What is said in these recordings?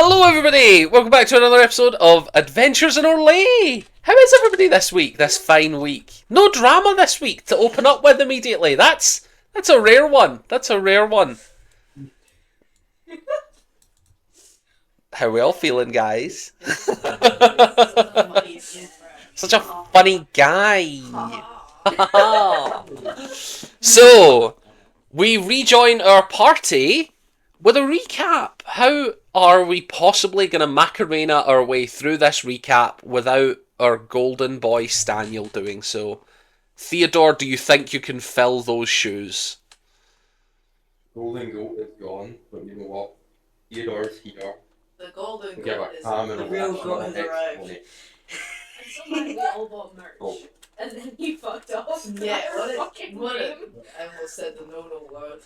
Hello everybody! Welcome back to another episode of Adventures in Orlea! How is everybody this week, this fine week? No drama this week to open up with immediately. That's a rare one. That's a rare one. How we all feeling, guys? Such a funny guy. So, we rejoin our party with a recap. How are we possibly going to Macarena our way through this recap without our golden boy Staniel doing so? Theodore, do you think you can fill those shoes? Golden goat is gone, but you know what? Theodore's here. The golden We get goat a is ham and the a real wash goat and has a arrived. on it. And somehow we all bought merch. Oh. And then he fucked up. Yeah, Our fucking what name. I almost said the no word.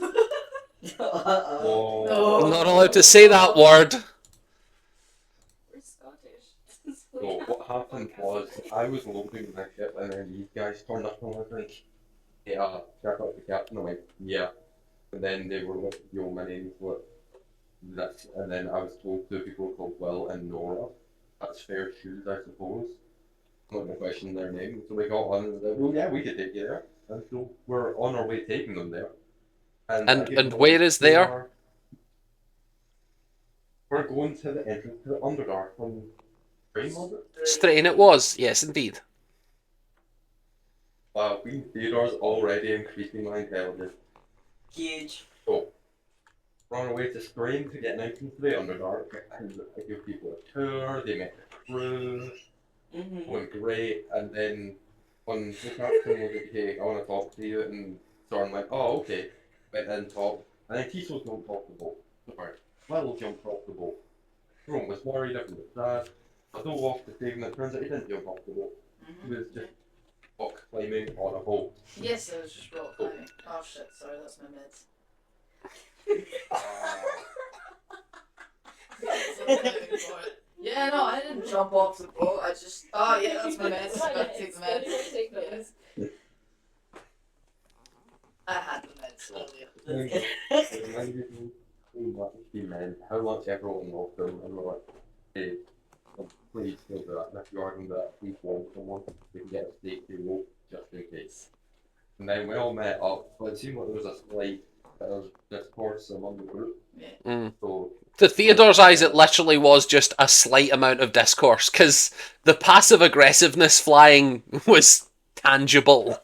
Oh. No. I'm not allowed to say that word. We're Scottish. So what happened was I was loading my ship and then these guys turned up and was like, "Hey, check out the captain." I'm like, "Yeah." And then they were like, "Yo, my name's what?" That's and then I was told two people called Will and Nora. That's fair shoes, I suppose. I'm not gonna question their name. So we got on and was like, "Well, yeah, we could take you there." And so we're on our way taking them there. And where is there? We're going to the entrance to the Underdark from train, was it? Straight it was, yes indeed. Wow, Theodore's already increasing my intelligence. Huge. So, we're on our way to Strain to get an entrance to the Underdark, and I give people a tour, they met the crew, went great, and then when the captain was like, "Hey, I want to talk to you," and so I'm like, "Oh, okay," went in, talked, and then Tiso's jumped off the boat. Sorry, Will jumped off the boat. Everyone was worried, everyone was sad. I dove off to save him, and it turns out he didn't jump off the boat. He was just rock climbing on a boat. Yes, it was just rock climbing. Oh shit, sorry, that's my meds. Yeah, no, I didn't jump off the boat. I just. Oh yeah, that's my meds. Gotta take the meds. Take those. Yes. I had the meds earlier. How much everyone loved them, and we're like, "Hey, please do that. And if you are going to please warn someone, we can get a safety rope just in case." And then we all met up, but it seemed like there was a slight bit of discourse among the group. Yeah. So, To Theodore's eyes, it literally was just a slight amount of discourse, because the passive aggressiveness flying was tangible.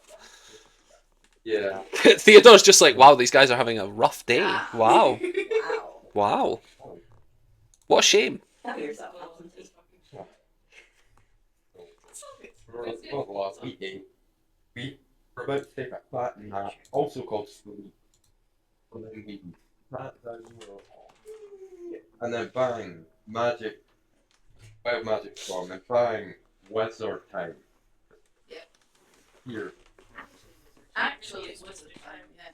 yeah. Theodore's just like, wow, these guys are having a rough day. Wow. Wow. Wow. What a shame. Have yourself. For the last weekend, we were about to take a flat nap, also called sleep. And then we sat down, and then bang, magic, wild magic storm, and bang, wizard time. Yeah. Here. Actually, it's wizard time, yeah.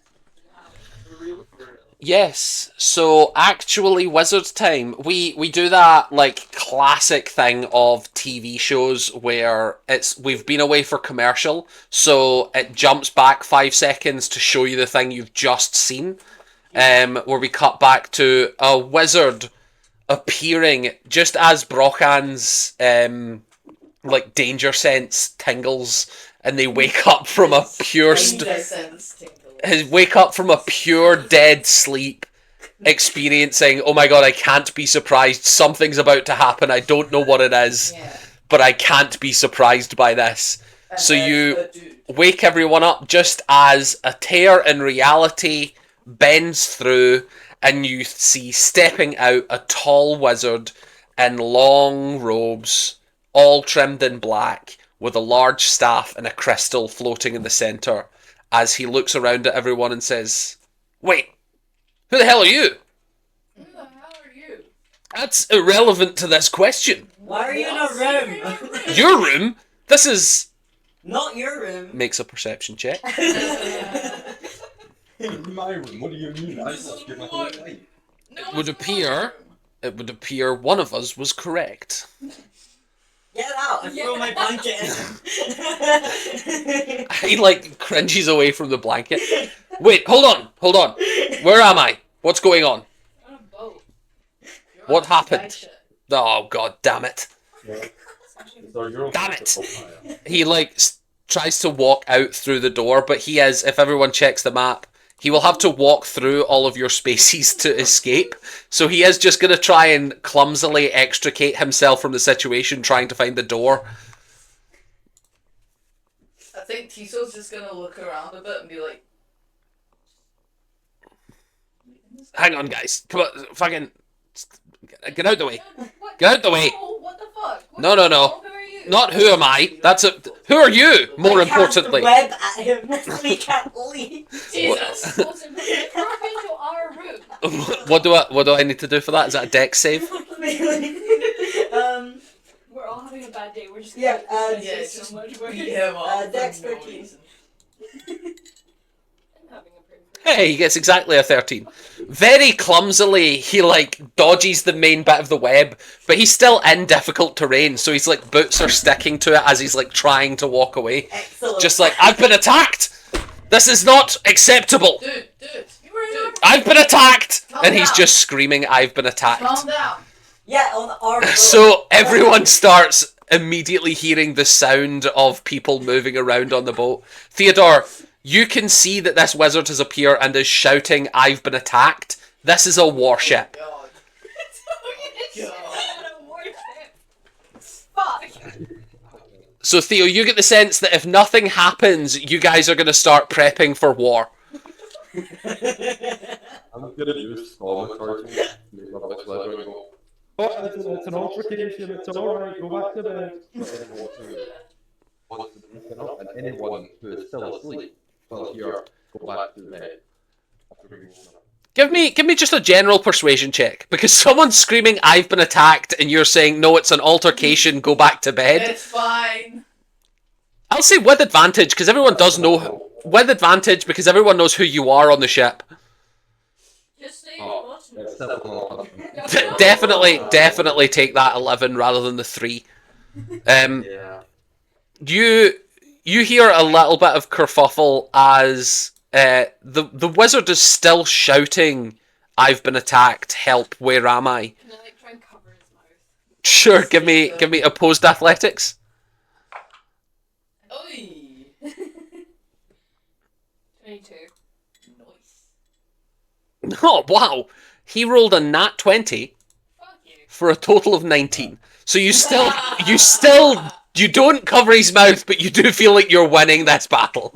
Yes, so actually Wizard Time. We do that like classic thing of TV shows where we've been away for commercial, so it jumps back 5 seconds to show you the thing you've just seen. Where we cut back to a wizard appearing just as Brochan's like danger sense tingles and they wake up from a pure pure dead sleep, experiencing, oh my god, I can't be surprised, something's about to happen, I don't know what it is, but I can't be surprised by this. So you wake everyone up just as a tear in reality bends through and you see stepping out a tall wizard in long robes, all trimmed in black, with a large staff and a crystal floating in the centre, as he looks around at everyone and says, "Wait, who the hell are you?" Who the hell are you? That's irrelevant to this question. Why are you in a room? Your room? This is... Not your room. Makes a perception check. In my room, what do you mean? I just give my whole life. No, It would it's appear... It would appear one of us was correct. Get out and throw my blanket in. He like cringes away from the blanket. Wait, hold on. Where am I? What's going on? on a boat. You're What Bad happened? shit. Oh god damn it. So you're Damn it. it! He like tries to walk out through the door, but he is, if everyone checks the map, he will have to walk through all of your spaces to escape. So he is just going to try and clumsily extricate himself from the situation, trying to find the door. I think Tiso's just gonna look around a bit and be like, Hang on, guys. Come on, fucking get out the way. What? Get out the way. Oh, what the fuck? What No, no, the no. hell? Who are you? Not who am I. That's a. Who are you? More I cast importantly. web at him so he can't leave. Jesus. Most important, walk into our room. What do I need to do for that? Is that a dex save? We're all having a bad day. We're just Yeah, gonna Yeah, say just so much worse. beat him up. for Dex no 13. reason. I'm having a pretty good Hey, he gets exactly a 13. Very clumsily, he like dodges the main bit of the web, but he's still in difficult terrain, so he's like boots are sticking to it as he's like trying to walk away. Excellent. Just like, I've been attacked! This is not acceptable! Dude, you were in I've been attacked! Calm And he's down. just screaming, I've been attacked. Calm down. Yeah, on our road. So everyone starts immediately hearing the sound of people moving around on the boat. Theodore, you can see that this wizard has appeared and is shouting, I've been attacked. This is a warship. God. Fuck. So Theo, you get the sense that if nothing happens, you guys are going to start prepping for war. I'm gonna use small cards. Make my voice louder and go, oh, it's an altercation, it's alright, go back to bed. And anyone who is still asleep, well, here, go back to bed. Give me just a general persuasion check, because someone's screaming, I've been attacked, and you're saying, no, it's an altercation, go back to bed. It's fine. I'll say with advantage, because everyone does know, with advantage, because everyone knows who you are on the ship. Just stay Oh, watching. it's definitely Definitely take that 11 rather than the 3. yeah. You hear a little bit of kerfuffle as the wizard is still shouting, I've been attacked, help, where am I? Can I like try and cover his mouth? Sure, give me opposed athletics. Oi. 22. Nice. Oh, wow. He rolled a nat 20 Fuck you. for a total of 19. So you don't cover his mouth, but you do feel like you're winning this battle.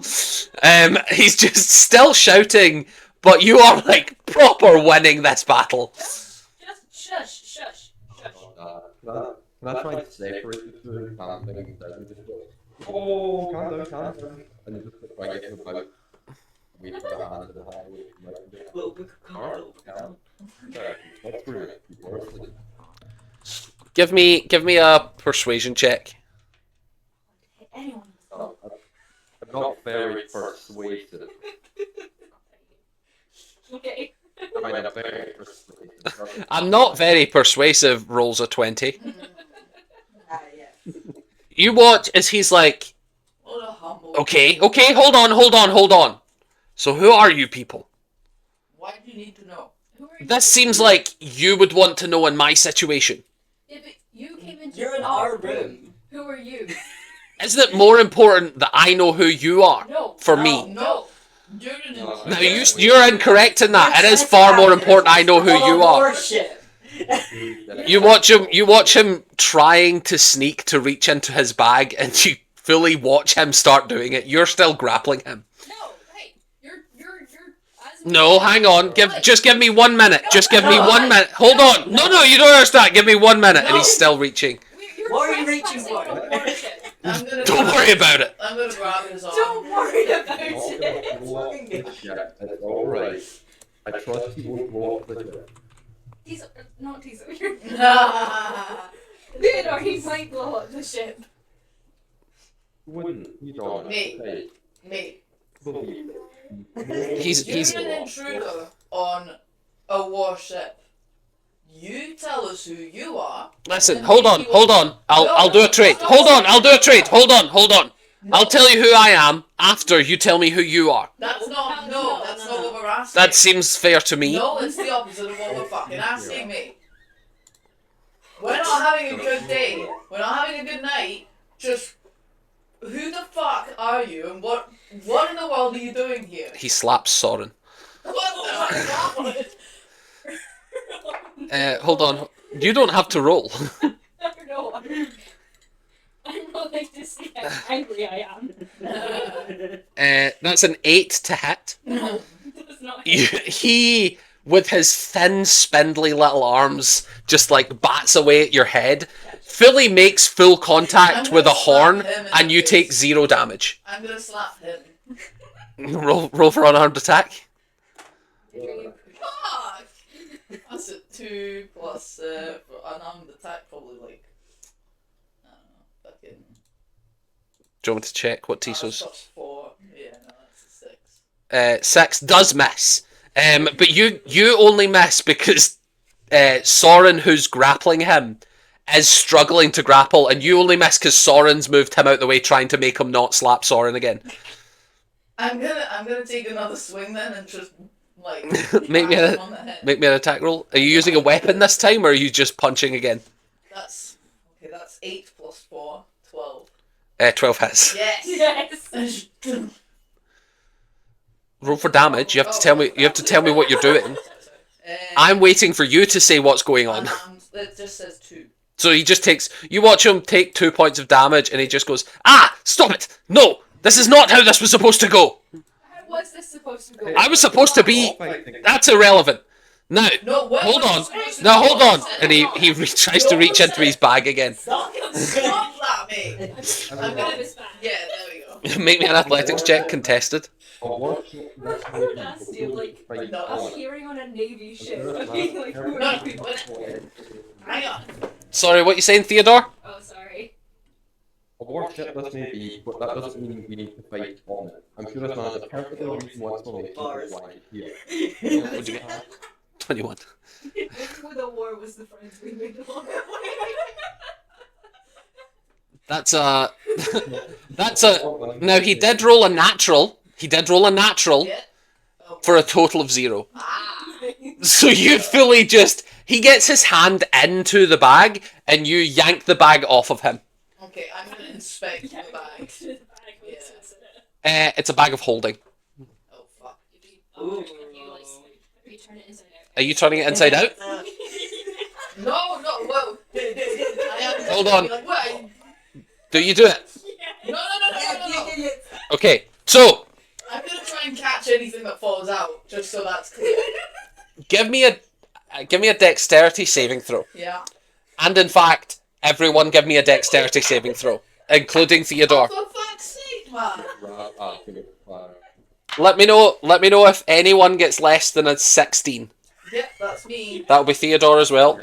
He's just still shouting, but you are like proper winning this battle. Just shush. Can I try and separate the two calm things down and just go, oh, calm down, and you just try and get him out. Wait for the hand of the highway. Little bit of calm. That's brilliant. People are asleep. Give me a persuasion check. Anyone. I'm not very persuasive. Okay. I mean, I'm very persuasive. I'm not very persuasive, rolls a 20. Yeah. You watch as he's like, What a humble. okay, hold on. So who are you people? Why do you need to know? Who are you? This seems like you would want to know in my situation. Yeah, but you came into You're in our room. Who are you? Isn't it more important that I know who you are? No. For no, me. No. You're an No, Now intruder. you're incorrect in that. It is far more important I know who you are. Warship. You watch him trying to sneak to reach into his bag, and you fully watch him start doing it. You're still grappling him. No. Hey, you're. As No, hang on. Just give me 1 minute. Just give me 1 minute. Hold on. No, you don't understand. Give me 1 minute, and he's still reaching. You're What are you reaching trespassing for? the warship. I'm gonna Don't grab- worry about it. I'm gonna grab his arm. Don't worry about it. Yeah, it's alright. I trust you won't blow up the ship. He's not teasing. You're Nah. Theodore, he might blow up the ship. Wouldn't you don't? Mate. Hey, Mate, believe He's you're an intruder on a warship. You tell us who you are. Listen. Hold on. I'll do a trade. Hold on. I'll do a trade. Hold on. I'll tell you who I am after you tell me who you are. That's not what we're asking. That seems fair to me. No, it's the opposite of what we're fucking asking, mate. not having a good day. We're not having a good night. Just who the fuck are you, and what in the world are you doing here? He slaps Soren. What the? Hold on. You don't have to roll. No, I'm rolling to see how angry I am. That's an 8 to hit. No, that's not He, with his thin, spindly little arms, just like bats away at your head, fully makes full contact with a horn, and you take 0 damage. I'm gonna slap him. Roll for unarmed attack. Fuck! That's a 2 plus for unarmed attack, probably like I don't know, fucking. Do you want me to check what Tisso's? That's 4. Yeah, no, that's a 6. 6 does miss. But you only miss because Soren, who's grappling him, is struggling to grapple, and you only miss because Soren's moved him out the way, trying to make him not slap Soren again. I'm gonna take another swing then and just like Make me whack him on the head. Make me an attack roll. Are you using a weapon this time, or are you just punching again? That's 8 plus 4, 12. 12 hits. Yes. Yes. Roll for damage. You have to tell me. You have to tell me what you're doing. I'm Um, waiting for you to say what's going on. it just says 2. So he just takes. You watch him take 2 points of damage, and he just goes, "Ah, stop it! No, this is not how this was supposed to go. How was this supposed to go? I was supposed to be. That's irrelevant. Now, No, what hold was on. I supposed to Now do? hold on." And he tries to reach into his bag again. Stop that, mate. I'm gonna this bad. Yeah, there we go. Make me an athletics check, contested. Nasty, like, I'm hearing on a Navy ship. Okay, like, who No, are you? hang on. Sorry, what you saying, Theodore? Oh, sorry. A warship this may be, but that doesn't mean we need to fight on it. I'm sure it's not a perfect reasonable explanation for why it's here. What'd you get? 21. With a war was the friends we made along the way. That's a. That's a. Now he did roll a natural. He did roll a natural Yeah. Oh. for a total of 0. Ah. So you fully just. He gets his hand into the bag, and you yank the bag off of him. Okay, I'm gonna inspect the bag. It's a bag of holding. Oh fuck. Ooh. You turn it inside out. Are you turning it inside out? No, whoa. I am Hold on. Like, what? Do you do it? No. Okay, so I'm gonna try and catch anything that falls out, just so that's clear. give me a dexterity saving throw. Yeah. And in fact, everyone give me a dexterity saving throw, including Theodore. For fuck's sake, man. Let me know if anyone gets less than a 16. Yep, that's me. That'll be Theodore as well.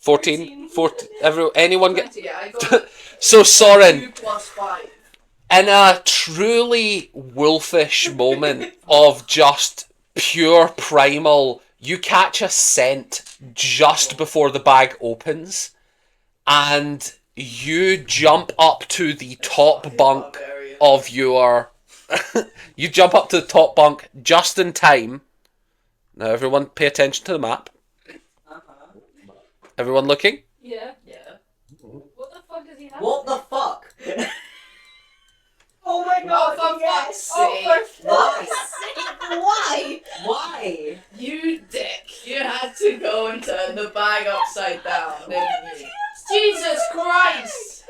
14. 14. Anyone get... 20, yeah, I got So Soren, 2 plus 5. in a truly wolfish moment of just pure primal, you catch a scent just before the bag opens, and you jump up to the top bunk of your... you jump up to the top bunk just in time. Now everyone pay attention to the map. Everyone looking? Yeah. Yeah. What the fuck does he have? What the fuck? Oh my Oh, god, for yes! fuck's sake. Why? Why? You dick. You had to go and turn the bag upside down, didn't you? Jesus Christ!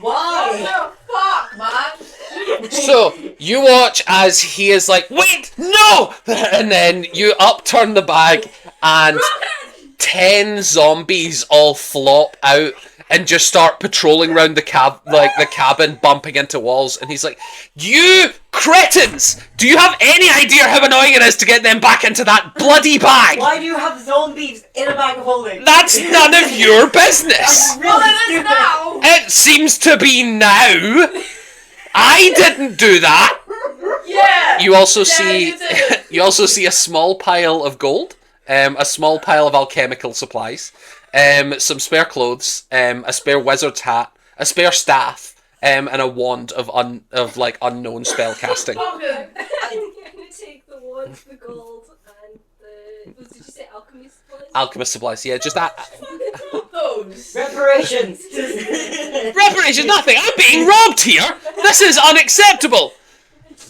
Why? What the fuck, man? So you watch as he is like, wait, no! And then you upturn the bag and 10 zombies all flop out and just start patrolling around the cabin, bumping into walls. And he's like, you cretins! Do you have any idea how annoying it is to get them back into that bloody bag? Why do you have zombies in a bag of holding? That's none of your business! That's Well, really it is stupid. now! It seems to be now! I didn't do that! Yeah! You also Yeah, see you did. you also see a small pile of gold, a small pile of alchemical supplies, some spare clothes, a spare wizard's hat, a spare staff, and a wand of unknown spell casting. Fucking- I'm gonna take the wand, the gold, and the... Did you say alchemy supplies? Alchemist supplies, yeah, just Those. Reparations! Reparations, nothing. I'm being robbed here. This is unacceptable.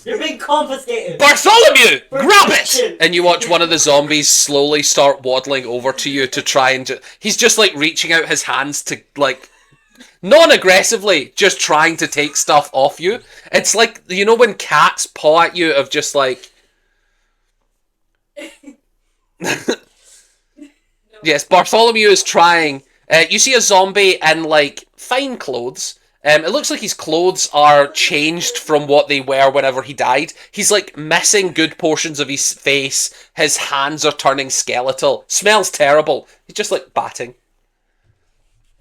You're being confiscated! Bartholomew, grab it! Protection. And you watch one of the zombies slowly start waddling over to you to try and he's just like reaching out his hands to like non-aggressively just trying to take stuff off you. It's like, you know, when cats paw at you of just like yes, Bartholomew is trying. You see a zombie in like fine clothes. It looks like his clothes are changed from what they were whenever he died. He's like missing good portions of his face. His hands are turning skeletal. Smells terrible. He's just like batting.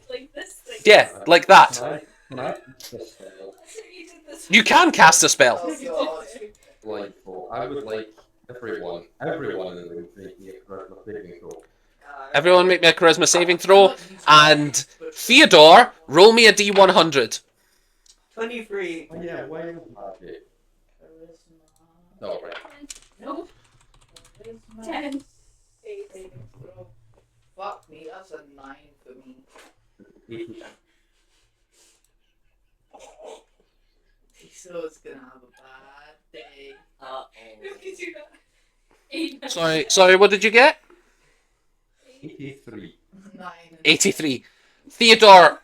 Like this thing. Yeah, like that. Can I just You did this. You can cast a spell. Oh god. delightful? I would like everyone in the room making a charisma saving throw. Everyone make me a charisma saving throw. And Theodore, roll me a D100. 23. Oh yeah, why not have it? No, right. Nope. 10. Fuck me, that's a 9 for me. 80. Tiso's gonna have a bad day. Uh-oh. Look at you. 8. Sorry, what did you get? 83. 9. 83. Theodore,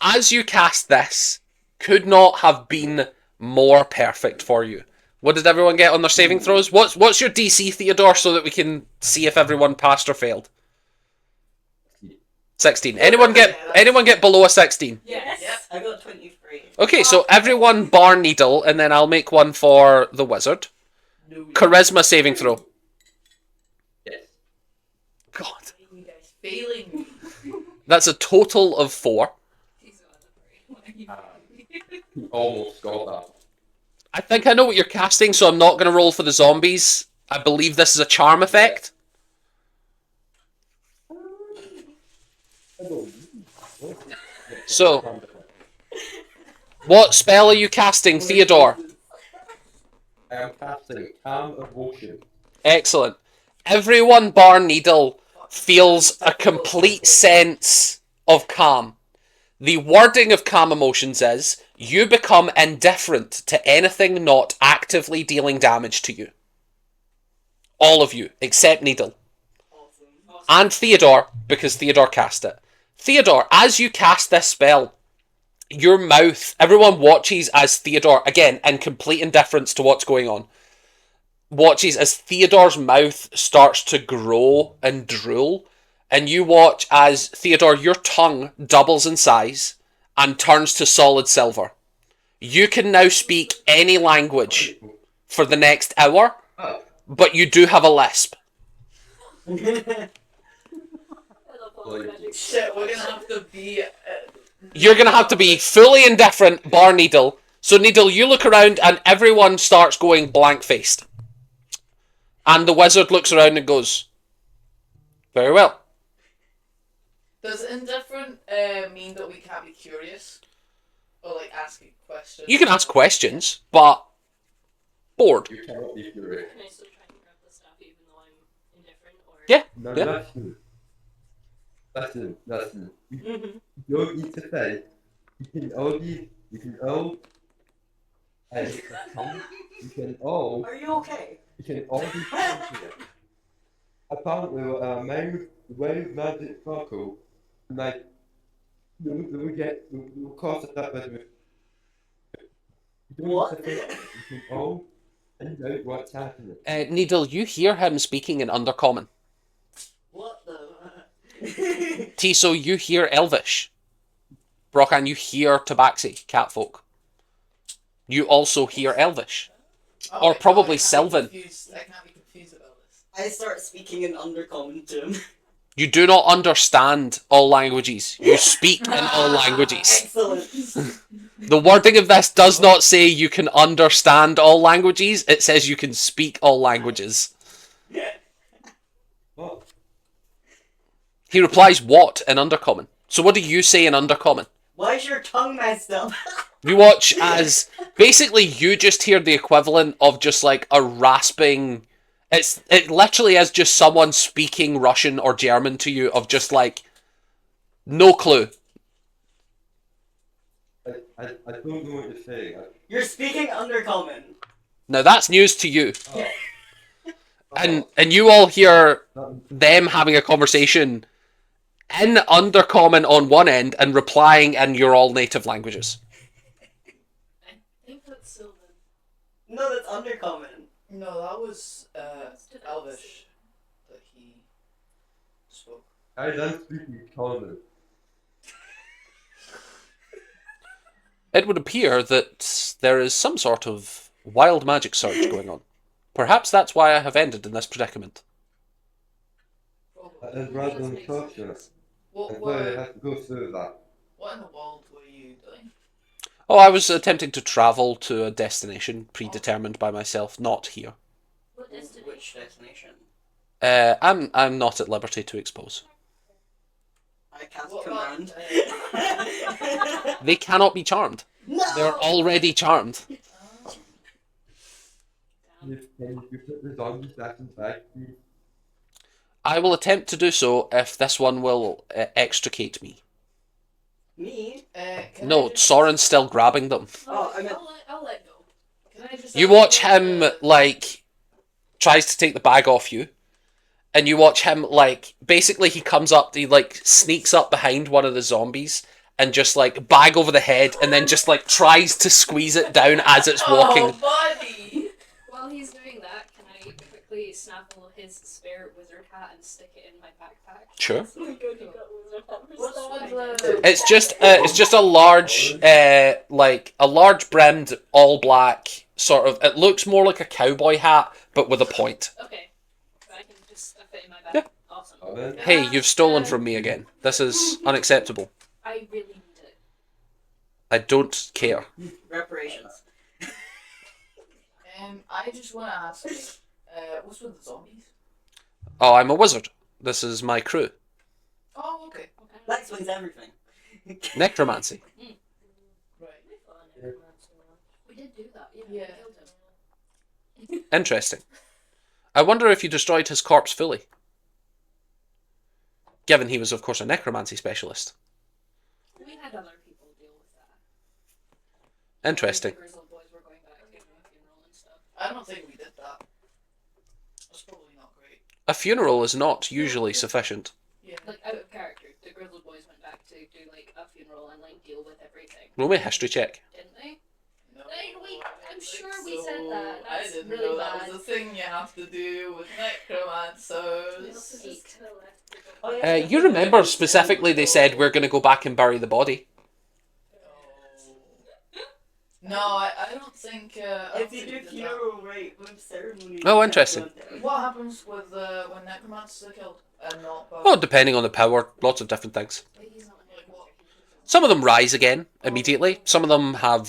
as you cast this, could not have been more perfect for you. What did everyone get on their saving throws? What's your DC, Theodore, so that we can see if everyone passed or failed? 16. Anyone get below a 16? Yes. Yep. I got 23. Okay, so everyone bar needle, and then I'll make one for the wizard. No, Charisma saving throw. Yes. God. you guys failing me. That's a total of 4. He's not afraid. He almost got that. I think I know what you're casting, so I'm not going to roll for the zombies. I believe this is a charm effect. So, what spell are you casting, Theodore? I am casting Calm of Ocean. Excellent. Everyone bar needle feels a complete sense of calm. The wording of calm emotions is, you become indifferent to anything not actively dealing damage to you. All of you, except Needle. And Theodore, because Theodore cast it. Theodore, as you cast this spell, your mouth, everyone watches as Theodore, again, in complete indifference to what's going on, watches as Theodore's mouth starts to grow and drool, and you watch as, Theodore, your tongue doubles in size and turns to solid silver. You can now speak any language for the next hour, but you do have a lisp. Shit, we're gonna have to be. You're going to have to be fully indifferent, bar Needle. So, Needle, you look around and everyone starts going blank-faced. And the wizard looks around and goes, very well. Does indifferent mean that we can't be curious? Or like asking questions? You can ask questions, but bored. You cannot be furious. Can I still try and grab the stuff even though I'm indifferent? Or... Yeah. No, Yeah. listen. You don't need to say. You can all Are you okay? be here. Apparently, my magic circle, like, we'll cause it that way. You don't need to say it. You can all find out what's happening. Needle, you hear him speaking in Undercommon. What the? Tiso, you hear Elvish. Brockan, you hear Tabaxi, catfolk. You also hear Elvish. Oh or my God, probably I can't be Sylvan. confused- I can't be confused about this. I start speaking in undercommon to him. You do not understand all languages. You speak in all languages. Excellent. The wording of this does not say you can understand all languages. It says you can speak all languages. What? He replies, what, in Undercommon? So what do you say in Undercommon? Why is your tongue messed up? You watch as basically you just hear the equivalent of just like a rasping. It literally is just someone speaking Russian or German to you of just like No clue. I don't know what you're saying. You're speaking undercommon. Now that's news to you. Oh. And you all hear That- them having a conversation in undercommon on one end and replying in your all native languages. I think that's Sylvan. No, that's undercommon. No, that was Elvish that he spoke. I don't speak common. It would appear that there is some sort of wild magic surge going on. Perhaps that's why I have ended in this predicament. Probably. And rather than torture, What and why I were have to go through that. what in the world were you doing? Oh, I was attempting to travel to a destination predetermined by myself, not here. What destination? Which destination? I'm not at liberty to expose. I cast What command. They cannot be charmed. No! They're already charmed. Can you put the zombies back in back? I will attempt to do so if this one will extricate me. Me? Can No, I just, Soren's still grabbing them. Oh, I meant- I'll let go. Can I just You ask watch what him, the- like, tries to take the bag off you. And you watch him, like, basically he comes up, he, like, sneaks up behind one of the zombies and just, like, bag over the head and then just, like, tries to squeeze it down as it's walking. Oh, buddy! While he's doing that, can I quickly snaffle his spare wizard hat and stick it in my backpack? Sure. Oh my god, you got wizard hat. What's with the? It's just a large, like, a large brimmed, all black, sort of, it looks more like a cowboy hat, but with a point. Okay. I can just stuff it in my bag. Yeah. Awesome. Oh, then. Hey, you've stolen from me again. This is unacceptable. I really need it. I don't care. Reparations. I just want to ask, what's with the zombies? Oh, I'm a wizard. This is my crew. Oh, okay. Okay. That explains everything. Necromancy. Right. We did do that. Yeah. Yeah. We killed him. Interesting. I wonder if you destroyed his corpse fully. Given he was, of course, a necromancy specialist. We had other people deal with that. Interesting. The Grizzled boys were going back to a funeral and stuff. I don't think we did that. That's probably not great. A funeral is not usually sufficient. Yeah. Like out of character, the Grizzled boys went back to do like a funeral and like deal with everything, Roll me a history check. didn't they? No, I'm I sure think we said that. I That's didn't really know that bad. was a thing you have to do with necromancers. Oh, yeah. You remember specifically they said we're going to go back and bury the body. No, I don't think. I don't If you think do we did that. funeral rite with ceremony. Oh, interesting. What happens with when necromancers are killed and not? Oh, depending on the power, lots of different things. He's not Like what? Some of them rise again immediately. Some of them have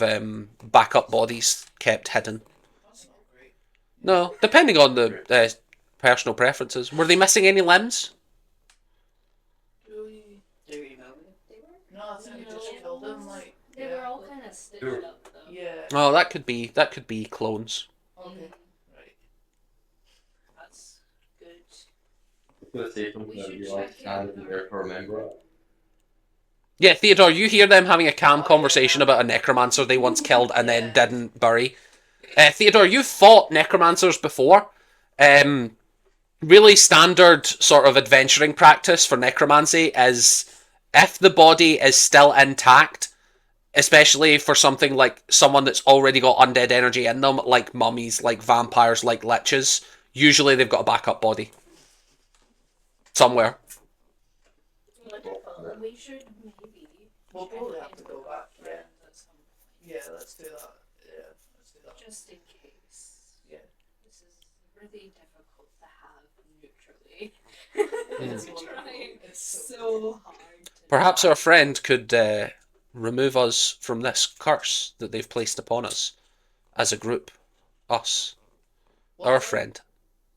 backup bodies kept hidden. That's not great. No, depending on the personal preferences. Were they missing any limbs? Do we? Do you know? No, I think we just No. killed them. Like They yeah. were all kind of stitched Sure. up though. Yeah. Oh, that could be clones. Okay. Right. That's good. I'm gonna say something that you like standing there to remember it. Yeah, Theodore, you hear them having a calm conversation about a necromancer they once killed and then didn't bury. Theodore, you've fought necromancers before. Really standard sort of adventuring practice for necromancy is if the body is still intact, especially for something like someone that's already got undead energy in them, like mummies, like vampires, like liches, usually they've got a backup body. Somewhere. Wonderful. We should maybe. We'll probably have to go back. Yeah. At some point, Yeah. Let's do that. Yeah. Let's do that. just in case. Yeah. This is really difficult to have neutrally. It's We're trying It's so hard. To Perhaps our friend could remove us from this curse that they've placed upon us as a group. Us. Our friend.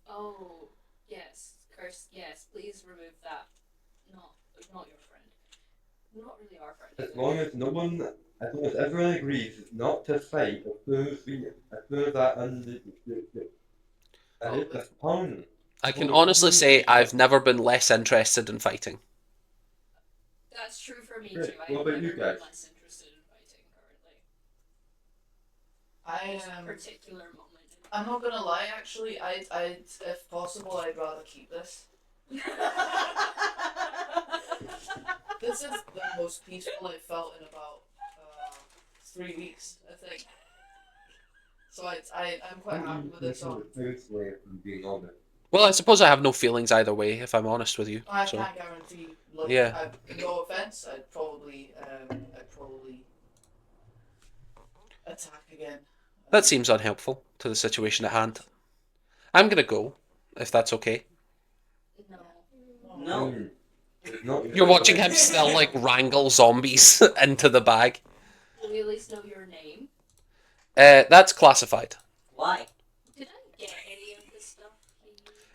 Oh, yes, curse. Yes, please remove that. Not your friend. Not really our friend. As long as no one, as long as everyone agrees not to fight, as soon as that and that is the fun. I can honestly say I've never been less interested in fighting. That's true for me Great. too. What I've about you never been guys? less interested in fighting currently. I This particular moment. I'm not gonna lie. Actually, I'd if possible, I'd rather keep this. This is the most peaceful I've felt in about 3 weeks, I think. So I'm quite happy with this one. Being honest. Well, I suppose I have no feelings either way, if I'm honest with you. I So can't guarantee. Like, Yeah. no offense, I'd probably attack again. that seems unhelpful to the situation at hand. I'm gonna go, if that's okay. No. No. Not You're watching him still like wrangle zombies into the bag. Do we at least know your name? That's classified. Why? Did I get any of this stuff?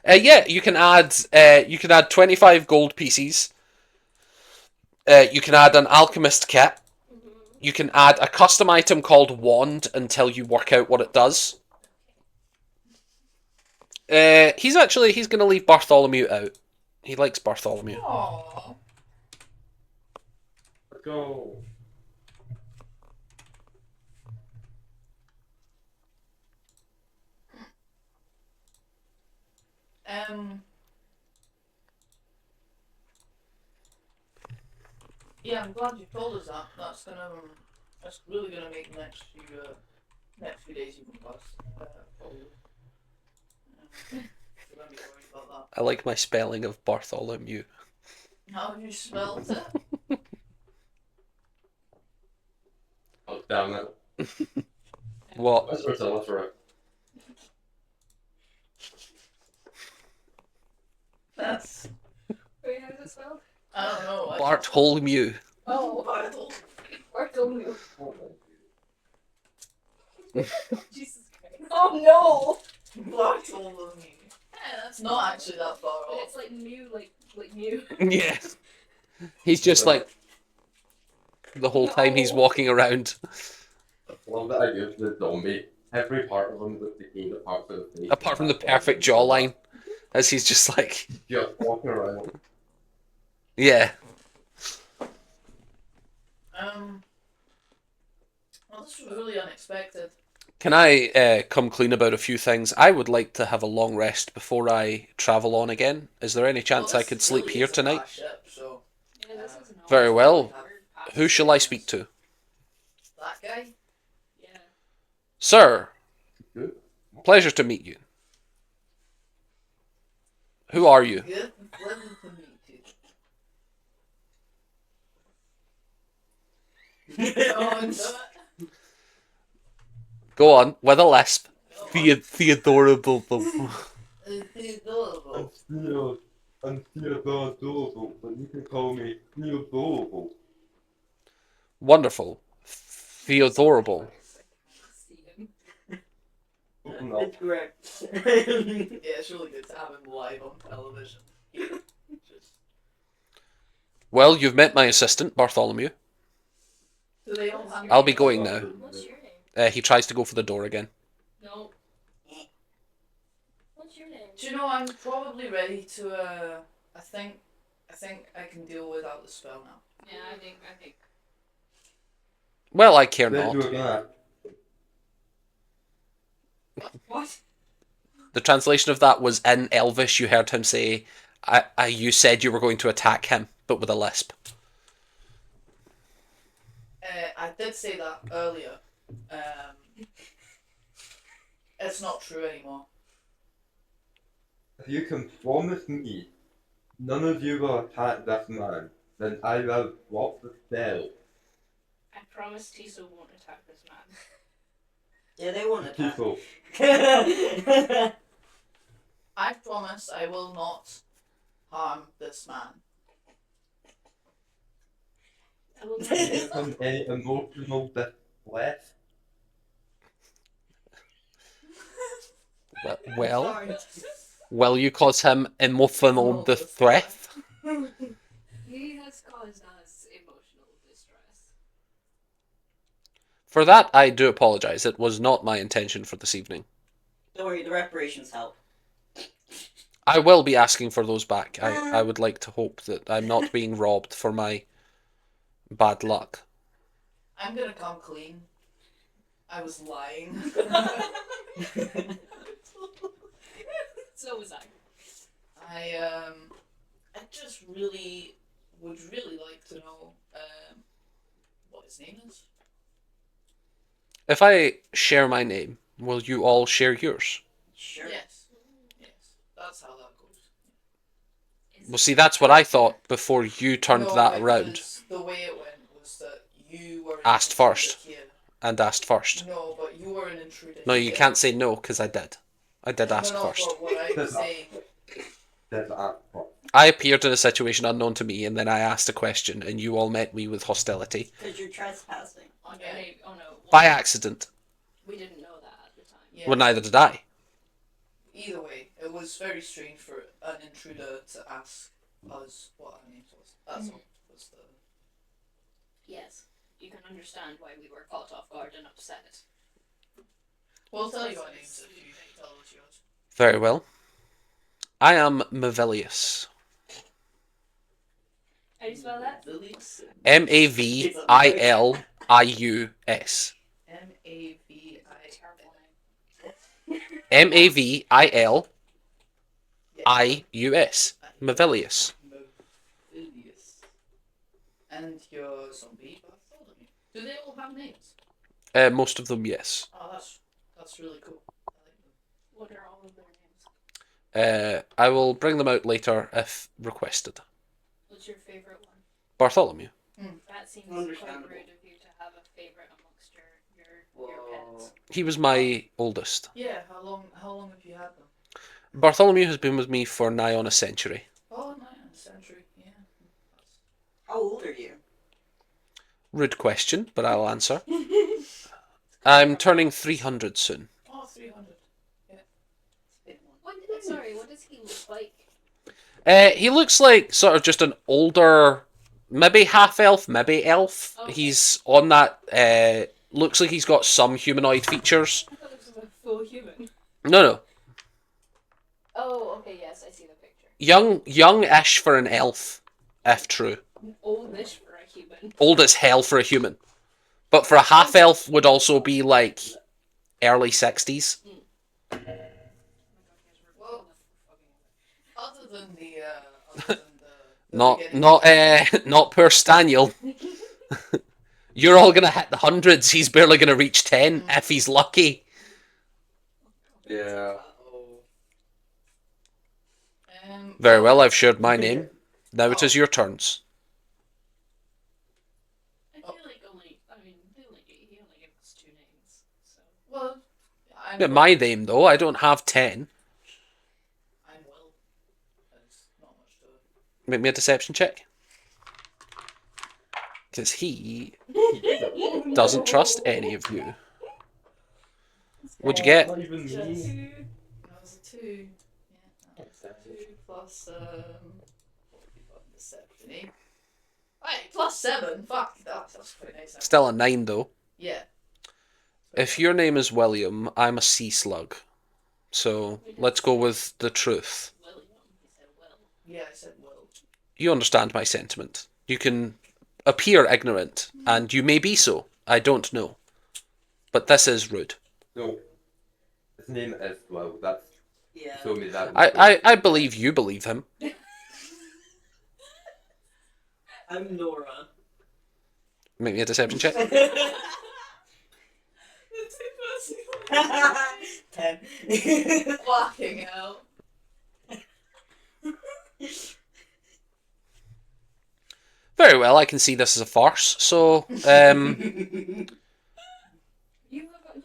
Yeah, you can add 25 gold pieces. You can add an alchemist kit. You can add a custom item called wand until you work out what it does. He's gonna leave Bartholomew out. He likes Bartholomew. Aww. Let's go. Yeah, I'm glad you told us that. That's really gonna make the next few days even worse. Probably. We're gonna be worried about I like my spelling of Bartholomew. that. How have you spelled it? Oh, damn it. What? That's what's illiterate. That's Wait, how is it spelled? I don't know. Bartholomew. Oh, Barthol. Bartholomew. Oh Jesus Christ. Oh Bartholomew. Yeah, that's not actually that far no! But off. it's like new, like new. Yeah. He's just like the whole time he's walking around. Love that idea of the zombie. Every part of him that became the part of the face. Apart from the perfect jawline, as he's just like, Just walking around. yeah. Well, this was really unexpected. Can I come clean about a few things? I would like to have a long rest before I travel on again. Is there any chance Well, I this could sleep really here is the tonight? last ship, so Yeah, this is not. Very well. Who shall I speak to? that guy. Yeah. Sir, Good. pleasure to meet you. Who are you? Good. Pleasure to meet you. Oh, and Go on, with a lisp. Theodorable. it's adorable. I'm still adorable, but you can call me adorable. Wonderful. Theodorable. See him. Open up. It's correct. Yeah, it's really good to have him live on television. Just, Well, you've met my assistant, Bartholomew. do they all have I'll be going now. What's your name? He tries to go for the door again. No. What's your name? Do you know, I'm probably ready to, I think I can deal without the spell now. Yeah, I think. Well, I care Then do not. again. What? The translation of that was in Elvish. You heard him say, you said you were going to attack him, but with a lisp. I did say that earlier. It's not true anymore. If you can promise me none of you will attack this man, then I will drop the spell. I promise Tiso won't attack this man. Yeah, they won't attack. People. I promise I will not harm this man. I will Give him any emotional distress. Well, Sorry. will you cause him emotional distress? He has caused us emotional distress. For that, I do apologise. It was not my intention for this evening. Don't worry, the reparations help. I will be asking for those back. I would like to hope that I'm not being robbed for my bad luck. I'm gonna come clean. I was lying. So was I. I just really would really like to know what his name is. If I share my name, will you all share yours? Sure. Yes. Yes. That's how that goes. Well, see, that's what I thought before you turned No, that it around was, the way it went was that you were an Asked intruder first. here. and asked first. No, but you were an intruder. No, you here. can't say no, because I did. I did ask no, first. But what I'm saying. That's art. I appeared in a situation unknown to me, and then I asked a question, and you all met me with hostility. Because you're trespassing. Oh no. By accident. We didn't know that at the time. Yeah. Well, neither did I. Either way, it was very strange for an intruder to ask us what our names was. That's all. Was the. Yes. You can understand why we were caught off guard and upset. We'll tell you our names if you tell us yours. Very well. I am Mavilius. How do you spell that? Mavilius. Mavilius. M-A-V-I. Mavilius. Mavilius. Mavilius. And your zombie Bartholomew. Do they all have names? Most of them, yes. Oh, that's really cool. I like them. What are all of their names? I will bring them out later if requested. What's your favourite one? Bartholomew. That seems quite rude of you to have a favourite amongst your pets. He was my oldest. Yeah, how long have you had them? Bartholomew has been with me for nigh on a century. Oh, a century, yeah. How old are you? Rude question, but I'll answer. I'm turning 300 soon. Oh, 300. What does he look like? He looks like sort of just an older, maybe half elf, maybe elf. Okay. He's on that. Looks like he's got some humanoid features. I thought this was a full human. No. Oh, okay, yes, I see the picture. Young-ish for an elf, if true. Oldish for a human. Old as hell for a human. But for a half elf would also be like early 60s. Well, other than the Not poor Staniel. You're all gonna hit the hundreds. He's barely gonna reach 10 if he's lucky. Yeah. Very well, I've shared my name. Now it is your turns. I feel like he only gave us 2 names. So. Well, Yeah, my name though, I don't have 10. I'm Will. There's not much to it. Make me a deception check. Because he doesn't trust any of you. What'd you get? Not even me. That was a 2. Yeah, that was a 2 plus deception, eh? Right, plus 7. Fuck, that's quite nice. Still a 9 though. Yeah. If your name is William, I'm a sea slug. So let's go with the truth. William, he said Will. Yeah, I said Will. You understand my sentiment. You can appear ignorant, and you may be so. I don't know. But this is rude. No. His name is Will. That's Yeah. told me that. I believe you believe him. I'm Nora. Make me a deception check. 10. Fucking hell. Very well, I can see this as a farce. So,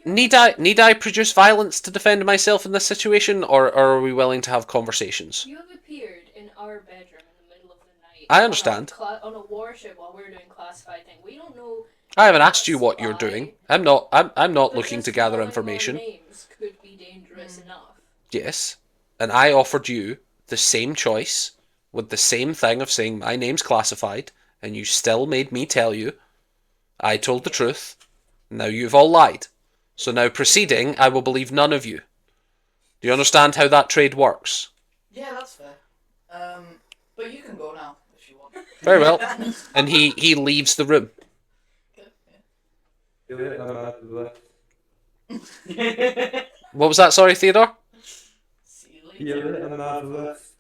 need I produce violence to defend myself in this situation, or are we willing to have conversations? You have appeared in our bedroom in the middle of the night. I understand. On a warship while we're doing classified thing. We don't know. I haven't asked you what you're Spy. doing. I'm not But looking just to gather calling information. our names could be dangerous enough. Yes, and I offered you the same choice with the same thing of saying my name's classified, and you still made me tell you. I told the truth. Now you've all lied. So now proceeding, I will believe none of you. Do you understand how that trade works? Yeah, that's fair. But you can go now if you want. Very well. And he leaves the room. See you later, I'm out of this. What was that? Sorry, Theodore? See you See you later. later, I'm out of this.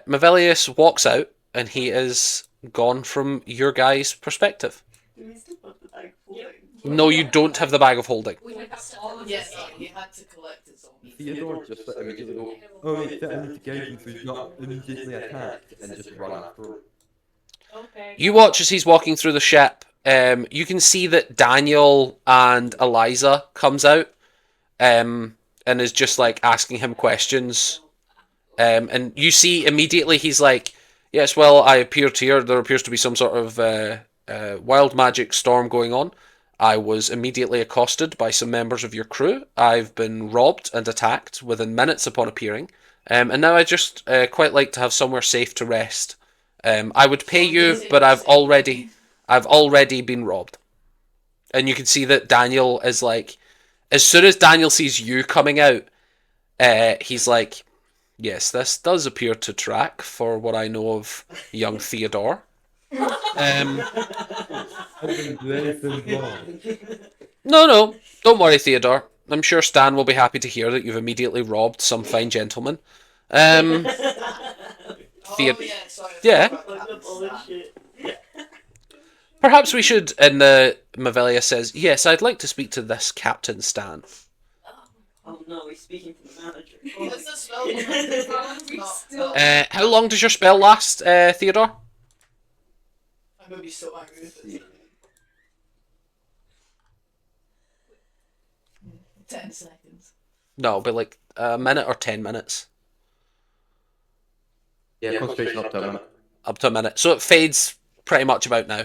Mavelius walks out, and he is gone from your guys' perspective. Do we still put the bag holding? No, you don't have the bag of holding. We have all of Yes, this. he had to collect his own. Theodore just immediately go, oh wait, fit him to guide him so he's not immediately attacked, and just run after him. Okay. You watch as he's walking through the ship. You can see that Daniel and Eliza comes out, and is just like asking him questions. And you see immediately he's like, yes, well, I appeared here. There appears to be some sort of wild magic storm going on. I was immediately accosted by some members of your crew. I've been robbed and attacked within minutes upon appearing. And now I just quite like to have somewhere safe to rest. I would pay you, but I've already been robbed. And you can see that Daniel is like, as soon as Daniel sees you coming out, he's like, yes, this does appear to track for what I know of young Theodore. I've been very wrong. No, don't worry, Theodore. I'm sure Stan will be happy to hear that you've immediately robbed some fine gentleman. Oh, Theo- yeah, sorry. Yeah. Fuck up all this shit. Perhaps we should, and Mavelia says, yes, I'd like to speak to this Captain Stan. Oh no, he's speaking to the manager. What's the spell? How long does your spell last, Theodore? I'm gonna be so angry with this. 10 seconds. No, it'll be like a minute or 10 minutes. Yeah, concentration up to a minute. Up to a minute. So it fades pretty much about now.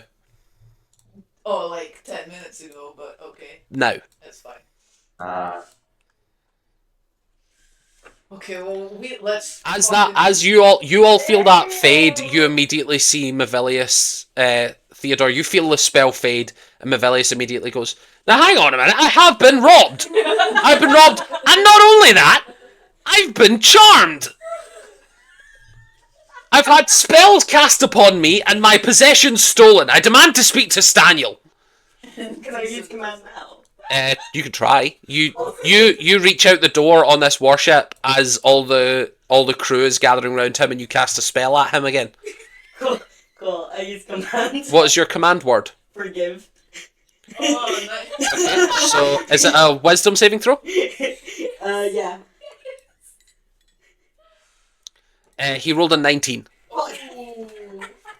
Oh, like 10 minutes ago, but okay, Now. that's fine. Ah. Okay, well, let's. As you all feel that fade, you immediately see Mavelius, Theodore, you feel the spell fade, and Mavelius immediately goes, now hang on a minute, I have been robbed! I've been robbed, and not only that, I've been charmed! I've had spells cast upon me, and my possessions stolen. I demand to speak to Staniel. Can I use command now? You could try. You reach out the door on this warship as all the crew is gathering around him, and you cast a spell at him again. Cool. I use command. What is your command word? Forgive. Oh, nice. So, is it a wisdom saving throw? Yeah. He rolled a 19. Oh,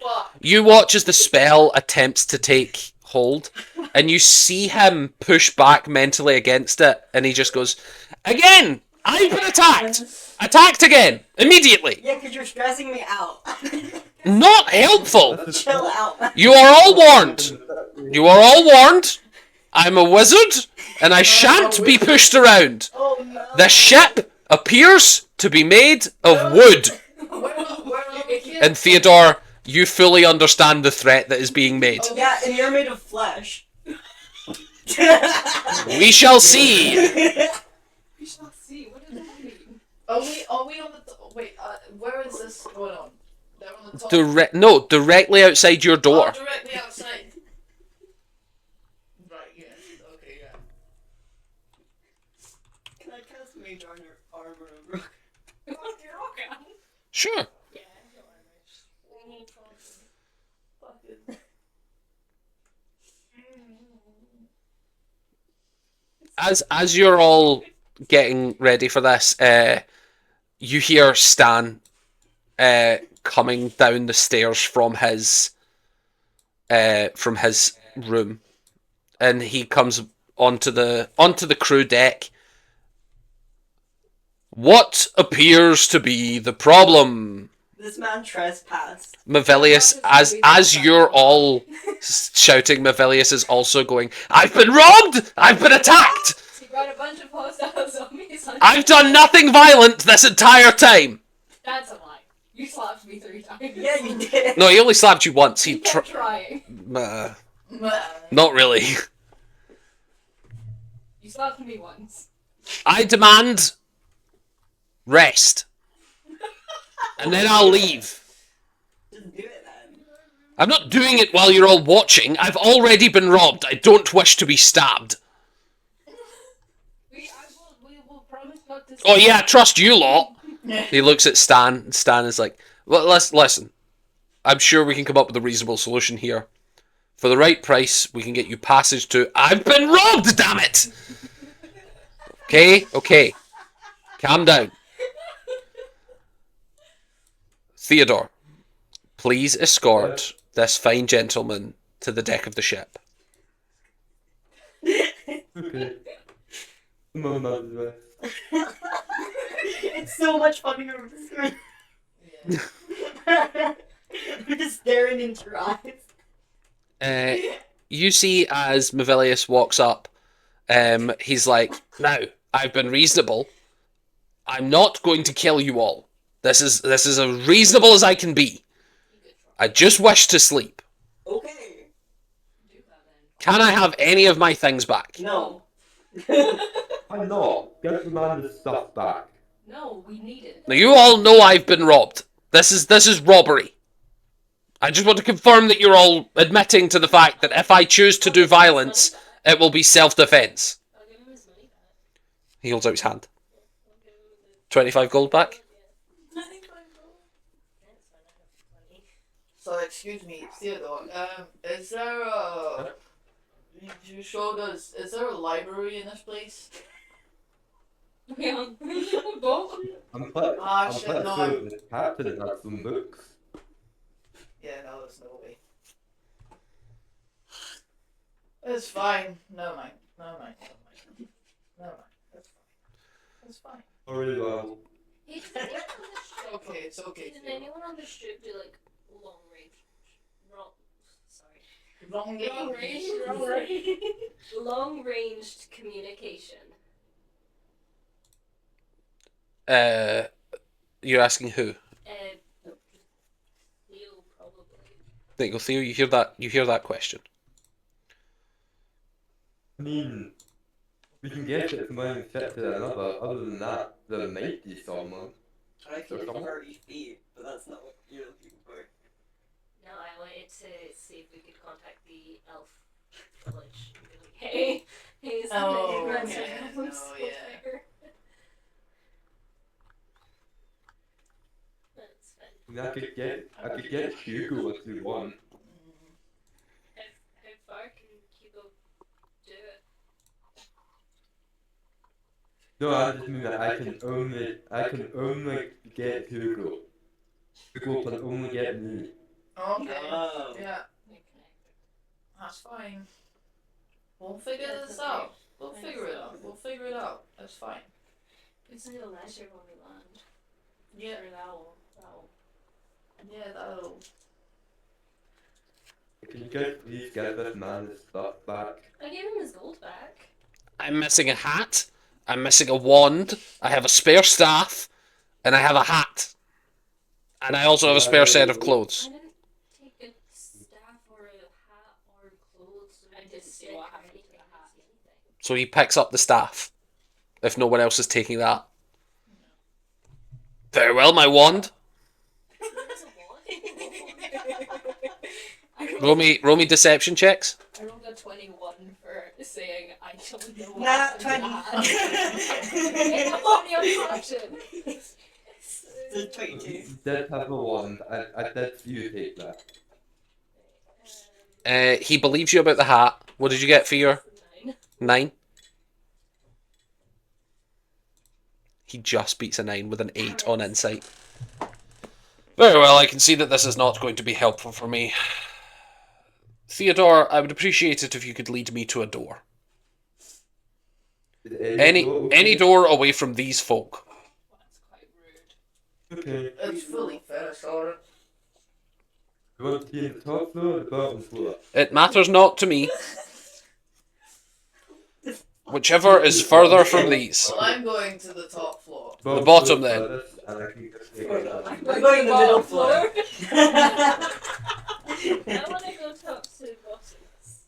fuck. You watch as the spell attempts to take hold, and you see him push back mentally against it, and he just goes, again! I've been attacked! Attacked again! Immediately! Yeah, because you're stressing me out. Not helpful! Chill out. You are all warned! You are all warned! I'm a wizard, and I shan't be pushed around. Oh no. The ship appears to be made of wood. And Theodore, you fully understand the threat that is being made. Yeah, and you're made of flesh. We shall see! We shall see. What does that mean? Are we on the wait, where is this going on? They're on the top. Directly outside your door. Oh, directly outside. Right, yes. Okay, yeah. Can I cast mage armor over? Sure. Yeah, As you're all getting ready for this, you hear Stan coming down the stairs from his room, and he comes onto the crew deck. What appears to be the problem? This man trespassed. Mavelius, as you're all shouting, Mavelius is also going, I've been robbed! I've been attacked! He brought a bunch of hostile zombies on. I've done nothing violent this entire time! That's a lie. You slapped me 3 times. Yeah, you did. No, he only slapped you once. He kept trying. Not really. You slapped me once. I demand rest. And then I'll leave. Just do I'm not doing it while you're all watching. I've already been robbed. I don't wish to be stabbed. We will promise not to. Oh yeah, trust you lot. He looks at Stan. Stan is like, well, listen. I'm sure we can come up with a reasonable solution here. For the right price, we can get you passage to... I've been robbed, damn it! Okay. Calm down. Theodore, please escort this fine gentleman to the deck of the ship. Okay. No, not the It's so much funnier with the screen. We're just staring into your eyes. You see as Mavilius walks up, he's like, now, I've been reasonable. I'm not going to kill you all. This is as reasonable as I can be. I just wish to sleep. Okay. Can I have any of my things back? No. I'm not. Get the man his stuff back. No, we need it. Now you all know I've been robbed. This is robbery. I just want to confirm that you're all admitting to the fact that if I choose to do violence, it will be self-defense. I'll give him his money back. He holds out his hand. 25 gold back? So excuse me, Theodore. Is there a? You showed us. Is there a library in this place? Yeah. Both. I'm quite Shit, no. sure the captain had some books. Yeah, no, there's no way. It's fine. Never mind. It's fine. Oh, really well. Hey, does anyone on the strip? Okay, it's okay. Does anyone on the strip do like long range? Long ranged communication. You're asking who? No, Leo probably. There you go, Theo. You hear that question. I mean, we can get it from one ship to another. Other than that, there might be someone. I can do 30 feet, but that's not what you're looking for. No, I wanted to see if we could contact the elf village and be like, hey, is the Oh, name yeah. still Oh, yeah. there? That's fine. I mean, I could get Hugo if you want. How far can Hugo do it? No, I just mean that I can only get Hugo. Hugo can only get me. Okay. Oh. Yeah, We're connected. that's fine. We'll figure That's this okay. out. We'll figure it out. That's fine. It's a little leisure when we land. Yeah. Sure, that'll. Yeah, that'll. Can you guys please get this man his stuff back? I gave him his gold back. I'm missing a hat. I'm missing a wand. I have a spare staff, and I have a hat. And I also have a spare set of clothes. I didn't take a staff or a hat or clothes. I just see what happened to the hat. So he picks up the staff, if no one else is taking that. Very well, my wand. Roll me deception checks. I rolled a 21 for saying I don't know what Nah, happened 20. to the hat. I'm on the option. It's 22. You did have a wand. I did see you take that. He believes you about the hat. What did you get for your 9. 9? He just beats a 9 with an 8 on insight. Very well, I can see that this is not going to be helpful for me. Theodore, I would appreciate it if you could lead me to a door. Any door away from these folk. That's quite rude. Okay. It's fully finished, alright. You want to be in the top floor or the bottom floor? It matters not to me. Whichever is further from these. Well, I'm going to the top floor. The bottom, then. furthest, and I can just take it down. We're going to the middle floor. I want to go top to bottoms.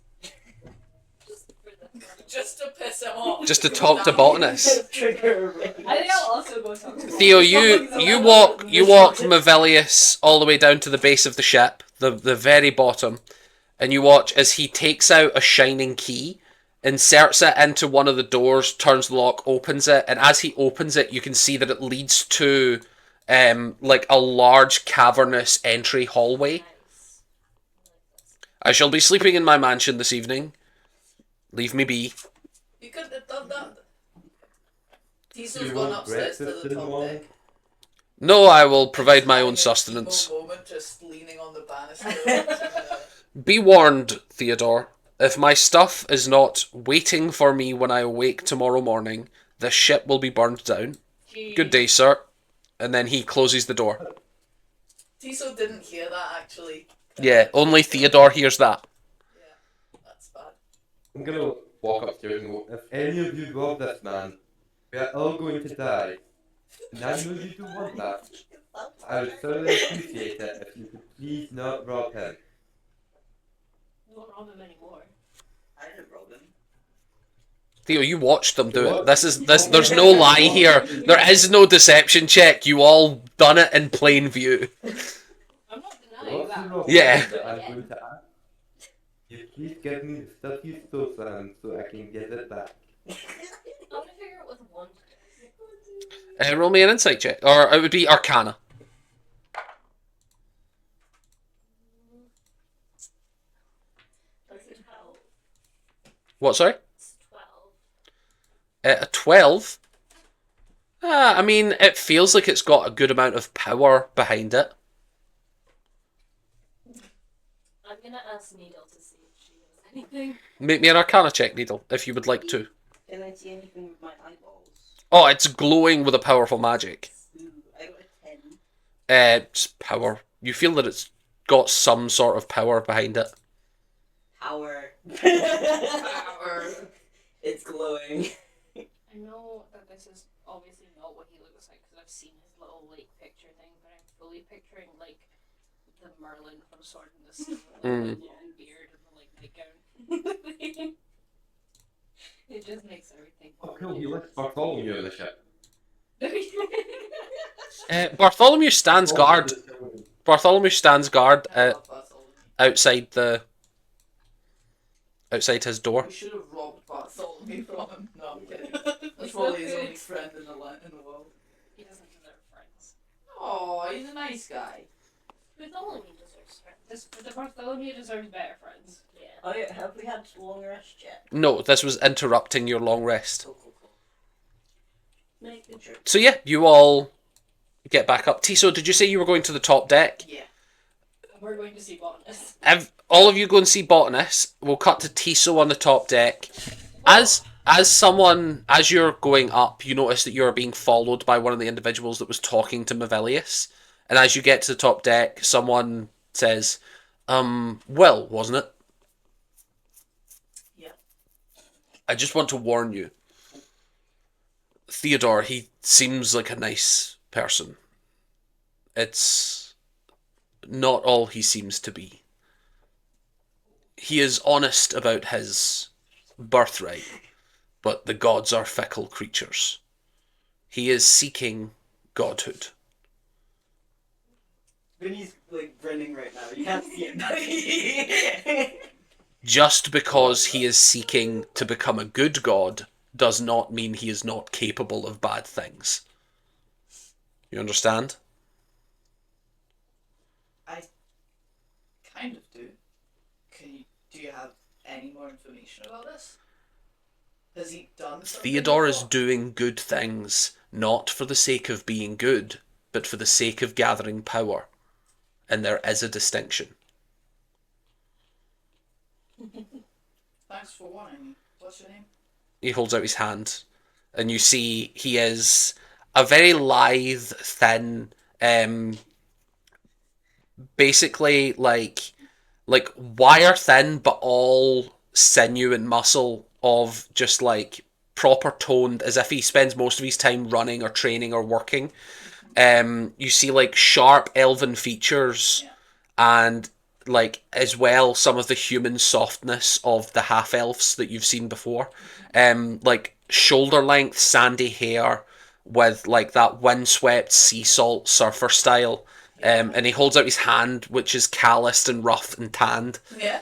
Just for the fun. Just to piss him off. Just to talk to botanist. Trigger. I think I'll also go top to Theo, you walk Mavilius all the way down to the base of the ship. the very bottom, and you watch as he takes out a shining key, inserts it into one of the doors, turns the lock, opens it, and as he opens it, you can see that it leads to like a large cavernous entry hallway. Nice. I shall be sleeping in my mansion this evening. Leave me be. You could have done that. Do Tiso's you gone want upstairs to breakfast the in the top morning? deck. No, I will provide my Having own a sustenance. emo moment, just leaning on the banister. Be warned, Theodore. If my stuff is not waiting for me when I awake tomorrow morning, the ship will be burned down. Good day, sir. And then he closes the door. Tiso didn't hear that actually. Yeah, only Theodore hears that. Yeah, that's bad. I'm gonna walk upstairs and go, if any of you rob this man, we are all going to die. And I know you don't want that. I would thoroughly appreciate it if you could please not rob him. Don't rob him anymore. I didn't rob him. Theo, you watched them do it. What? There's no lie here. There is no deception check. You all done it in plain view. I'm not denying What's the that. rob Yeah. that I'm going to ask? You please give me the stuff you stole, Sam, so I can get it back. I'm gonna figure out what the one Roll me an insight check. Or it would be Arcana. That's a 12. What, sorry? It's 12. A 12? I mean, it feels like it's got a good amount of power behind it. I'm gonna ask Needle to see if she knows anything. Make me an Arcana check, Needle, if you would like to. Can I see anything with my eyeballs? Oh, it's glowing with a powerful magic. Ooh, I got a 10. Just power. You feel that it's got some sort of power behind it. Power. Power. It's glowing. I know that this is obviously not what he looks like because I've seen his little like picture thing, but I'm fully picturing like the Merlin from Sword in the Stone, like, Mm. the long beard and the like nightgown. It just makes everything. Oh, cool, you left Bartholomew in the ship. Bartholomew stands guard. Bartholomew stands guard I love Bartholomew. outside his door. We should have robbed Bartholomew from him. No, I'm kidding. That's probably his only friend in the world. He doesn't deserve friends. Oh, he's a nice guy. Bartholomew deserves friends. The Bartholomew deserves better friends. Yeah. Oh yeah, have we had long rest yet? No, this was interrupting your long rest. Cool. Making sure. So yeah, you all get back up. Tiso, did you say you were going to the top deck? Yeah. We're going to see Botanist. All of you go and see Botanist. We'll cut to Tiso on the top deck. As you're going up, you notice that you're being followed by one of the individuals that was talking to Mavelius. And as you get to the top deck, someone says, Will, wasn't it? Yeah. I just want to warn you. Theodore, he seems like a nice person. It's not all he seems to be. He is honest about his birthright, but the gods are fickle creatures. He is seeking godhood. Vinny's like grinning right now. You can't see it. Just because he is seeking to become a good god does not mean he is not capable of bad things. You understand? I kind of do. Do you have any more information about this? Has he done something Theodore is before? doing good things, not for the sake of being good, but for the sake of gathering power. And there is a distinction. Thanks for warning me. What's your name? He holds out his hand, and you see he is a very lithe, thin, basically like wire thin, but all sinew and muscle of just like proper toned, as if he spends most of his time running or training or working. You see like sharp elven features, Yeah. and like as well some of the human softness of the half elves that you've seen before. Like shoulder length sandy hair with like that windswept sea salt surfer style. And he holds out his hand, which is calloused and rough and tanned. Yeah.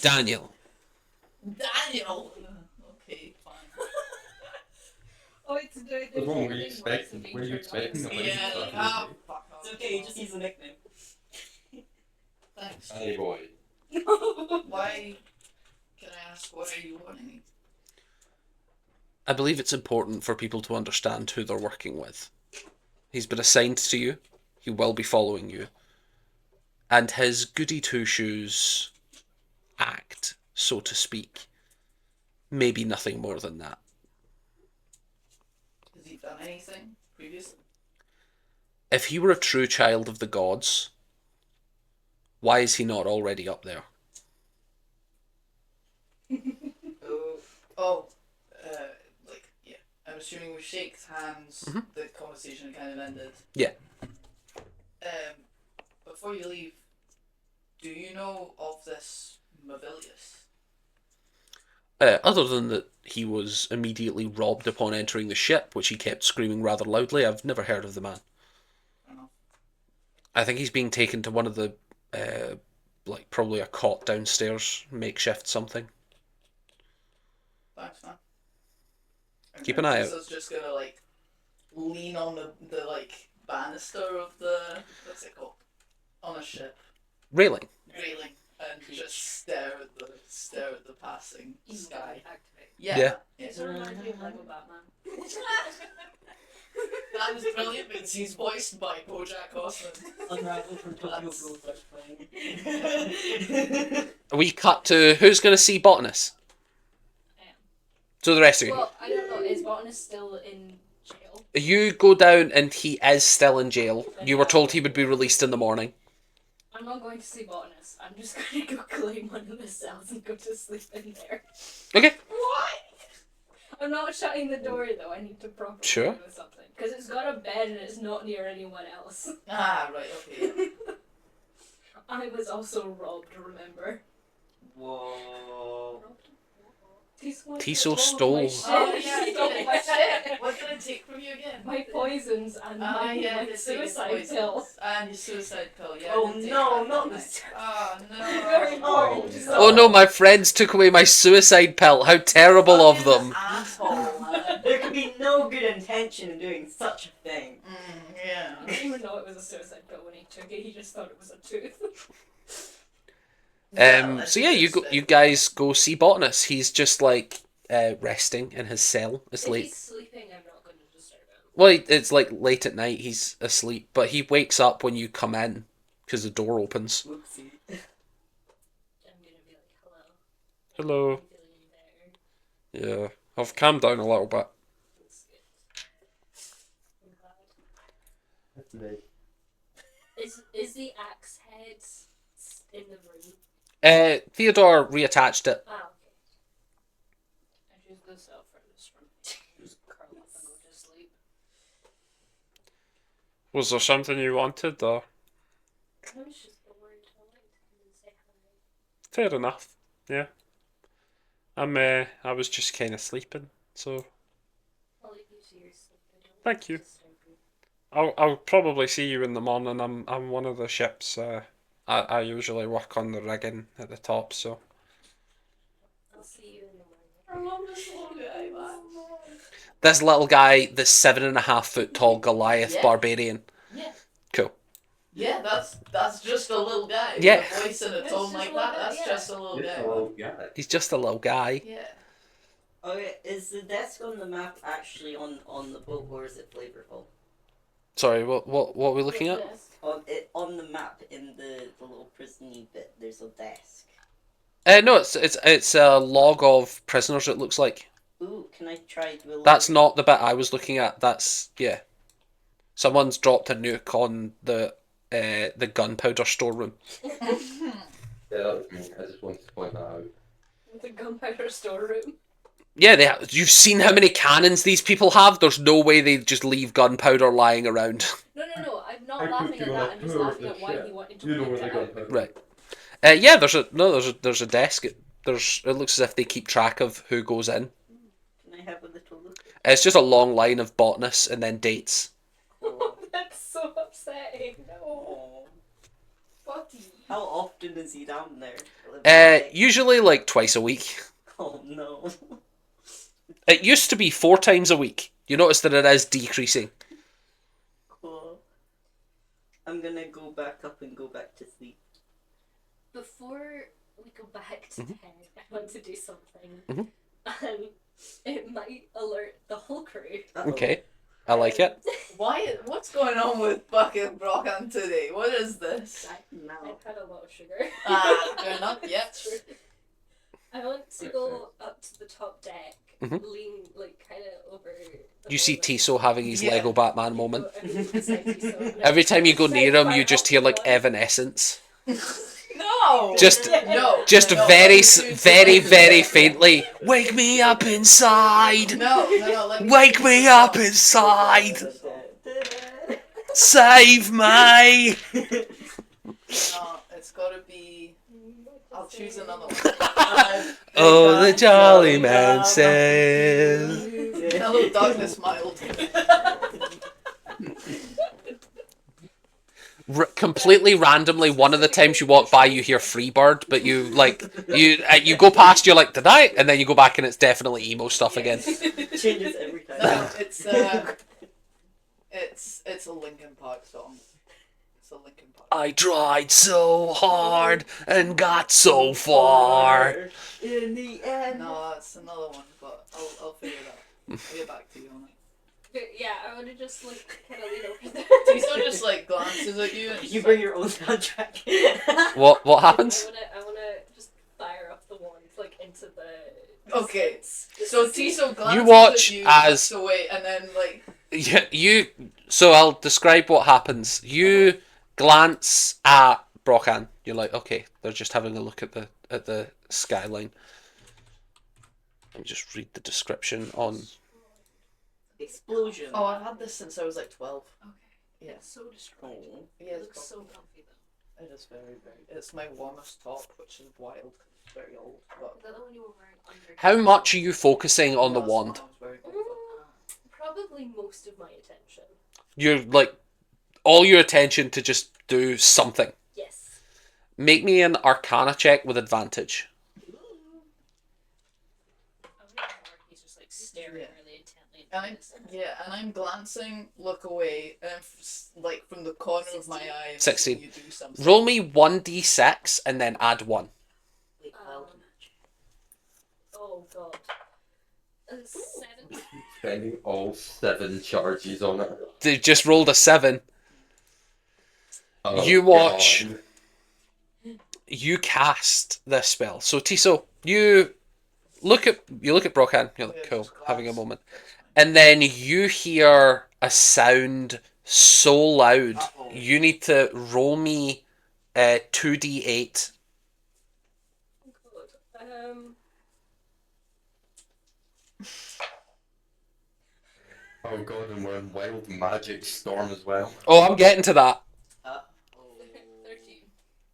Daniel. Daniel. Okay, fine. Oh, it's doing What's wrong? Were you expecting the lady Yeah. to Like, start with fuck off. It's okay, you just use a nickname. Thanks. Danny boy. Why? Can I ask what are you wanting? I believe it's important for people to understand who they're working with. He's been assigned to you. He will be following you. And his goody two-shoes act, so to speak, may be nothing more than that. Has he done anything previously? If he were a true child of the gods, why is he not already up there? Oh, like, yeah. I'm assuming we shake hands, the conversation kind of ended. Yeah. Before you leave, do you know of this Mavilius? Other than that he was immediately robbed upon entering the ship, which he kept screaming rather loudly, I've never heard of the man. I think he's being taken to one of the, like, probably a cot downstairs, makeshift something. Thanks, man. Keep an eye out. So it's just gonna, like, lean on the like, banister of the, what's it called? On a ship. Railing. Railing. And just stare at the passing sky. Activate. Yeah. It sort of reminds me of Lego Batman. That was brilliant because he's voiced by BoJack Horseman. Unravel from Tokyo That's- Ghoul starts playing. We cut to who's going to see Botanist. So the rest of you. Well, I don't know. Is Botanist still in jail? You go down and he is still in jail. You were told he would be released in the morning. I'm not going to see Botanist. I'm just going to go claim one of the cells and go to sleep in there. Okay. What? I'm not shutting the door though. I need to properly Sure. do something because it's got a bed and it's not near anyone else. Ah, right, okay. I was also robbed. Remember? Whoa. Tiso stole. Oh, yeah, stole my shit. What did I take from you again? My poisons and my the suicide pill. And your suicide pill, yeah. Oh, I did take no, that, not didn't I? this. Oh, Very no. important. Oh no, my friends took away my suicide pill. How terrible of them. Asshole, man. There could be no good intention in doing such a thing. Yeah. I didn't even know it was a suicide pill when he took it. He just thought it was a tooth. So yeah, you guys go see Botanist. He's just like resting in his cell. It's If late. he's sleeping, I'm not going to disturb him. Well, it's like late at night. He's asleep, but he wakes up when you come in because the door opens. Whoopsie. I'm going to be like, hello. Hello. I'm feeling there. Yeah, I've calmed down a little bit. That's good. I'm glad. That's nice. Is the axe head in the room? Theodore reattached it. Ah, okay. I choose the cell for this room. Just curl up and go to sleep. Was there something you wanted, or? I was just bored. I wanted to come and say hi. Fair enough. Yeah. I was just kind of sleeping, so I'll leave you to your sleep. I don't Thank want you. to disturb you. I'll probably see you in the morning. I'm one of the ships. I usually work on the rigging at the top, so I'll see you in the morning. I love this little guy, man. This little guy, this 7.5 foot tall Goliath Yeah. barbarian. Yeah. Cool. Yeah, that's just a little guy. Yeah. With a voice and a It's tone just like a that. little That's bit, just a little Just guy. a little guy. He's just a little guy. Yeah. Okay, is the desk on the map actually on the boat, or is it flavorful? Sorry, what are we looking at? Yes. On the map in the little prison-y bit, there's a desk. No, it's a log of prisoners. It looks like. Ooh, can I try to? That's not the bit I was looking at. That's yeah. Someone's dropped a nuke on the gunpowder storeroom. Yeah, that was me. I just wanted to point that out. With the gunpowder storeroom. Yeah, you've seen how many cannons these people have. There's no way they just leave gunpowder lying around. No. I'm not I put laughing at you on that. a I'm just tour of laughing the at why ship. he wanted to You know point where it they out. got Right. Yeah, there's a desk. It looks as if they keep track of who goes in. Can I have a little look? It's just a long line of botanists and then dates. That's so upsetting. No. Oh. Buddy. How often is he down there? Usually like twice a week. Oh no. It used to be 4 times a week. You notice that it is decreasing. Cool. I'm gonna go back up and go back to sleep. Before we go back to Mhm. bed, I want to do something. Mhm. It might alert the whole crew. Uh-oh. Okay, I like it. Why? What's going on with Bucket Brockhan today? What is this? No. I've had a lot of sugar. Fair enough. Yep. I want to go up to the top deck, Mhm. lean like kind of over. the You see whole Tiso having his Yeah. Lego Batman thing. moment. Go beside Tiso. Every time you go near him, you Fire just up hear like one. evanescence. No. Just- no. Just no, very, let me do very, something. very faintly. Wake me up inside. No. Let me Wake do me something. up inside. Save me. No, it's gotta be. I'll choose another one. Oh, the jolly man says. Hello, darkness, my old. Completely randomly, one of the times you walk by, you hear Freebird, but you go past, you're like, did I? And then you go back and it's definitely emo stuff again. Changes every time. No, it's a Linkin Park song. It's a Linkin Park. I tried so hard and got so far. In the end. No, it's another one, but I'll figure it out. I'll get back to you on it. Yeah, I want to just like kind of lean over there. Tiso just like glances at you and You bring your own soundtrack. What happens? I wanna just fire up the wand like into the. Okay, distance. so Tiso glances You watch at you, as- looks away, and then like So I'll describe what happens. You glance at Brockhan. You're like, okay, they're just having a look at the skyline. Let me just read the description on. Explosion. oh, I've had this since I was like 12. Okay. Yeah, So described. Oh. yeah, It it's looks so comfy though. It is very. It's my warmest top, which is wild. It's very old, but. Is that the one you were wearing under? How much are you focusing on the Last wand? one I was very comfortable. Probably most of my attention. You're like all your attention to just do something. Yes. Make me an Arcana check with advantage. He's just like staring Yeah. really intently. And I'm glancing, look away, and like from the corner of my eye, I'm 16. seeing you do something. Roll me 1d6 and then add 1. Wait, wild Oh god. 7. Spending all 7 charges on it. They just rolled a 7. Oh, You watch. God. You cast this spell. So Tiso, you look at Brockhan. You're like, Yeah, cool, just having a glance. moment, and then you hear a sound so loud. Uh-oh. You need to roll me 2d8. God. Oh god, and we're in wild magic storm as well. Oh, I'm getting to that. 13.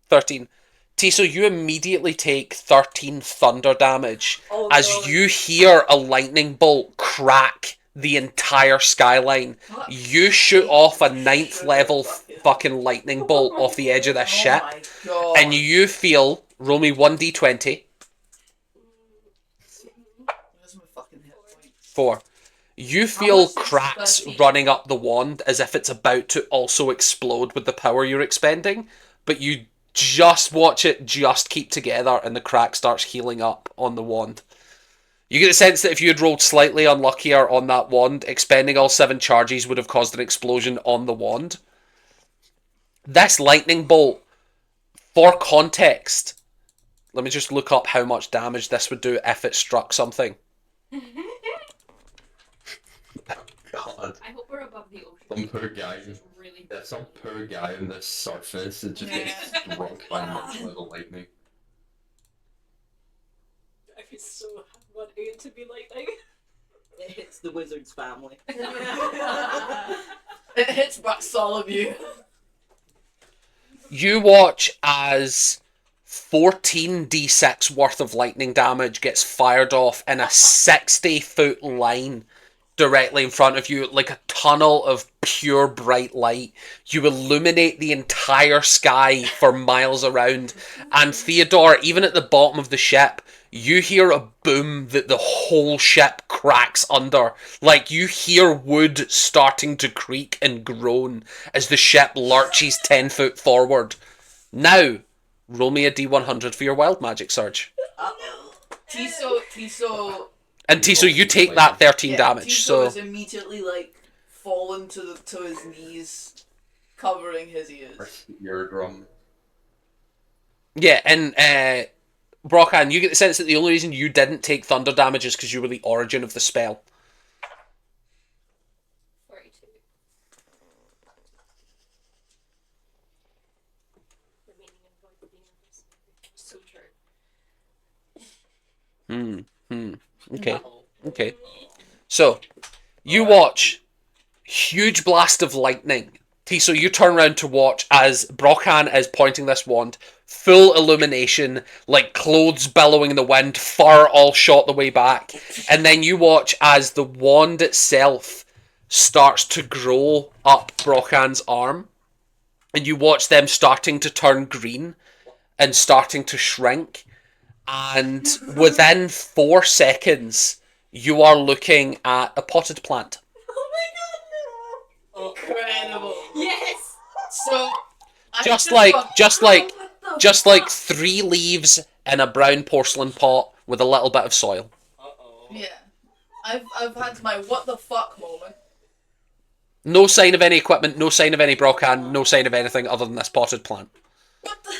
13. Tiso, you immediately take 13 thunder damage Oh, as God. you hear a lightning bolt crack the entire skyline. You shoot off a 9th level fucking lightning bolt off the edge of this ship, Oh my god. and you feel, roll me 1d20, Where's my fucking hit point? 4. You How feel much is cracks 13? running up the wand as if it's about to also explode with the power you're expending, but you just watch it just keep together and the crack starts healing up on the wand. You get the sense that if you had rolled slightly unluckier on that wand, expending all 7 charges would have caused an explosion on the wand. This lightning bolt, for context, let me just look up how much damage this would do if it struck something. God. I hope we're above the ocean. Some poor guy. It's really There's some poor guy on the surface that just gets struck by much little lightning. I feel so wanting it to be lightning. It hits the wizard's family. It hits Bartholomew. You watch as 14d6 worth of lightning damage gets fired off in a 60-foot line directly in front of you, like a tunnel of pure bright light. You illuminate the entire sky for miles around. And Theodore, even at the bottom of the ship, you hear a boom that the whole ship cracks under. Like, you hear wood starting to creak and groan as the ship lurches 10 foot forward. Now, roll me a D100 for your wild magic surge. Tiso. And Tiso, you take that 13 damage. Tiso So is immediately like fallen to his knees, covering his ears. Eardrum. yeah, and Brockan, you get the sense that the only reason you didn't take thunder damage is because you were the origin of the spell. 42. Remaining invisible being so true. Okay. Okay. So, you watch huge blast of lightning. Tiso, you turn around to watch as Brockan is pointing this wand, full illumination, like clothes billowing in the wind, fur all shot the way back. And then you watch as the wand itself starts to grow up Brockan's arm. And you watch them starting to turn green and starting to shrink. And within 4 seconds, you are looking at a potted plant. Incredible. Yes! So, Just like 3 leaves in a brown porcelain pot with a little bit of soil. Yeah. I've had my what the fuck moment. No sign of any equipment, no sign of any Brockan, no sign of anything other than this potted plant. What the?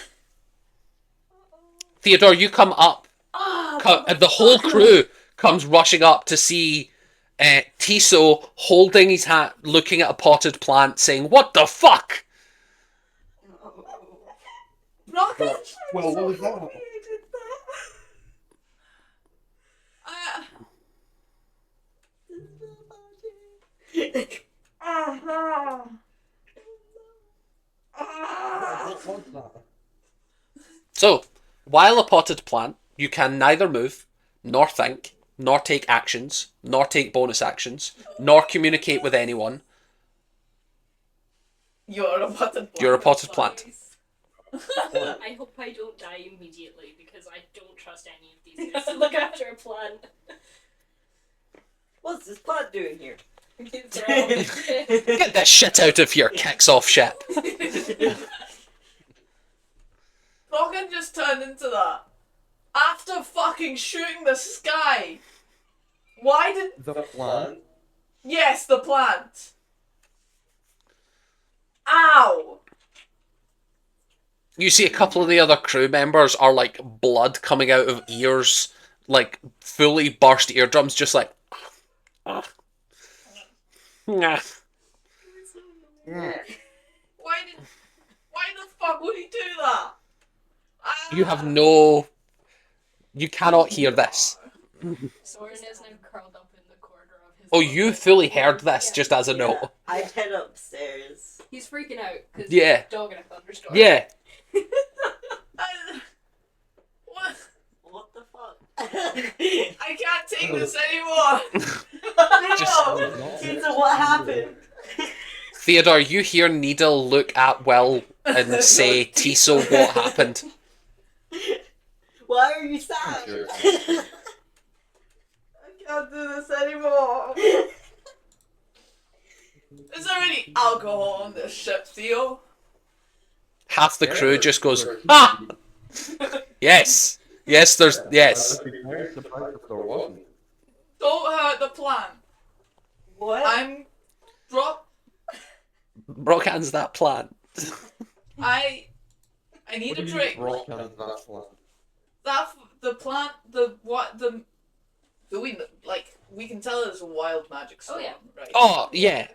Theodore, you come up. The whole crew comes rushing up to see Tiso holding his hat, looking at a potted plant, saying, "What the fuck?" Rocket? Well, what was that? What was that? So, while a potted plant, you can neither move, nor think, nor take actions, nor take bonus actions, nor communicate with anyone. You're a potted plant. You're a potted plant. I hope I don't die immediately because I don't trust any of these guys to look after a plant. What's this plant doing here? Get this shit out of here, kicks off ship. Rocket just turned into that. After fucking shooting the sky. Why did... The plant? Yes, the plant. Ow! You see a couple of the other crew members are like blood coming out of ears, like fully burst eardrums, just like... Nah. Why the fuck would he do that? You have no... You cannot hear this. Soren is now curled up in the corner of his... Oh, you fully heard this, just as a note. I head upstairs. He's freaking out because Yeah. he's dog in a thunderstorm. Yeah. What? What the fuck? I can't take this anymore. Pizza, what happened? Theodore, you hear Needle look at Will and say, "Tiso, what happened?" Why are you sad? Sure. I can't do this anymore. Is there any alcohol on this ship, Theo? Half the crew just goes, "Ah! Yes! Yes, there's... Yes." I'd be very surprised if there wasn't. Don't hurt the plant. What? I'm... Brockan's that plant. I need a drink. The plant, we can tell it's a wild magic storm, yeah. right? Oh, yeah.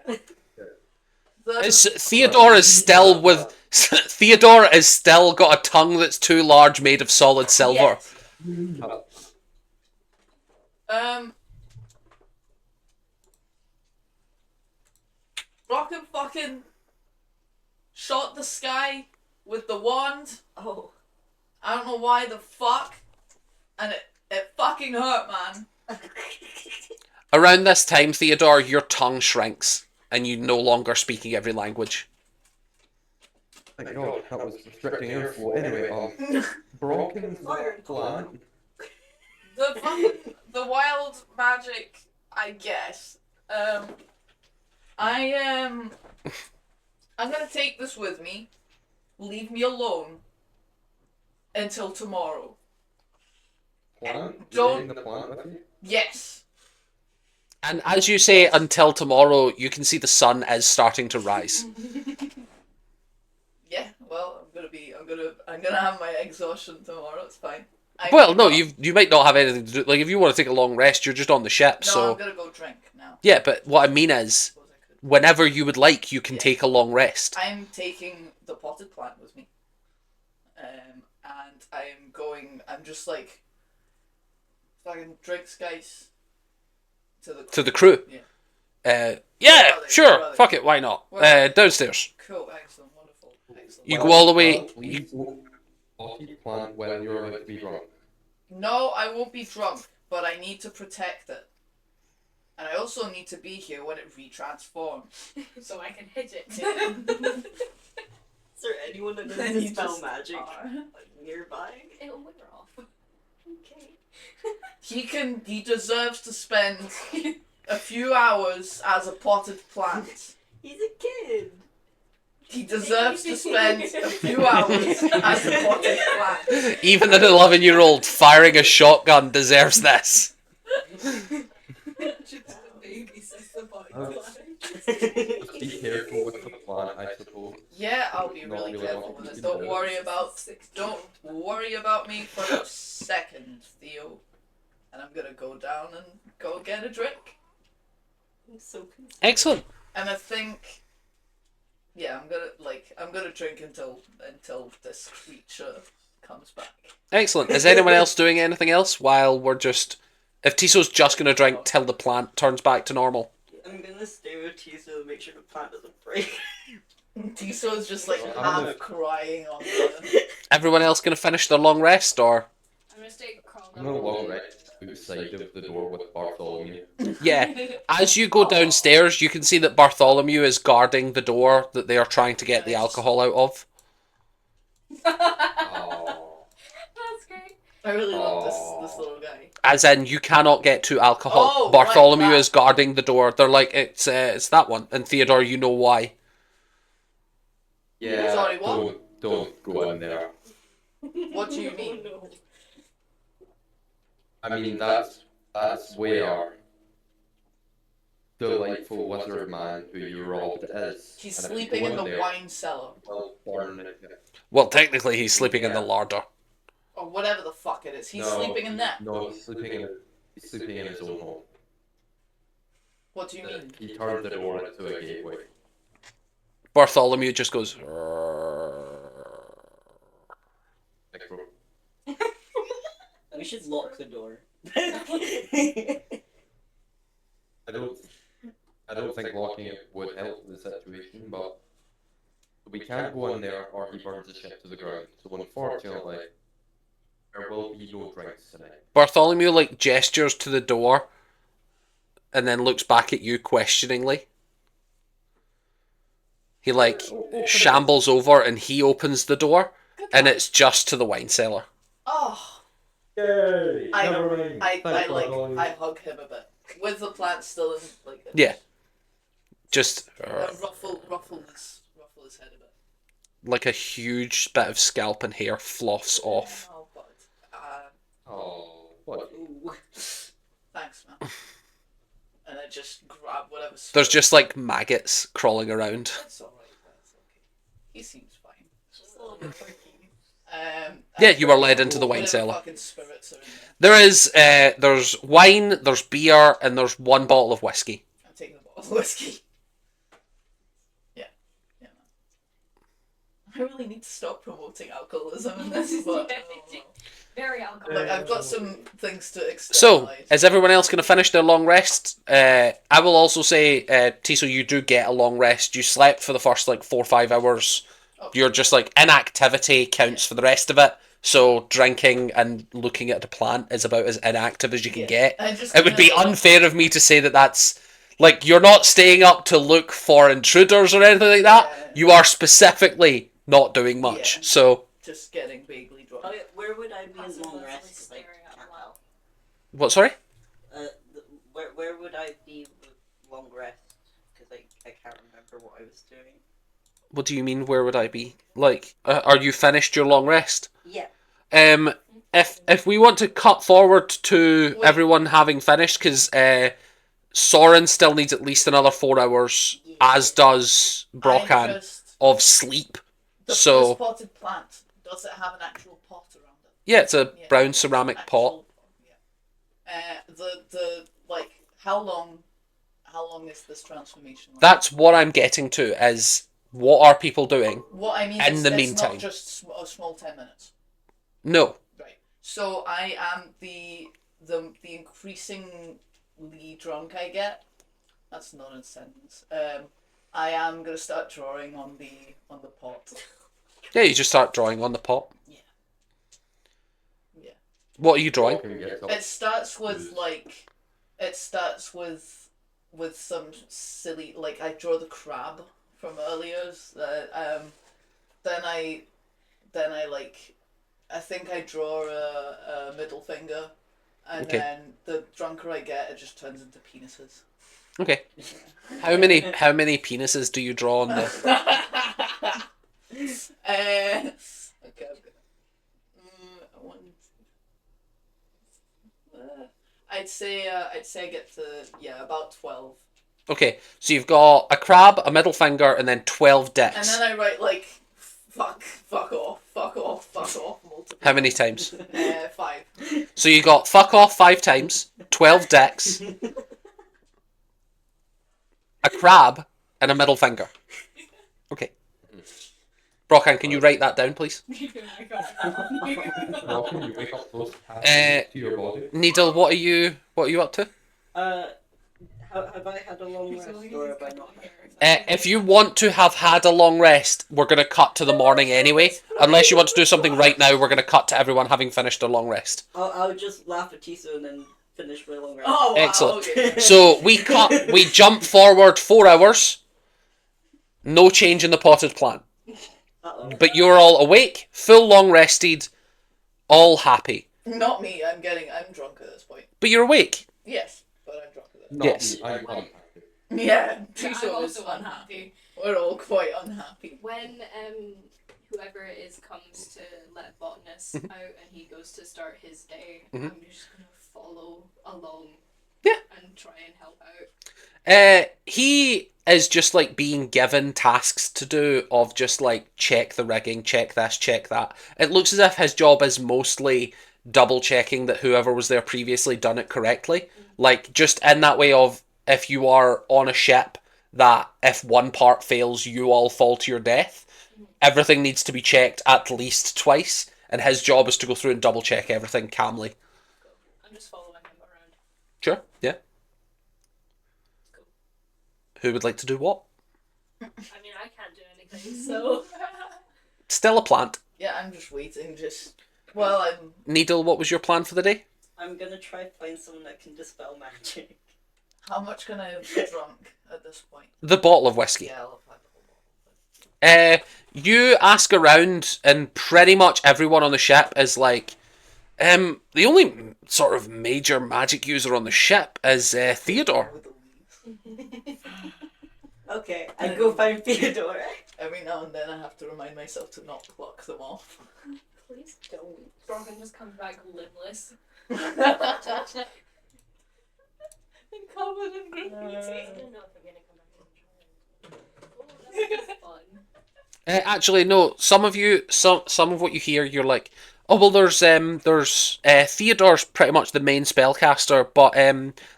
The, Theodore is still with... Theodore is still got a tongue that's too large, made of solid silver. Yes. Rocket fucking shot the sky with the wand. Oh. I don't know why the fuck. And it fucking hurt, man. Around this time, Theodore, your tongue shrinks, and you no longer speaking every language. Thank God, that was restricting airflow. Anyway, Brocken's not plant. The wild magic, I guess. I'm gonna take this with me. Leave me alone until tomorrow. Plant? Don't- You're taking the plant with you? Yes. And as you say, until tomorrow, you can see the sun is starting to rise. Yeah. Well, I'm gonna have my exhaustion tomorrow. It's fine. Well, no, you might not have anything to do. Like, if you want to take a long rest, you're just on the ship, No, so... I'm gonna go drink now. Yeah, but what I mean is, Suppose I could. whenever you would like, you can Yeah. take a long rest. I'm taking the potted plant with me. And I'm just like, fucking drinks, guys. To the crew. Yeah. Yeah, Where are they? sure, Where are they? fuck it, why not? Where are Downstairs. Cool, excellent, wonderful, excellent. You go all the way... Please don't potted plant when you're about to be drunk. No, I won't be drunk, but I need to protect it. And I also need to be here when it retransforms. So I can hit it. Is there anyone that knows Then to you spell just magic are. nearby? It'll wear off. Okay. He deserves to spend a few hours as a potted plant. He's a kid. He deserves to spend a few hours as a potted plant. Even an 11-year-old firing a shotgun deserves this. Just a baby says the body Just be careful with the plant, I suppose. Yeah, I'll be Not really really careful what with you it. can do. Don't worry about me for a second, Theo. And I'm gonna go down and go get a drink. I'm so concerned. Excellent. And I think, yeah, I'm gonna drink until this creature comes back. Excellent. Is anyone else doing anything else while we're just... If Tiso's just going to drink till the plant turns back to normal. I'm gonna stay with Tiso to make sure the plant doesn't break. Tiso's just like Well, I'm half gonna- crying on the. Everyone else going to finish their long rest, or... I'm gonna stay crawled I'm no longer outside of the door with Bartholomew. Yeah. As you go downstairs, you can see that Bartholomew is guarding the door that they are trying to get the alcohol out of. Oh. That's great. I really love Aw. this little guy. As in, you cannot get to alcohol. Oh, Bartholomew like that. is guarding the door. They're like, it's that one. And Theodore, you know why. Yeah, Sorry, what? don't go in there. What do you mean? No. I mean, that's where delightful wizard man who you robbed is. He's And if you sleeping go in the there, wine cellar. well, burn it. Well, technically, he's sleeping in the Yeah. larder. Or whatever the fuck it is. He's No, sleeping in there. No, he's sleeping in his own home. What do you mean? He turned the door into a gateway. Bartholomew just goes... Like, bro, We should lock the door. I don't think locking it would help the situation, but we can't go in there or he burns the ship to the ground. So unfortunately, there will be no drinks tonight. Bartholomew, like, gestures to the door and then looks back at you questioningly. He, like, shambles over and he opens the door and it's just to the wine cellar. Oh, Yay! I Never know. mind. I Thanks, Bartholomew. hug him a bit with the plant still in like. Yeah. Just Ruffle his head a bit. like a huge bit of scalp and hair fluffs off. Oh, but Oh, what? Ooh. thanks, man. And I just grab whatever. There's just, like, maggots crawling around. That's alright. That's okay. He seems fine. Just a little bit quirky. Yeah, you were led into the wine whatever cellar. Fucking spirits are in there. There is, there's wine, there's beer, and there's one bottle of whiskey. I'm taking the bottle of whiskey. Yeah, man. I really need to stop promoting alcoholism in this, but I don't know. Very alcoholic. Look, I've got some things to So, externalize. is everyone else going to finish their long rest? I will also say, Tiso, you do get a long rest. You slept for the first, like, 4 or 5 hours. Oh. You're just, like, inactivity counts for the rest of it, So drinking and looking at the plant is about as inactive as you can get. I just It would be kinda- unfair of me to say that that's like you're not staying up to look for intruders or anything like that. Yeah. You are specifically not doing much. Yeah. So just getting vaguely drunk. Okay, where would I be in Passive long aggressively rest? 'Cause I staring at can't a help. what? Sorry. Where would I be with long rest? Because I can't remember what I was doing. What do you mean? Where would I be? Like, are you finished your long rest? Yeah. If we want to cut forward to Wait. everyone having finished, because Soren still needs at least another 4 hours, Yeah. as does Brokan, Just of sleep. the So potted plant. Does it have an actual pot around it? yeah, it's a Yeah. brown ceramic pot. Actual Yeah. The like how long is this transformation? Like? That's what I'm getting to. Is what are people doing? What I mean in is the it's meantime. not just a small 10 minutes. No. Right. So I am the increasingly drunk I get. That's not a sentence. I am gonna start drawing on the pot. Yeah, you just start drawing on the pot. Yeah. What are you drawing? Broken gets up. It starts with some silly like I draw the crab from earlier. Then I like I think I draw a middle finger, and Okay. then the drunker I get, it just turns into penises. Okay. How many penises do you draw on the? Okay. One. I'd say I get to about 12, Okay, so you've got a crab, a middle finger, and then 12 and dicks. then I write like fuck off. Multiple. How many times? 5. So you got fuck off 5 times, 12 dicks, a crab, and a middle finger. Okay. Brokan, can you write that down, please? Broken, you wake up those Uh, to your body. Needle, what are you up to? Have I had a long rest or have I not? If you want to have had a long rest, we're going to cut to the morning anyway. Unless you want to do something right now, we're going to cut to everyone having finished a long rest. I'll just laugh at Tiso and then finish my long rest. Oh, wow, Excellent. okay. So we jump forward 4 hours. No change in the potted plant. Uh-oh. But you're all awake, full long rested, all happy. Not me. I'm drunk at this point. But you're awake. Yes, but I'm drunk at this. Not Yes. me, I'm unhappy. Yeah, Yeah, Tiso I'm is also unhappy. We're all quite unhappy. When whoever it is comes to let Botanist Mm-hmm. out and he goes to start his day, Mhm. I'm just gonna follow along. Yeah. And try and help out. He is just like being given tasks to do of just like check the rigging, check this, check that. It looks as if his job is mostly double checking that whoever was there previously done it correctly. Like just in that way of if you are on a ship that if one part fails you all fall to your death. Everything needs to be checked at least twice, and his job is to go through and double check everything calmly. I'm just following him around. Sure, yeah. Cool. Who would like to do what? I mean, I can't do anything, so. Still a plant. Yeah, I'm just waiting. I'm. Needle, what was your plan for the day? I'm gonna try find someone that can dispel magic. How much can I have drunk at this point? The bottle of whiskey. Yeah, I'll have the whole bottle. You ask around, and pretty much everyone on the ship is like, the only sort of major magic user on the ship is Theodore. With the leaves. Okay, I go find Theodore. Every now and then I have to remind myself to not pluck them off. Please don't. Brogan just comes back limbless. And covered in graffiti. I don't know if I'm gonna come back and try. Oh, fun. Actually, no. Some of what you hear, you're like, oh well. There's Theodore's pretty much the main spellcaster, but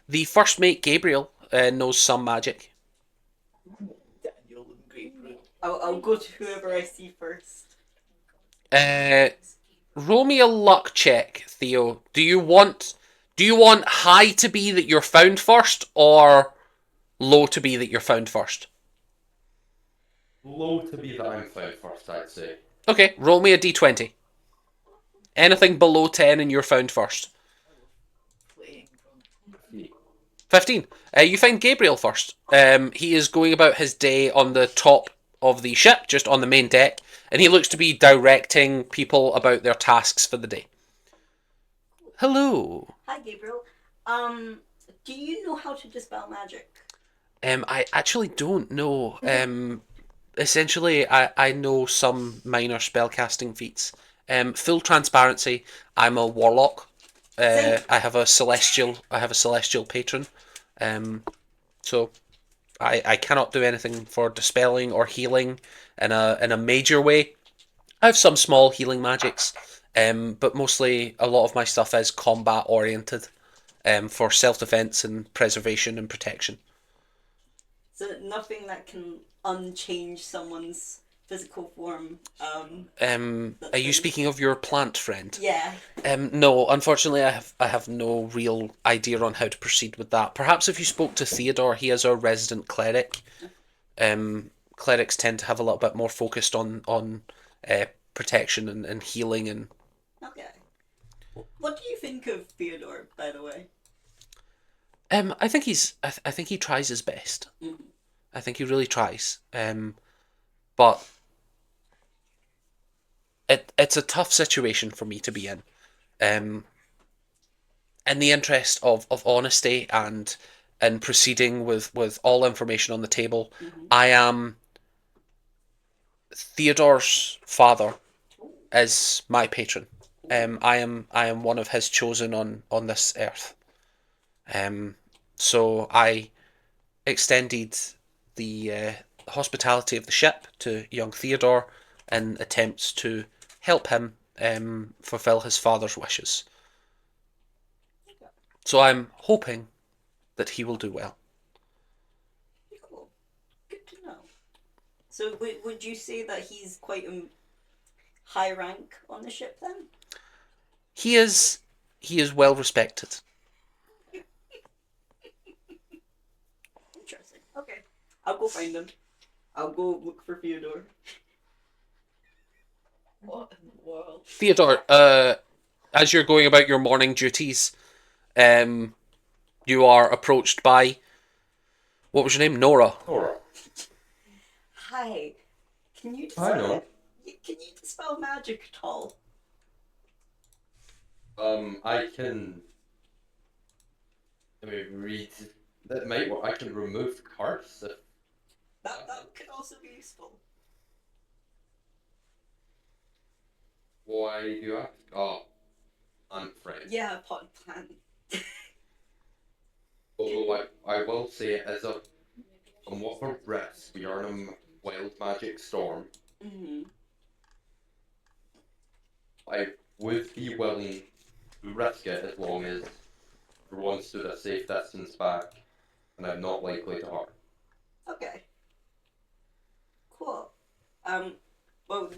the first mate Gabriel knows some magic. Daniel and Gabriel. I'll go to whoever I see first. Roll me a luck check, Theo. Do you want high to be that you're found first, or low to be that you're found first? Low to be that I'm found first, I'd say. Okay, roll me a d20. Anything below 10 and you're found first. Playing from 15. You find Gabriel first. He is going about his day on the top of the ship, just on the main deck, and he looks to be directing people about their tasks for the day. Hello. Hi, Gabriel. Do you know how to dispel magic? I actually don't know. Essentially, I know some minor spellcasting feats. Full transparency, I'm a warlock. I have a celestial patron. So I cannot do anything for dispelling or healing in a major way. I have some small healing magics, but mostly a lot of my stuff is combat oriented, for self defense and preservation and protection. So nothing that can unchange someone's physical form. Are you speaking of your plant friend? Yeah. No, unfortunately, I have no real idea on how to proceed with that. Perhaps if you spoke to Theodore, he is our resident cleric. Clerics tend to have a little bit more focused on protection and healing and. Okay. What do you think of Theodore, by the way? I think I think he tries his best. Mhm. I think he really tries. But it's a tough situation for me to be in. In the interest of honesty and proceeding with all information on the table, I am Theodore's father is my patron. I am one of his chosen on this earth. So I extended the hospitality of the ship to young Theodore in attempts to help him fulfill his father's wishes. So I'm hoping that he will do well. Cool. Good to know. So would you say that he's quite a high rank on the ship then? He is well respected. Interesting. Okay. I'll go find him. I'll go look for Theodore. what in the world? Theodore, as you're going about your morning duties, you are approached by, what was your name? Nora. Nora. Hi. Can you I know. Can you dispel magic at all? I can. Let me read. That might work. I can remove curse. That could also be useful. Why do you ask? Oh, I'm afraid. Yeah, pot plant. Although I will say, as a somewhat of a risk, we are in a wild magic storm. Mm-hmm. I would be willing to risk it as long as everyone stood a safe distance back, and I'm not likely to harm. Okay. Cool. Well,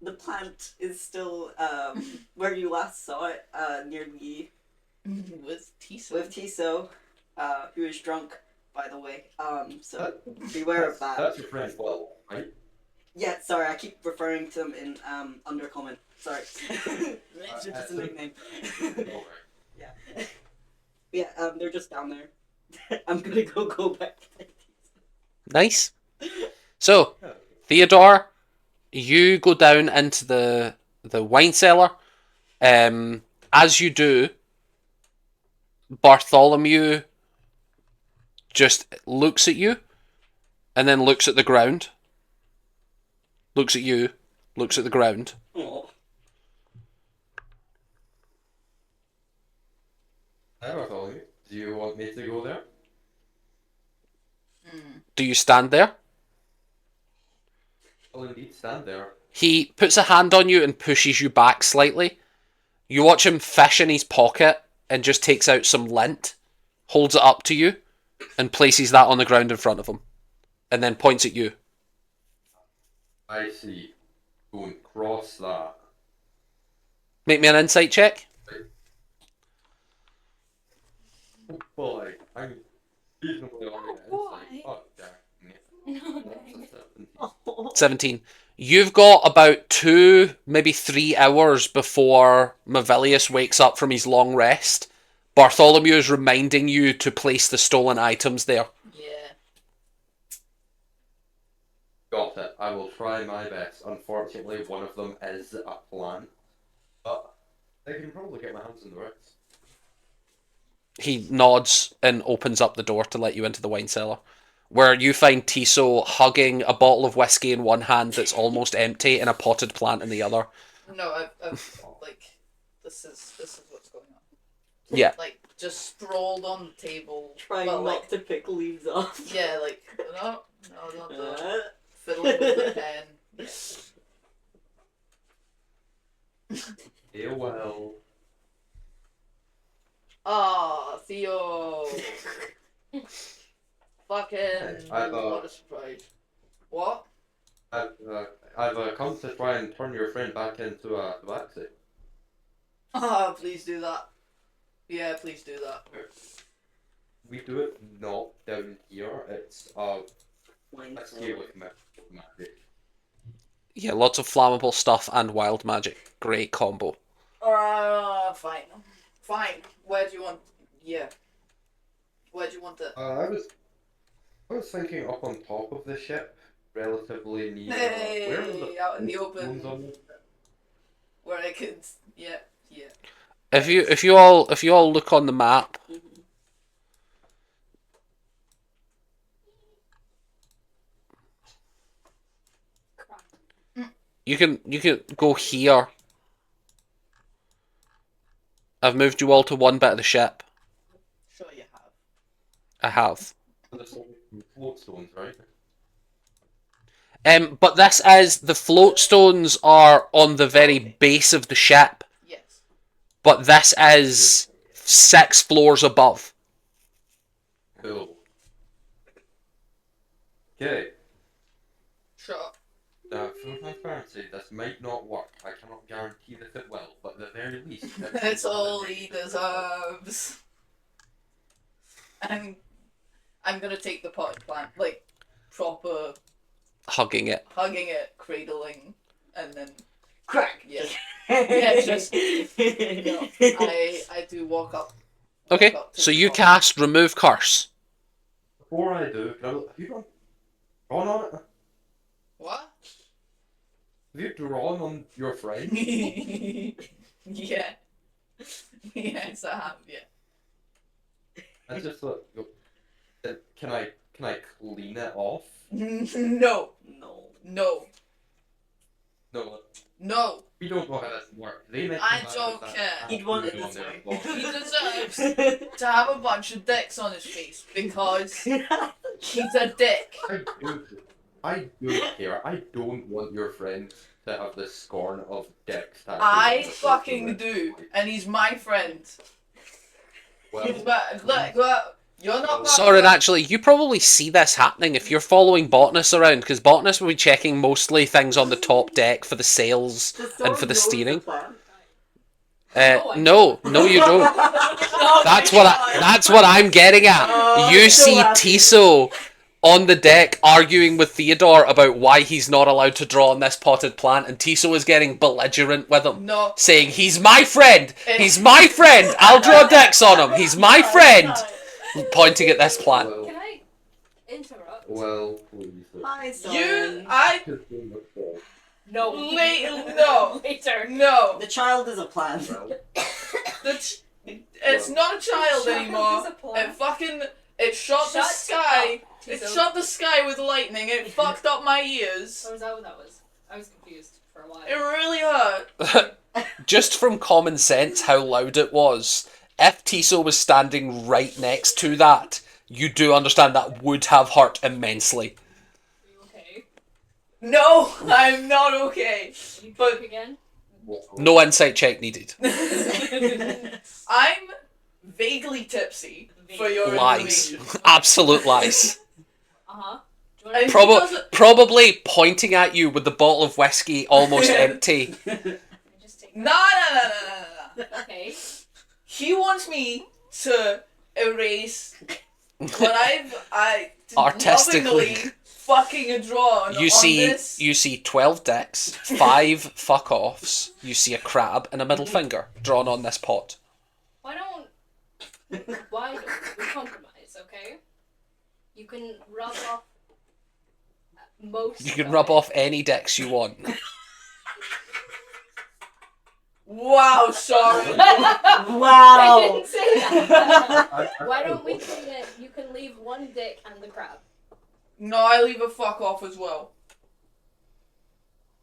the plant is still where you last saw it, near the With Tisa. with Tiso, who is drunk, by the way. So beware of that. That's your friend Will, right? Yeah, sorry, I keep referring to them in undercommon. Sorry. It's just a nickname. Yeah. Yeah, they're just down there. I'm gonna go back. Nice. So, Theodore, you go down into the wine cellar. As you do, Bartholomew just looks at you and then looks at the ground. Looks at you, looks at the ground. Oh. Hi, Bartholomew. Do you want me to go there? Do you stand there? I'll indeed stand there. He puts a hand on you and pushes you back slightly. You watch him fish in his pocket and just takes out some lint, holds it up to you, and places that on the ground in front of him. And then points at you. I see. Go and cross that. Make me an insight check. Boy, I'm reasonably alright at insight. Oh, damn. Oh. 17. You've got about 2, maybe 3 hours before Mavilius wakes up from his long rest. Bartholomew is reminding you to place the stolen items there. Yeah. Got it. I will try my best. Unfortunately, one of them is a plant. But I can probably get my hands on the rest. He nods and opens up the door to let you into the wine cellar, where you find Tiso hugging a bottle of whiskey in one hand that's almost empty and a potted plant in the other. No, I've like, this is what's going on. Yeah. Like, just sprawled on the table. Trying but, not like, to pick leaves off. Yeah, like, no, not the fiddling with the pen. Yeah. Yeah, well. Ah, Theo. Fucking, I've, what a surprise. What? I've come to try and turn your friend back into a tabaxi. Ah, please do that. Yeah, please do that. We do it not down here. It's let's here with magic. Yeah, lots of flammable stuff and wild magic. Great combo. Fine. Fine. Where do you want? Yeah. Where do you want it? I was thinking up on top of the ship, relatively near. Where are the Out in the open, phones on this? where I could. Yeah. If you all look on the map, you can go here. I've moved you all to one bit of the ship. Sure you have. I have. There's only float stones, right? But this is the float stones are on the very base of the ship, Yes. but this is 6 floors above. Cool. Okay. Sure. Now, full transparency, this might not work. I cannot guarantee that it will, but at the very least, That's all he deserves. I'm gonna take the potted plant, like proper Hugging it. hugging it, cradling, and then crack. Yeah. Yeah, just I do walk up. Okay, walk up to so the you pot. cast Remove Curse. Before I do, have you drawn on it? What? Have you drawn on your friend? Yeah. Yes, I have. Yeah. I just thought, can I clean it off? No. No. No. No, No. we don't know how this works. They might come I back don't with that care. He'd want it tattoo on this their way. body. He deserves to have a bunch of dicks on his face because he's a dick. I do care. I don't want your friend to have the scorn of dicks tattooed on I their face. fucking do, and he's my friend. Well, He's look, you're not. Soren, actually, you probably see this happening if you're following Botanist around, because Botanist will be checking mostly things on the top deck for the sails and for the steering. No, you don't. That's what I'm getting at. You see Tiso on the deck arguing with Theodore about why he's not allowed to draw on this potted plant, and Tiso is getting belligerent with him, No. saying, "He's my friend! He's my friend! I'll draw decks on him! He's my friend!" Pointing at this plant. well, Can I interrupt? well, please. Hi, You, No. no, Later. no. The child is a plant. It's not a child anymore. It shot the Shut sky. up, It Tiso. shot the sky with lightning. It fucked up my ears. Oh, is that what that was? I was confused for a while. It really hurt. Just from common sense, how loud it was. If Tiso was standing right next to that, you do understand that would have hurt immensely. Are you okay? No, I'm not okay. Are you But- drunk again? No insight check needed. I'm vaguely tipsy for your Lies. information. Absolute lies. Uh-huh. Do you And want he doesn't- Probably pointing at you with the bottle of whiskey almost empty. to just take No. Okay. He wants me to erase what I Artistically. lovingly fucking a draw on this? You see 12 dicks, 5 fuck offs. You see a crab and a middle finger drawn on this pot. Why don't we compromise, okay? You can rub off most. You can of rub it. off any dicks you want. Wow, sorry. I Wow. didn't say that. Why don't we clean it? You can leave one dick and the crab. No, I leave a fuck off as well.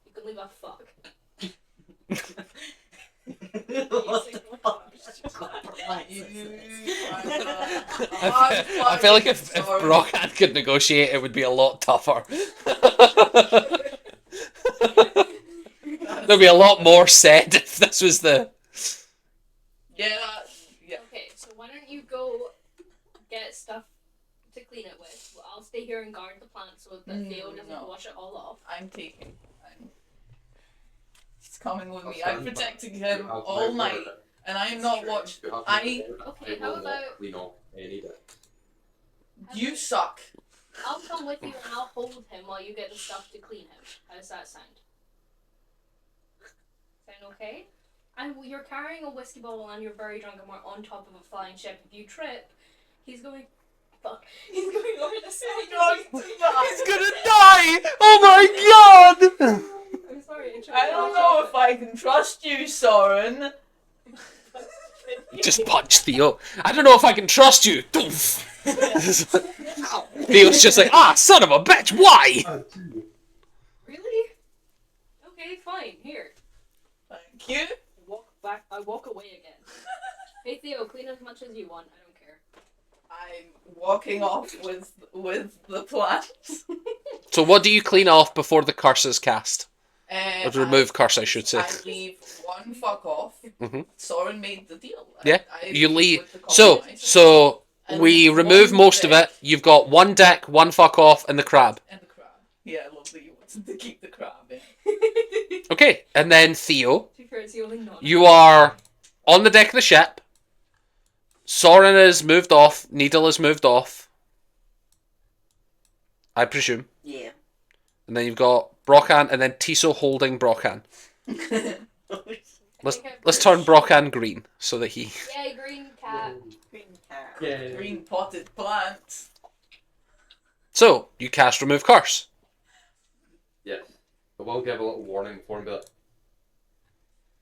You can leave a fuck. I feel like if Brockhand could negotiate, it would be a lot tougher. There'd be a lot more said if this was the. Yeah. Okay, so why don't you go get stuff to clean it with? Well, I'll stay here and guard the plant so that Theo doesn't No. wash it all off. I'm taking. He's coming with me. I'm protecting him all night, and I'm not watching. Okay, how about clean off any dicks. You suck. I'll come with you and I'll hold him while you get the stuff to clean him. How does that sound? Sound okay? And you're carrying a whiskey bottle and you're very drunk and we're on top of a flying ship. If you trip, he's going. Fuck. He's going over the side. He's gonna die! Oh my god! I'm sorry. I don't know if I can trust you, Soren. Just punch Theo. I don't know if I can trust you. Doof. Theo's just like, son of a bitch, why? Really? Okay, fine. Here. Thank you. Walk back. I walk away again. Hey Theo, clean as much as you want. I don't care. I'm walking off with the plants. So what do you clean off before the curse is cast? Or remove curse, I should say. I leave one fuck off. Mhm. Soren made the deal. Yeah, I you leave. with the So compromise. I we leave remove one most of dick it. You've got one deck, one fuck off, and the crab. And the crab. Yeah, I love that you wanted to keep the crab in. Okay, and then Theo, To be fair, it's the only non. you are on the deck of the ship. Soren is moved off. Needle is moved off. I presume. Yeah. And then you've got Brochan, and then Tiso holding Brochan. Let's turn Brochan green so that he. Yay, green cat. Green cat. Yeah. Green potted plants. So you cast remove curse. Yes. I will give a little warning before and be like,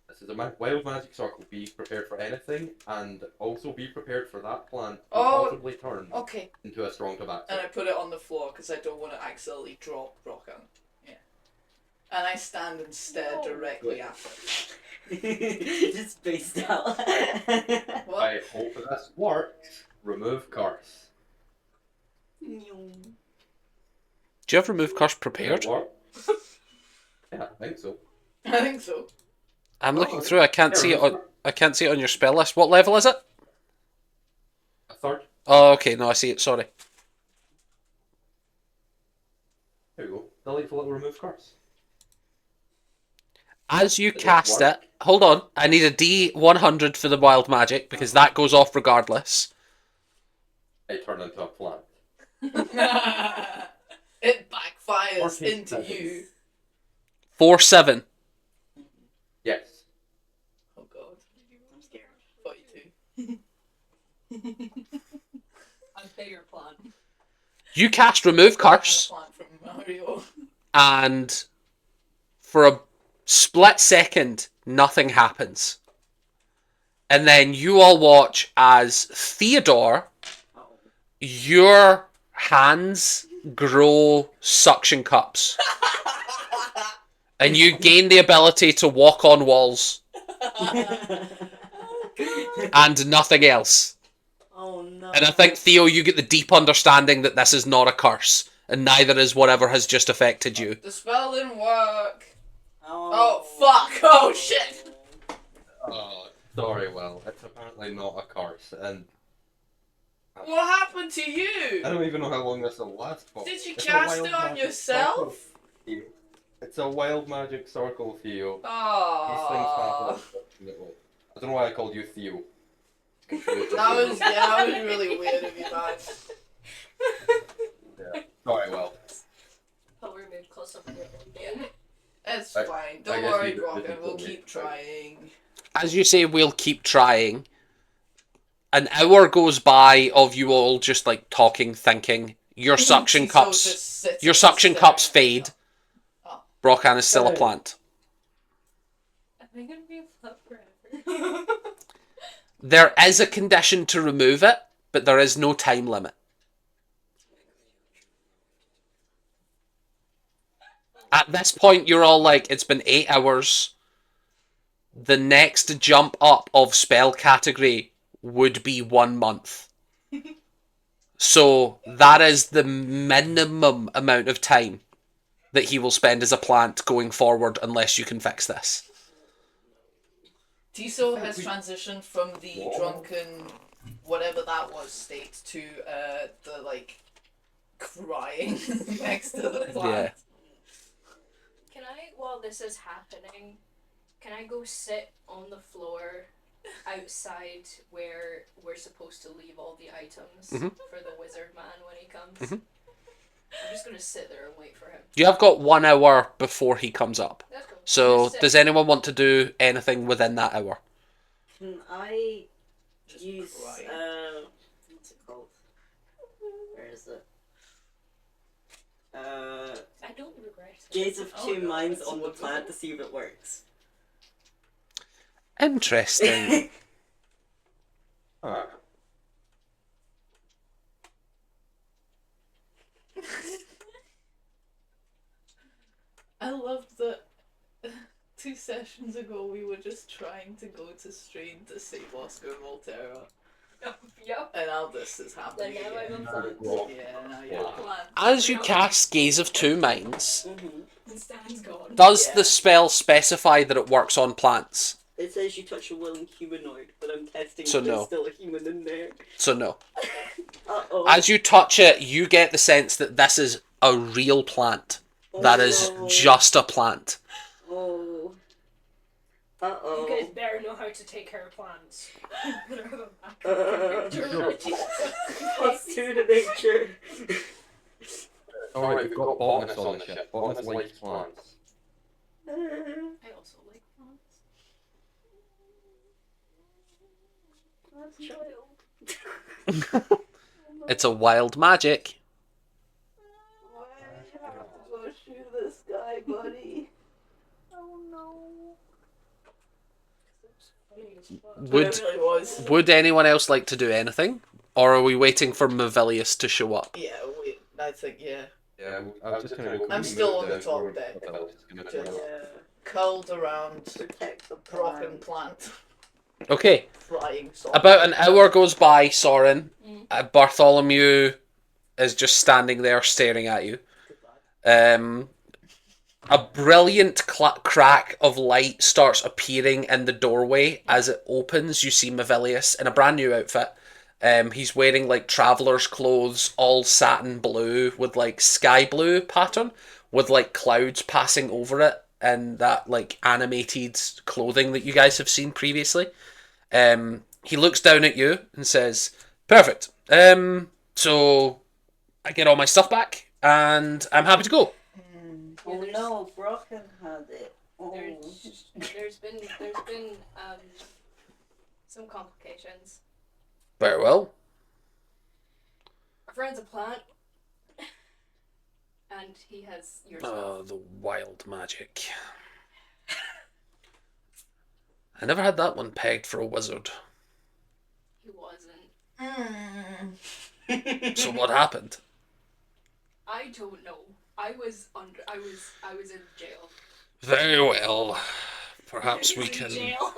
this is a wild magic circle. Be prepared for anything, and also be prepared for that plant to possibly turn Okay. into a strong tobacco. And I put it on the floor because I don't want to accidentally drop Brockham. Yeah. And I stand and stare directly at it. Just spaced out. What? I hope this works. Remove curse. Do you have remove curse Did it prepared? work? Yeah, I think so. I think so. I'm looking through. I can't see it on. I can't see it on your spell list. What level is it? A third. Oh, okay. No, I see it. Sorry. There we go. Delete the little remove curse. As you Does it cast work? it, hold on. I need a D100 for the wild magic because that goes off regardless. I turn into a plant. It backfires Okay, into seven. you. 4-7. Yes. Oh god. I'm scared. 42. A bigger plan. You cast remove curse, Plant from Mario. and for a split second, nothing happens. And then you all watch as Theodore, your hands grow suction cups. And you gain the ability to walk on walls and nothing else. Oh no. And I think, Theo, you get the deep understanding that this is not a curse, and neither is whatever has just affected you. The spell didn't work. Oh, Oh, fuck. Oh, shit. Oh, sorry, well, it's apparently not a curse, and What happened to you? I don't even know how long this will last for. Did you It's a cast wild it on magic yourself? circle, Theo. It's a wild magic circle, Theo. These things Aww. happen. Unfortunately. I don't know why I called you Theo. That was really weird of you, man. Yeah. Sorry, well. somebody at the beginning. It's I- fine. I Don't guess worry, you- Brocken. We'll this is keep trying. As you say, we'll keep trying. An hour goes by of you all just like talking, thinking. Your suction Tiso cups, just sits your and suction staring cups at fade. Oh. Brocan is still a plant. Am I gonna be a plant forever? There is a condition to remove it, but there is no time limit. At this point, you're all like, it's been 8 hours. The next jump up of spell category would be 1 month. So that is the minimum amount of time that he will spend as a plant going forward unless you can fix this. Tiso has transitioned from the drunken, whatever that was, state to the like crying next to the plant. Can I, while this is happening, can I go sit on the floor outside where we're supposed to leave all the items for the wizard man when he comes? I'm just gonna sit there and wait for him. You have got 1 hour before he comes up. That's cool. So Just sit. does anyone want to do anything within that hour? Can I Just use crying. what's it called? Where is it? I don't regret it. Gaze of Oh, two no, minds that's on the wonderful. plant to see if it works. Interesting. Alright. I loved that 2 sessions ago we were just trying to go to Strain to save Oscar Volterra. Yep. And now this is happening. Then now again. I'm a plant. Yeah, now you're a plant. As you cast Gaze of Two Minds, And Stan's gone. does Yeah. the spell specify that it works on plants? It says you touch a willing humanoid, but I'm testing So if there's no. still a human in there. So no. Uh-oh. As you touch it, you get the sense that this is a real plant. That is Oh. just a plant. Oh. You Uh-oh. guys better know how to take care of plants. Plus 2 to nature. Alright, we've got botanists on the ship. Botanists like plants. I also like plants. It's a wild magic. Why do you have to go shoot this guy, buddy? Oh no. Would It really was. would anyone else like to do anything? Or are we waiting for Mavilius to show up? Yeah, wait, I think, yeah. Yeah, I was just gonna go. I'm still on the top deck. Just Yeah. curled around Protect the broken plant. plant. Okay. Flying song. About an hour goes by, Soren. Mm. Bartholomew is just standing there staring at you. A brilliant crack of light starts appearing in the doorway. As it opens, you see Mavilius in a brand new outfit. He's wearing like traveler's clothes, all satin blue with like sky blue pattern, with like clouds passing over it, and that like animated clothing that you guys have seen previously. He looks down at you and says, "Perfect. So I get all my stuff back, and I'm happy to go." Oh no, Brocken had it. Oh. There's been some complications. Very well. Our friend's a plant, and he has your stuff. Oh, the wild magic. I never had that one pegged for a wizard. He wasn't. So what happened? I don't know. I was in jail. Very well. Perhaps we In can. jail.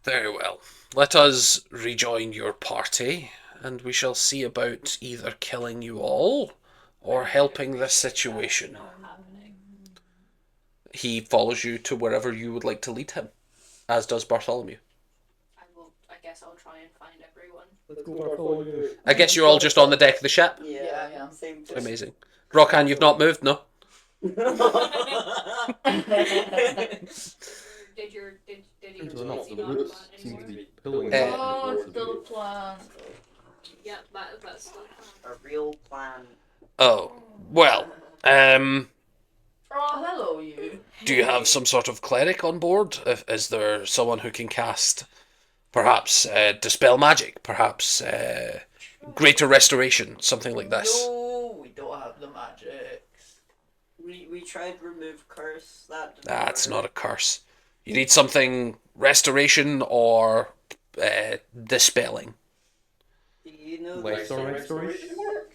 Very well. Let us rejoin your party, and we shall see about either killing you all or helping this situation. Not happening. He follows you to wherever you would like to lead him, as does Bartholomew. I guess I'll try and find everyone. I guess you're all just on the deck of the ship. Yeah, Yeah. same thing. Amazing. Rokan, you've not moved, no? Did you Not, not the plant roots seem anymore? to be pulling Eh. Oh, still a plant. Yeah, that's the plan. A real plan. Oh, well, Oh, hello, you. do you have some sort of cleric on board? Is there someone who can cast, perhaps, dispel magic, perhaps, greater restoration, something like this? No, we don't have the magics. We tried remove curse. That didn't That's work. not a curse. You need something restoration or dispelling. Do you know Lesser restoration work?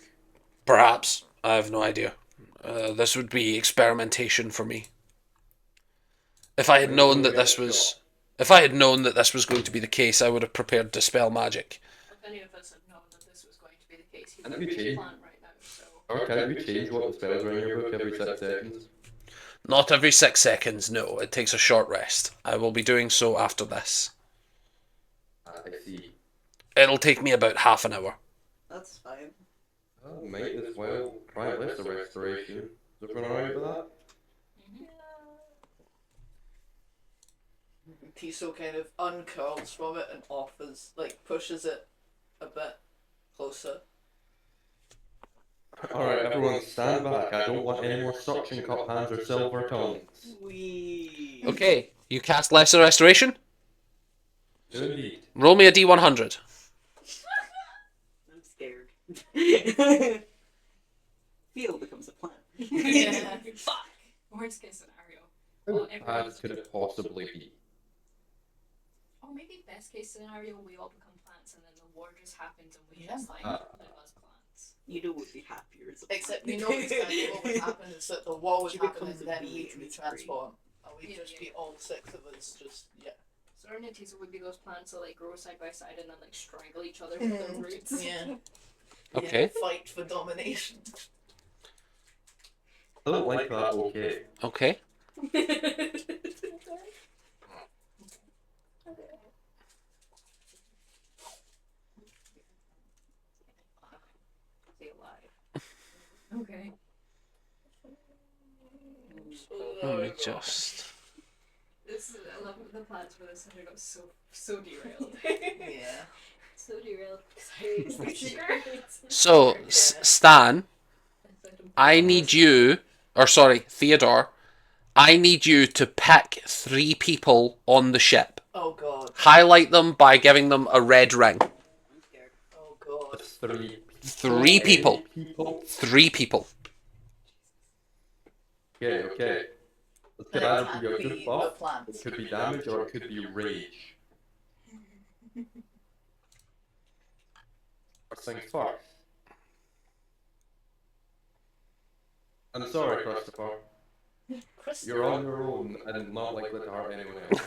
Perhaps. I have no idea. This would be experimentation for me. If I had known that this was, if I had known that this was going to be the case, I would have prepared dispel magic. If any of us had known that this was going to be the case, he And would we be change- plan right now. So. Or can we change what the spells are in your book every 6 seconds? Not every 6 seconds, no. It takes a short rest. I will be doing so after this. I see. It'll take me about half an hour. That's fine. Oh, might as well try lesser restoration. Is everyone alright with that? Tiso kind of uncurls from it and offers, like, pushes it a bit closer. Alright, everyone stand back. I don't want any more suction cup hands or silver tongues. We. Okay, you cast lesser restoration? Indeed. Roll me a d100. I'm scared. Feel becomes a plan. Yeah. Fuck. Worst case scenario. How Well, bad everyone's could it possibly be? Or maybe best case scenario, we all become plants and then the war just happens and we Yeah. just like live as plants. You know would be happier as a Except plan. you know exactly what would happen is that the war would She happen and becomes a then bee we'd and be it's transformed. And we'd Yeah, just yeah. be all 6 of us just, yeah. So our Nintendo would be those plants that like grow side by side and then like strangle each other with their roots. Yeah. Okay. Yeah, fight for domination. I don't like that, okay. Okay. Stay alive. Okay. Let me just. This I love the plans for this hundred got so derailed. Yeah. So derailed because I secrets. So, Stan, I need you, or sorry, Theodore, I need you to pick 3 people on the ship. Oh god. Highlight them by giving them a red ring. I'm scared. Oh god. That's 3 3 people. people. 3 people. Okay, okay. It could It either can't be a be good the buff, plants. it could be damage, or it could be rage. First things first. I'm sorry, Christopher. You're on your own and not likely to hurt anyone else.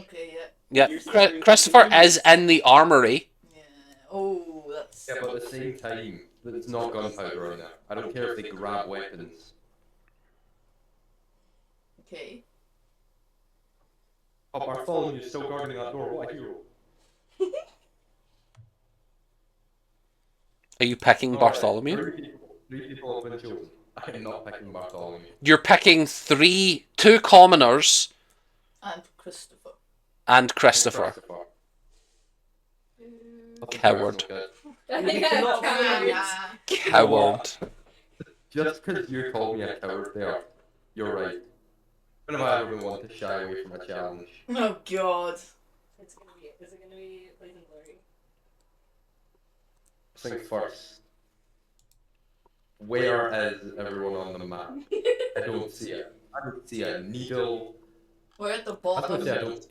Okay, yeah. Yeah, Christopher is in the armory. Yeah. Oh, that's. Yeah, but at the same time, there's not gunpowder in there. I don't care if they grab weapons. Okay. Oh, Bartholomew's still guarding that door. What a hero. Are you picking Bartholomew? Alright, 3 people have been chosen. I am not picking Bartholomew. You're picking 2 commoners And Christopher. and Christopher. That's Coward. personal, Yeah, Coward. Just because you called me a coward there, you're right. When have I ever been one to shy away from a challenge? Oh god. Is it gonna be legendary? Things first. Where is everyone on the map? I don't see it. I don't see a needle. We're at the I bottom. don't see I don't.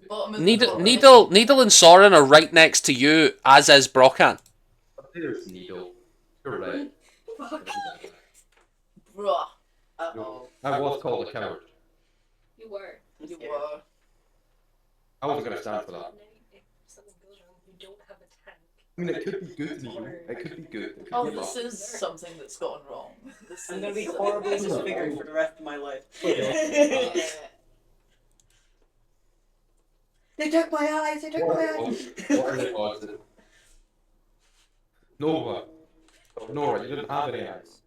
Bottom of the Needle and Soren are right next to you, as is Brocan. There's needle. You're right. Bruh. Uh-oh. I was called a coward. You were. You were. I wasn't gonna stand for that. If something goes wrong, you don't have a tank. I mean, it could be good needle. It could be good. It could Oh, be this bad. is something that's gone wrong. This I'm gonna be is- horribly disfigured for the rest of my life. Yeah. They took my eyes. They took my eyes. What are the odds? Nova. Nora, you didn't have any eyes.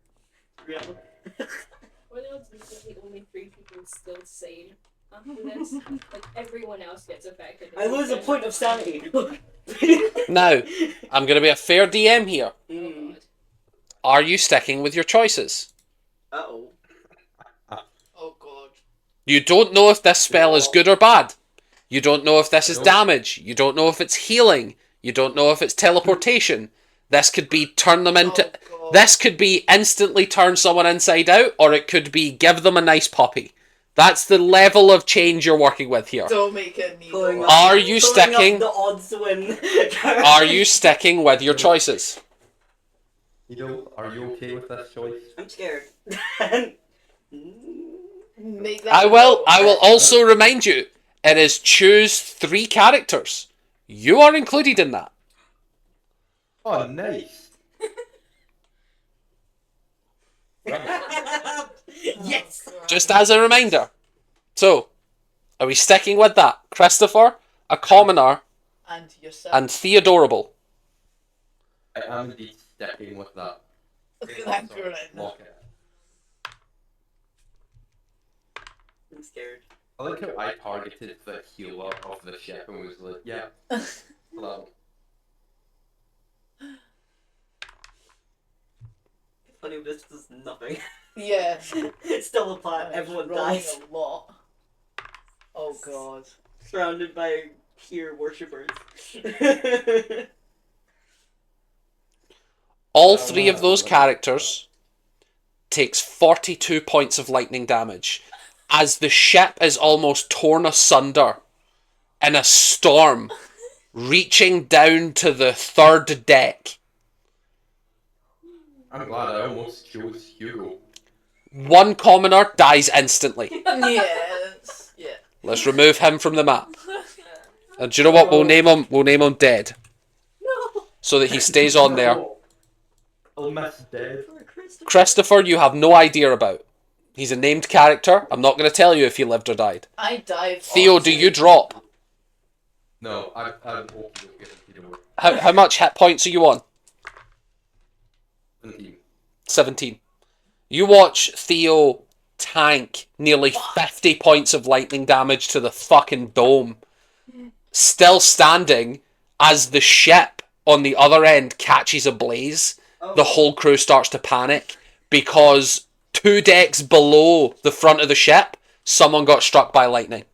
Really? What else is the only 3 people still sane? after this. Like everyone else gets affected. I lose a point of sanity. Now, I'm going to be a fair DM here. Oh god. Are you sticking with your choices? Uh-oh. Oh god. You don't know if this spell is good or bad. You don't know if this is damage. You don't know if it's healing. You don't know if it's teleportation. This could be turn them into... Oh, God. This could be instantly turn someone inside out, or it could be give them a nice puppy. That's the level of change you're working with here. Don't make it Pulling needle. up- Are you pulling up sticking? the odds to win. Are you sticking with your choices? Are you okay with this choice? I'm scared. Make that I will go. also remind you, it is choose 3 characters. You are included in that. Oh, nice. Yes. Oh, Just as a reminder. So, are we sticking with that? Christopher, a commoner, And yourself. and Theodorable. I am indeed sticking with that. Thank you, Ren. Lock it. I'm scared. I like how I targeted the healer of the ship and was like, yeah, hello. Funny, this does nothing. Yeah. It's still a plan. Everyone Rolling dies. a lot. Oh god. Surrounded by here worshippers. All 3 of those characters takes 42 points of lightning damage as the ship is almost torn asunder in a storm reaching down to the 3rd deck. I'm glad I almost chose Hugo. 1 commoner dies instantly. Yes. Yeah. Let's remove him from the map. And do you know what? We'll name him Dead. No. So that he stays on there. I'll miss dead. Christopher, you have no idea about. He's a named character. I'm not going to tell you if he lived or died. I dive. Theo, onto- do you drop? No, I'm okay with getting to How much hit points are you on? 17. 17. You watch Theo tank nearly 50 points of lightning damage to the fucking dome. Still standing as the ship on the other end catches ablaze. The whole crew starts to panic because 2 decks below the front of the ship, someone got struck by lightning.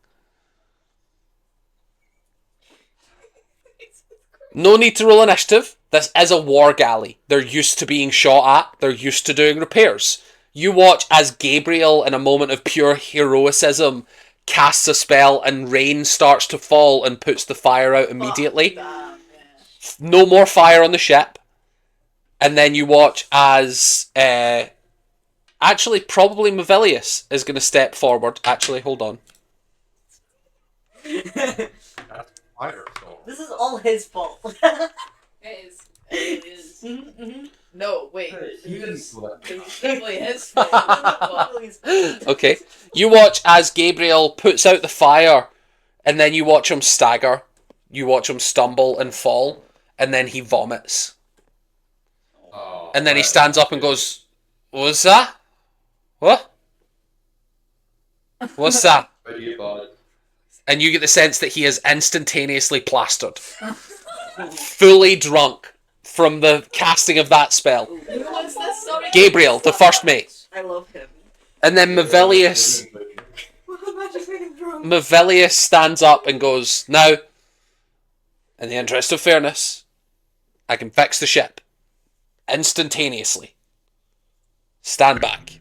No need to roll initiative. This is a war galley. They're used to being shot at. They're used to doing repairs. You watch as Gabriel, in a moment of pure heroicism, casts a spell and rain starts to fall and puts the fire out immediately. Damn, yeah. No more fire on the ship. And then you watch as... actually, probably Mavilius is going to step forward. Actually, hold on. That's Firestorm. This is all his fault. It is. It is. No, wait. He didn't It's flip. definitely his fault. Okay. You watch as Gabriel puts out the fire, and then you watch him stagger. You watch him stumble and fall, and then he vomits. Oh, And then he right. stands up and goes, "What's that? What? What's that?" Very bad. And you get the sense that he is instantaneously plastered. Fully drunk from the casting of that spell. What's this? Sorry. Gabriel, the first mate. I love him. And then Mavilius stands up and goes, "Now, in the interest of fairness, I can fix the ship. Instantaneously. Stand back."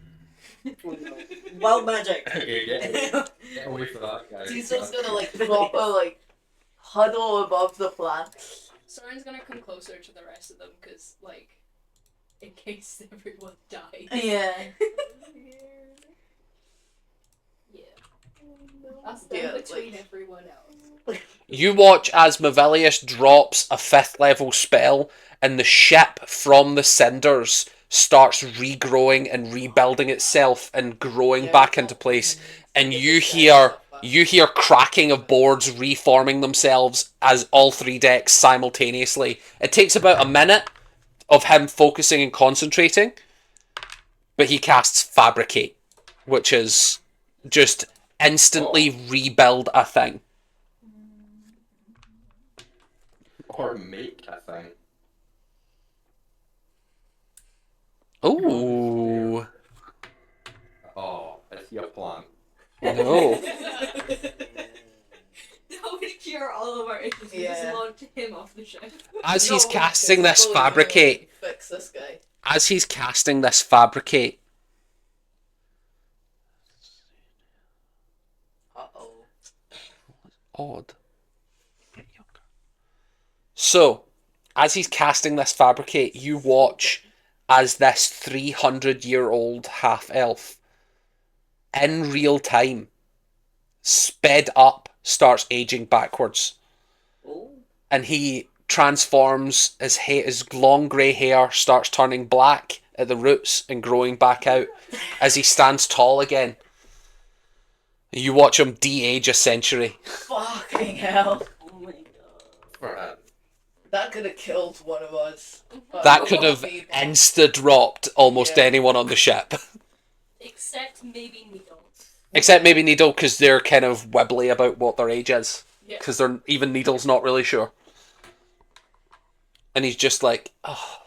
Wild magic. Okay, get away from that guy. Diesel's gonna proper huddle above the plant. Soren's gonna come closer to the rest of them because, in case everyone dies. Yeah. Yeah. I'll stand Yeah, between everyone else. You watch as Mavilius drops a 5th level spell and the ship from the cinders starts regrowing and rebuilding itself and growing back into place, and you hear cracking of boards reforming themselves as all 3 decks simultaneously. It takes about a minute of him focusing and concentrating, but he casts Fabricate, which is just instantly rebuild a thing. Or make a thing. Ooh. Oh, I see a plan. No. That would cure all of our issues. We just Yeah. launch him off the ship. As he's No, casting because this it's only fabricate, fix this guy. as he's casting this fabricate, Uh-oh. odd. So, as he's casting this fabricate, you watch as this 300-year-old half-elf, in real time, sped up, starts aging backwards. Oh. And he transforms, his long grey hair starts turning black at the roots and growing back out as he stands tall again. You watch him de-age a century. Fucking hell. Oh my god. For him. That could have killed one of us. That could have insta-dropped almost Yeah. anyone on the ship. Except maybe Needle. Except maybe Needle, because they're kind of wibbly about what their age is. Yeah. Because even Needle's not really sure. And he's just like, oh,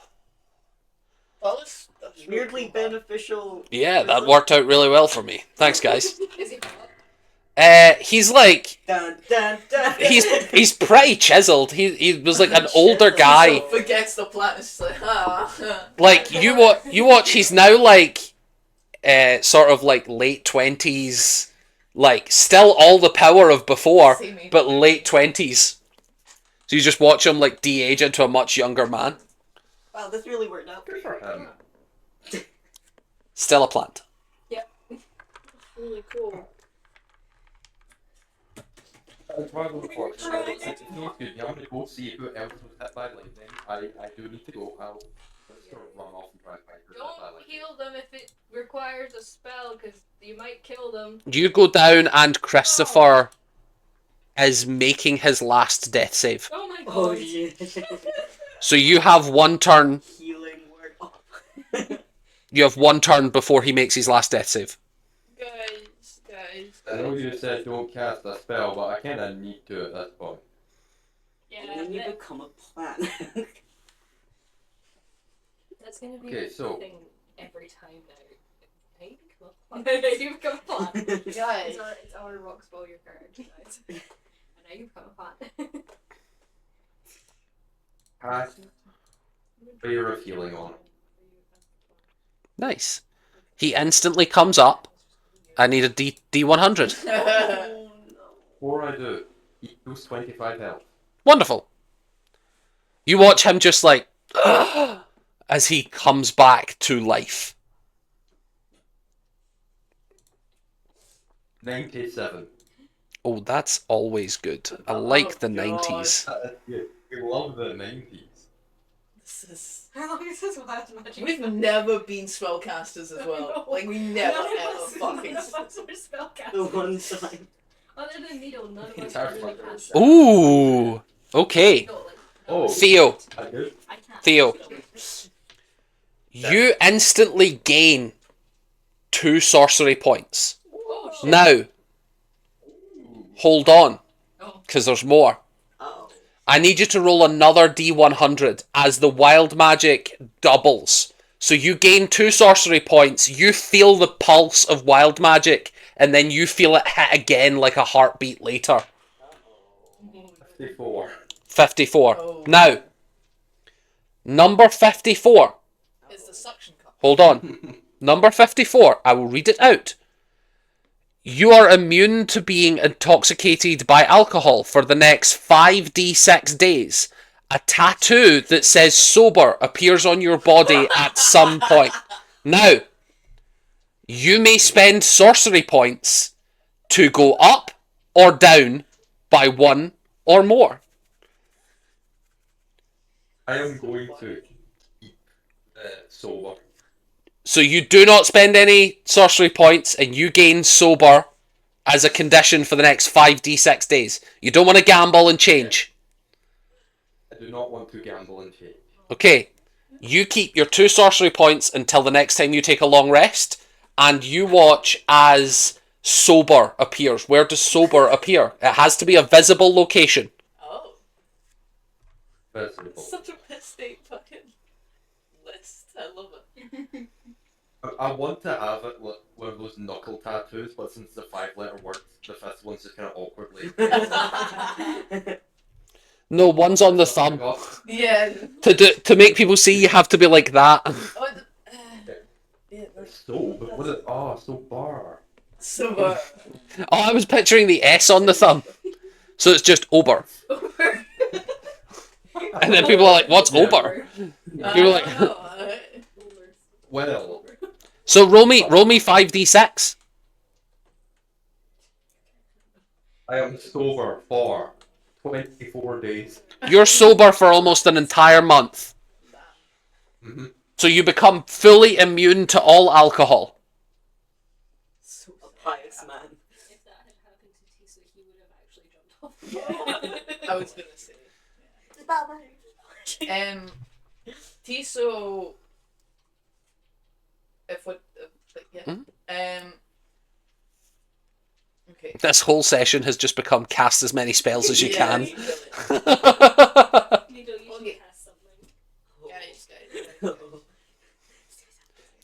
Well, that's really Weirdly cool. beneficial. yeah, that worked out really well for me. Thanks, guys. Is he hot? He's like, Dun, dun, dun. he's pretty chiseled. He was like an older guy. Forgets the plan. It's just like, ah. Like you watch. He's now like, sort of like late 20s. Like still all the power of before, See me. but late 20s. So you just watch him like de-age into a much younger man. Wow, this really worked out. Good for him. Still a plant. Really cool. It's one of those parts where it's no good. I'm going to go see who else was hit by lightning. I do need to go. I'll just sort of run off and try and find who was hit by Don't lightning. heal them if it requires a spell, because you might kill them. You go down and Christopher is making his last death save. Oh my god. Oh shit. So you have one turn. Healing word. Oh. You have one turn before he makes his last death save. Guys. I know you said don't cast a spell, but I kind of need to at this point. Yeah, Then you become a plant. that's gonna be Okay, the so- thing every time now. Hey, come on. You become a plant. Guys. It's our rock spell your card, guys. And now you become a plant. Cast Prayer of Healing on it. Nice. He instantly comes up. I need a D100. Oh no. Before I do, equals 25 health. Wonderful. You watch him just like as he comes back to life. 97. Oh, that's always good. I like the God. 90s. We love the 90s. This is. How long is this wild magic? We've never been spellcasters as well. Like, we never ever fucking. None of us were spellcasters. The one time. Other than Needle, none of us Our are really fucker. cast. Ooh. Okay. No, like, Oh. Theo. I do. I can't. Theo. You instantly gain 2 sorcery points. Oh shit. Now, hold on, Oh. because there's more. Oh. I need you to roll another D100 as the wild magic doubles. So you gain 2 sorcery points, you feel the pulse of wild magic, and then you feel it hit again like a heartbeat later. 54. 54. Oh. Now, number 54. It's the suction cup. Hold on. Number 54. I will read it out. You are immune to being intoxicated by alcohol for the next 5d6 days. A tattoo that says sober appears on your body at some point. Now, you may spend sorcery points to go up or down by 1 or more. I am going to keep sober. So you do not spend any sorcery points and you gain sober as a condition for the next 5d6 days. You don't want to gamble and change. I do not want to gamble and change. Okay. You keep your 2 sorcery points until the next time you take a long rest, and you watch as sober appears. Where does sober appear? It has to be a visible location. Oh, Visible. such a mistake fucking list. I love it. I want to have it like one of those knuckle tattoos, but since the 5-letter word, the fifth one's just kind of awkwardly. No, one's on the thumb. Yeah. To make people see, you have to be like that. Oh, yeah, So, but what is so bar. so Oh, I was picturing the S on the thumb. So it's just Ober. And then people are like, what's Ober? People are like, Well, so roll me 5d6. I am sober for 24 days. You're sober for almost an entire month. Mm-hmm. So you become fully immune to all alcohol. A pious man. If that had happened to Tisa, he would have actually jumped off. I was gonna say. Tiso. If what? Yeah. Okay. This whole session has just become cast as many spells as you can. You don't usually cast something. Guys.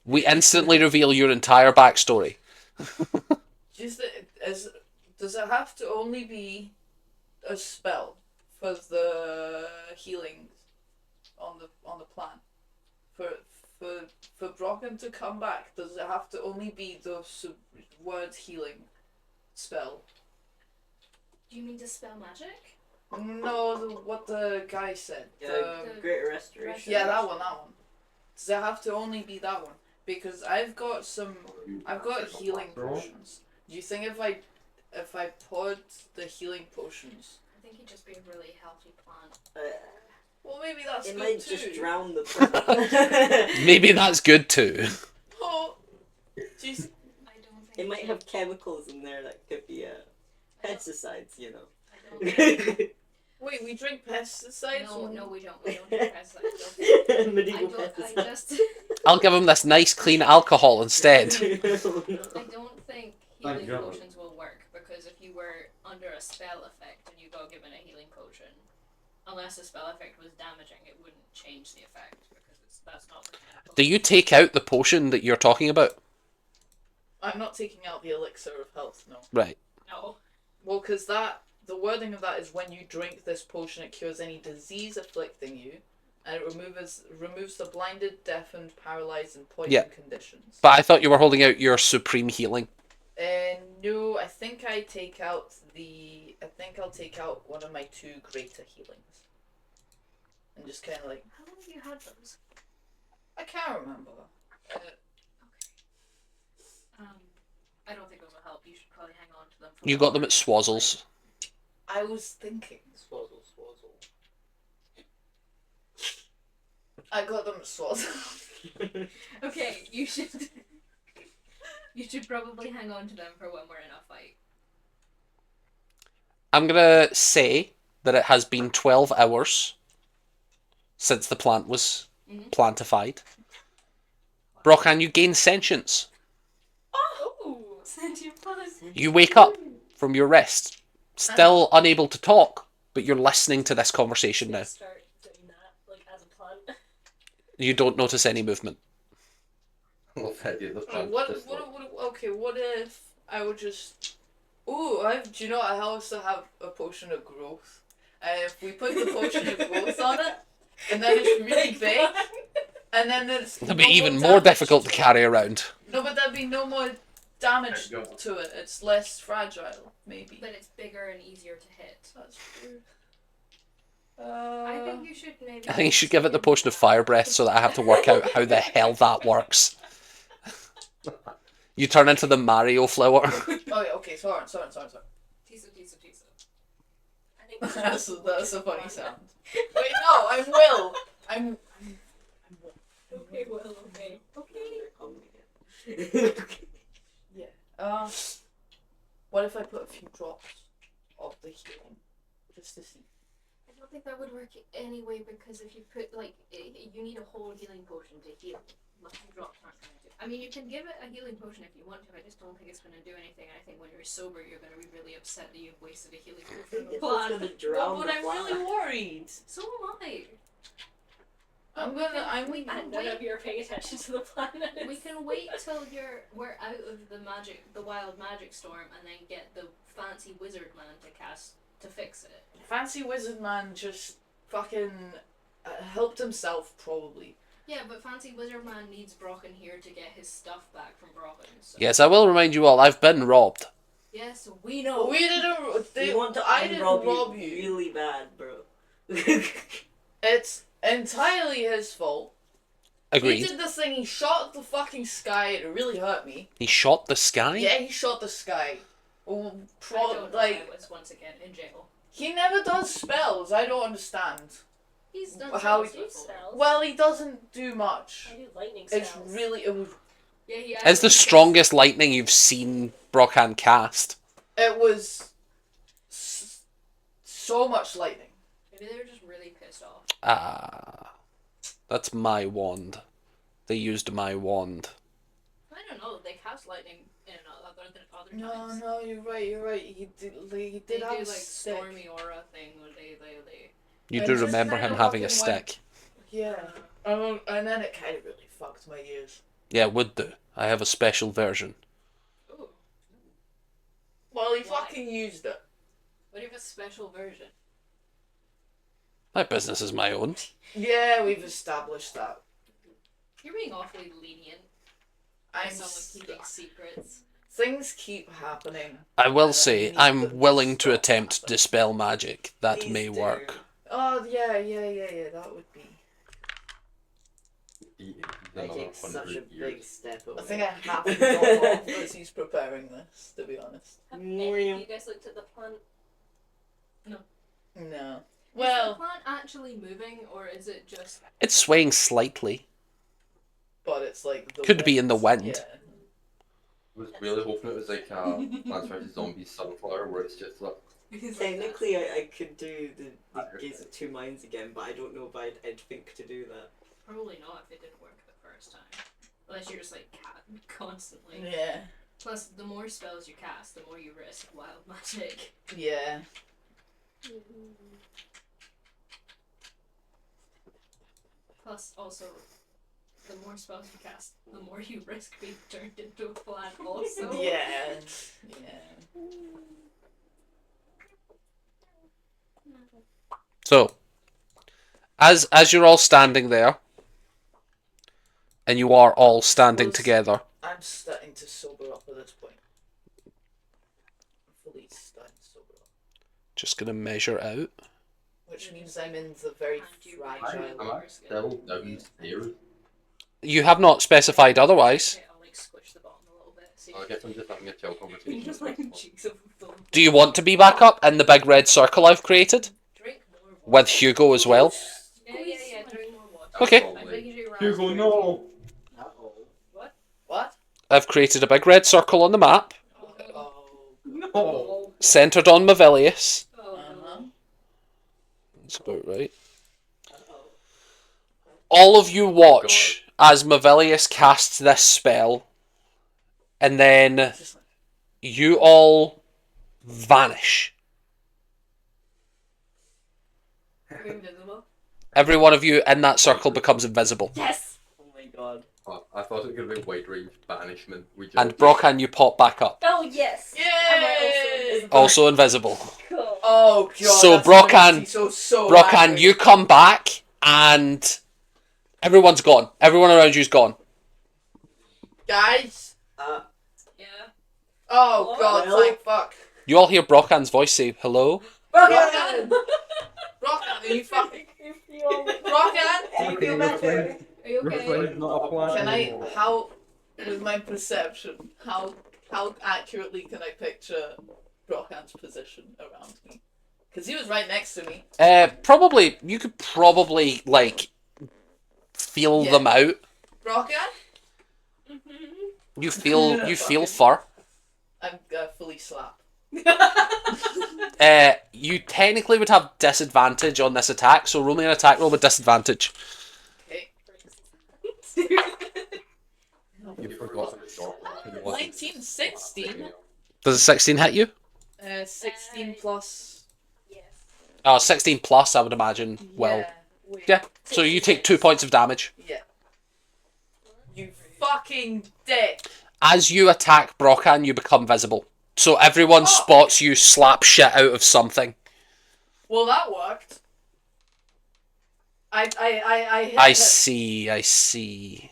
We instantly reveal your entire backstory. Just does it have to only be a spell for the healing on the plan? For Brocken to come back, does it have to only be the word healing spell? Do you mean to spell magic? No, what the guy said. The Greater Restoration. Yeah, that one. Does it have to only be that one? Because I've got healing potions. Do you think if I put the healing potions? I think you'd just be a really healthy plant. Well, maybe that's It good might too. just drown the plant. Maybe that's good too. Oh, jeez. I don't think It might have chemicals in there that could be pesticides, you know. I don't think. Wait, we drink pesticides? No, we don't. We don't drink pesticides. Medieval I pesticides. just. I'll give him this nice clean alcohol instead. I don't think healing potions will work because if you were under a spell effect and you got given a healing potion, unless the spell effect was damaging, it wouldn't change the effect because that's not. Do you take out the potion that you're talking about? I'm not taking out the elixir of health, no. Right. No. Well, because the wording of that is when you drink this potion, it cures any disease afflicting you, and it removes the blinded, deafened, paralyzed, and poisoned conditions. But I thought you were holding out your supreme healing. No, I think I'll take out one of my 2 greater healings, and just kind of like. How long have you had those? I can't remember. I don't think those will help. You should probably hang on to them. For You got them at Swazzles. I was thinking. Swazzle. I got them at Swazzle. Okay, you should. You should probably hang on to them for when we're in a fight. I'm going to say that it has been 12 hours since the plant was plantified. Brockan, you gain sentience. Oh, sentient plus. You wake up from your rest, still unable to talk, but you're listening to this conversation now. Start doing that, like as a plant. You don't notice any movement. What if I would just... Ooh, do you know I also have a potion of growth. And if we put the potion of growth on it, and then it's really big, and then there's... It'll be even more difficult to carry around. No, but there'd be no more damage to it. It's less fragile, maybe. But it's bigger and easier to hit. That's true. I think you should maybe. I think you should give it the potion of fire breath so that I have to work out how the hell that works. You turn into the Mario flower. Oh, yeah, okay, sorry. Tisa. I think That's a funny sound. Wait, no, I'm Will. I'm okay, well, okay. yeah. What if I put a few drops of the healing, just to see? I don't think that would work anyway because if you put you need a whole healing potion to heal lucky drops aren't going to do. I mean, you can give it a healing potion if you want to. I just don't think it's going to do anything. I think when you're sober, you're going to be really upset that you've wasted a healing potion on a plant. But I'm really worried. So am I. We can None wait. of you are paying attention to the planet. We can wait till we're out of the wild magic storm, and then get the fancy wizard man to fix it. Fancy wizard man just fucking helped himself, probably. Yeah, but fancy wizard man needs Brocken here to get his stuff back from Brocken. So. Yes, I will remind you all, I've been robbed. Yes, we know. We didn't. I didn't rob you. Really bad, bro. It's entirely his fault. Agreed. He did this thing. He shot the fucking sky. It really hurt me. He shot the sky? Yeah, he shot the sky. I don't know, I was once again in jail. He never does spells. I don't understand. He's done How spells. Well, he doesn't do much. I do lightning spells. It's really. It was. Yeah, he It's the strongest lightning you've seen Brockhand cast. It was so much lightning. Maybe they were just really pissed off. That's my wand. They used my wand. I don't know. They cast lightning in other No, times. no, you're right. He did They have do a like stick. stormy aura thing where they. You And do just remember kind him of having a fucking went- stick. Yeah. And then it kind of really fucked my ears. Yeah, it would do. I have a special version. Ooh. Well, he Why? fucking used it. What if a special version? My business is my own. Yeah, we've established that. You're being awfully lenient. I'm Someone st- keeping secrets. Things keep happening. I will And I say, need I'm them to willing to stop attempt to happening. dispel magic. That Please may do. work. Oh, yeah, that would be. I take such a big step away. I think I have to go off as he's preparing this, to be honest. Have any of you guys looked at the plant? No. Is the Well, plant actually moving, or is it just... It's swaying slightly. but it's like. The Could be in the wind. Yeah. I was really hoping it was like Plants vs Zombies Sunflower, where it's just like. Technically, I could do the Gaze of Two Minds again, but I don't know if I'd think to do that. Probably not if it didn't work the first time. Unless you're just like constantly. Yeah. Plus, the more spells you cast, the more you risk wild magic. Yeah. Plus, also, the more spells you cast, the more you risk being turned into a plant also. Yeah. Yeah. So, as you're all standing there, and you are all standing Was- together, I'm starting to sober up at this point. I'm fully starting to sober up. just gonna measure out. Which means I'm in the very And you fragile. Am I still downstairs? You have not specified otherwise. Okay, I'll like squish the bottom a little bit. So I guess I'm just having a chill conversation. just like cheeks of the Do you want to be back up in the big red circle I've created? drink more water. With Hugo as well? Yeah, drink more water. Okay. I'm making you Hugo, raspberry. no! What? I've created a big red circle on the map, Oh. No! centred on Mavilius. Oh, Uh-huh. That's about right. All of you watch as Mavilius casts this spell, and then Just like, you all vanish. Are we invisible? Every one of you in that circle becomes invisible. Yes! Oh my god. Oh, I thought it was going to be wide range banishment. We just... And Brockan, you pop back up. Oh, yes! yay! Also invisible. Cool. Oh god. So that's gonna Brockan- make me so Brockan, angry. you come back, and everyone's gone. Everyone around you's gone. Guys. Yeah. Oh What? god, Well- thank fuck. You all hear Brockan's voice say hello. Brockan! Brockan, are you fucking... Brockan? Do you feel better? Are you okay? Can I, how, with my perception, how accurately can I picture Brockan's position around me? Because he was right next to me. Probably, you could probably, like, feel Yeah. them out. Brockan? You feel fur. I'm fully slapped. You technically would have disadvantage on this attack, so roll me an attack roll with disadvantage. Okay. 16. Does a 16 hit you? 16 plus. Yes. Oh, 16 plus, I would imagine. Well, Yeah. Wait. yeah. So you take 2 points of damage. Yeah. You fucking dick. As you attack Brokan, you become visible. So everyone spots you slap shit out of something. Well, that worked. I hit I him. see.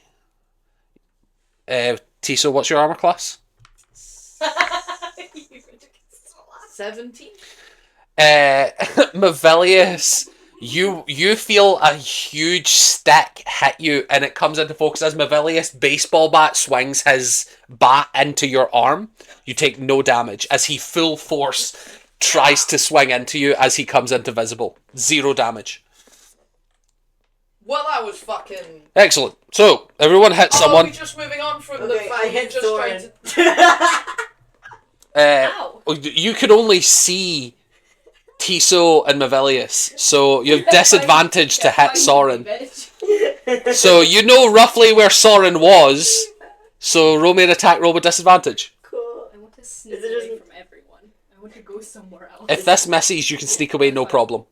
Tiso, what's your armor class? 17. Mavelius, you feel a huge stick hit you, and it comes into focus as Mavelius' baseball bat swings his bat into your arm. You take no damage as he full force tries to swing into you as he comes into visible. 0 damage. Well, that was fucking. Excellent. So everyone hit Are someone. we just moving on from Okay, the I fact hit you're just trying Soren. to. Ow. You can only see Tiso and Mavelius, so you have disadvantage to hit Soren. So you know roughly where Soren was. So roll me an attack roll with disadvantage. Cool. I want to sneak Is it away just- from everyone. I want to go somewhere else. If this misses, you can sneak away, no problem.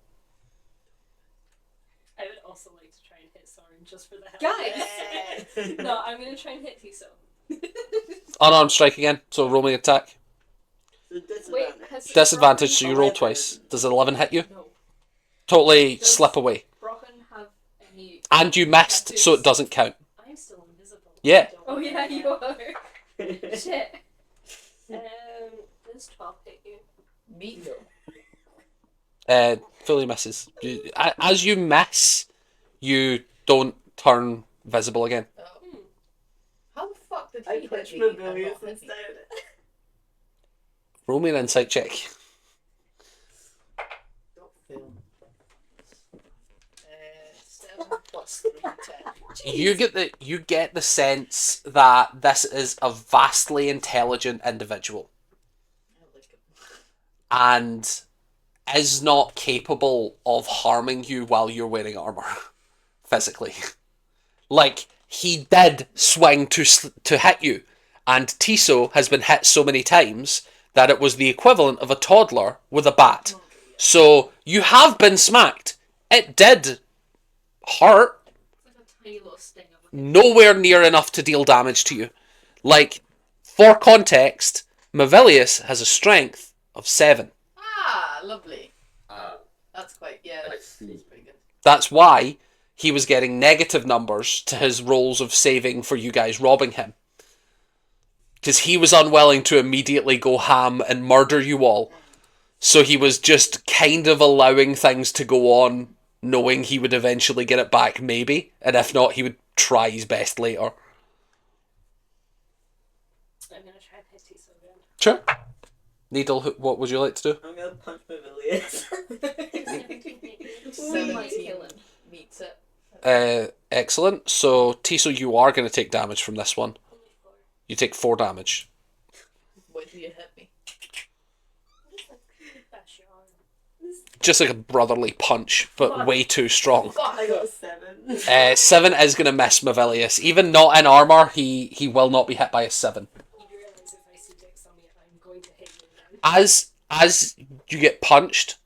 I would also like to try and hit Soren just for the hell of Guys! it. No, I'm gonna try and hit Tiso. Unarmed strike again, so roll me an attack. Wait, has Disadvantage, so you roll 11. twice. Does 11 hit you? No. Totally Does- slip away. Brocken have any... And you missed, so it doesn't count. I'm still invisible. Yeah. Oh yeah, you are. Shit. Does 12 hit you? Me no. Fully misses. As you miss, you don't turn visible again. How the fuck did I he punched hit me? and Mavelius not hit me? instead. Roll me an insight check. Don't film. 7 plus 3, 10. You get the sense that this is a vastly intelligent individual I like him. and is not capable of harming you while you're wearing armor physically. Like he did swing to hit you, and Tiso has been hit so many times that it was the equivalent of a toddler with a bat. So you have been smacked. It did hurt. It's like a tiny little sting of Nowhere near enough to deal damage to you. Like, for context, Mavelius has a strength of 7. Ah, lovely. That's quite, yeah, that's pretty good. That's why he was getting negative numbers to his rolls of saving for you guys robbing him. Because he was unwilling to immediately go ham and murder you all. So he was just kind of allowing things to go on, knowing he would eventually get it back, maybe. And if not, he would try his best later. I'm gonna try and hit Tiso again. Sure. Needle, what would you like to do? I'm gonna punch Mavelius. 17 meets it. Excellent. So, Tiso, you are going to take damage from this one. Only 4. You take 4 damage. Wait till you hit me. Bash your arm. Just like a brotherly punch, but way too strong. I got a 7. 7 is going to miss Mavelius. Even not in armor, he will not be hit by a 7. You realize if I see dicks on me, I'm going to hit you again. As you get punched,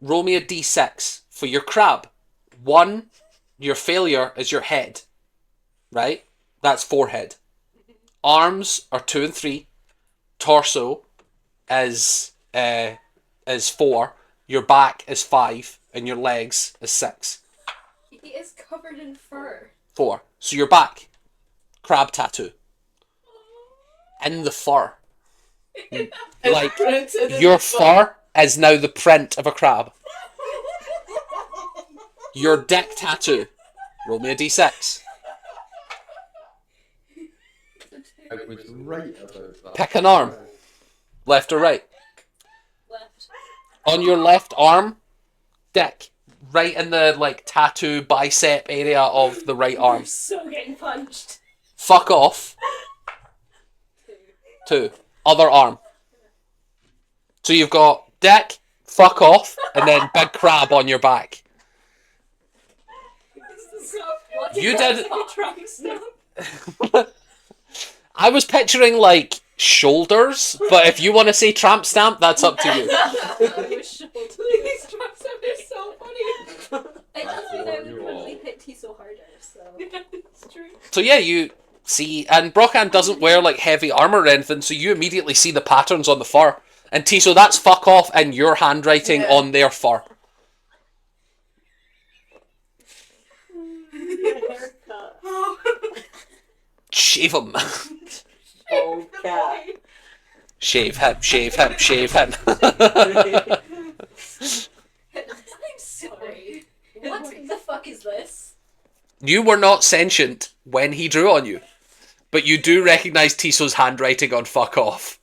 roll me a d6 for your crab. 1, your failure is your head, right? That's forehead. Arms are 2 and 3. Torso is 4. Your back is 5, and your legs is 6. He is covered in fur. 4. So your back, crab tattoo. In the fur. Like, your fur is now the print of a crab. Your dick tattoo. Roll me a d6. I was right about that. Pick an arm. Left or right? Left. On your left arm, dick. Right in the, like, tattoo bicep area of the right arm. I'm so getting punched. Fuck off. 2. Other arm. So you've got dick, fuck off, and then big crab on your back. What You did- Trunks now? I was picturing like shoulders, but if you want to say tramp stamp, that's up to you. These drops are so funny. I just mean I would probably hit Tiso harder, so. It's true. So yeah, you see, and Brockhand doesn't wear like heavy armor or anything, so you immediately see the patterns on the fur. And Tiso, that's fuck off and your handwriting on their fur. Shave him. Oh, cat. Shave him, shave him, shave him. I'm sorry. What the fuck is this? You were not sentient when he drew on you, but you do recognise Tiso's handwriting on fuck off.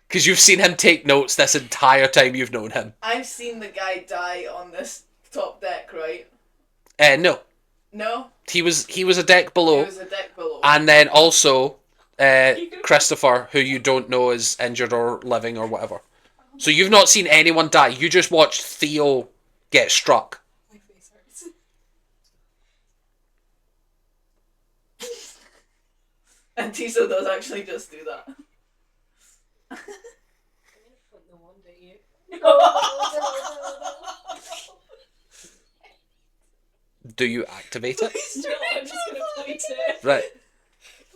Because you've seen him take notes this entire time you've known him. I've seen the guy die on this top deck, right? No. No? He was a deck below. It was a deck below. And then also, Christopher, who you don't know is injured or living or whatever. So you've not seen anyone die. You just watched Theo get struck. My face hurts. And Tiso does actually just do that. Put the one at you. Do you activate it? No, I'm just gonna point it. Right.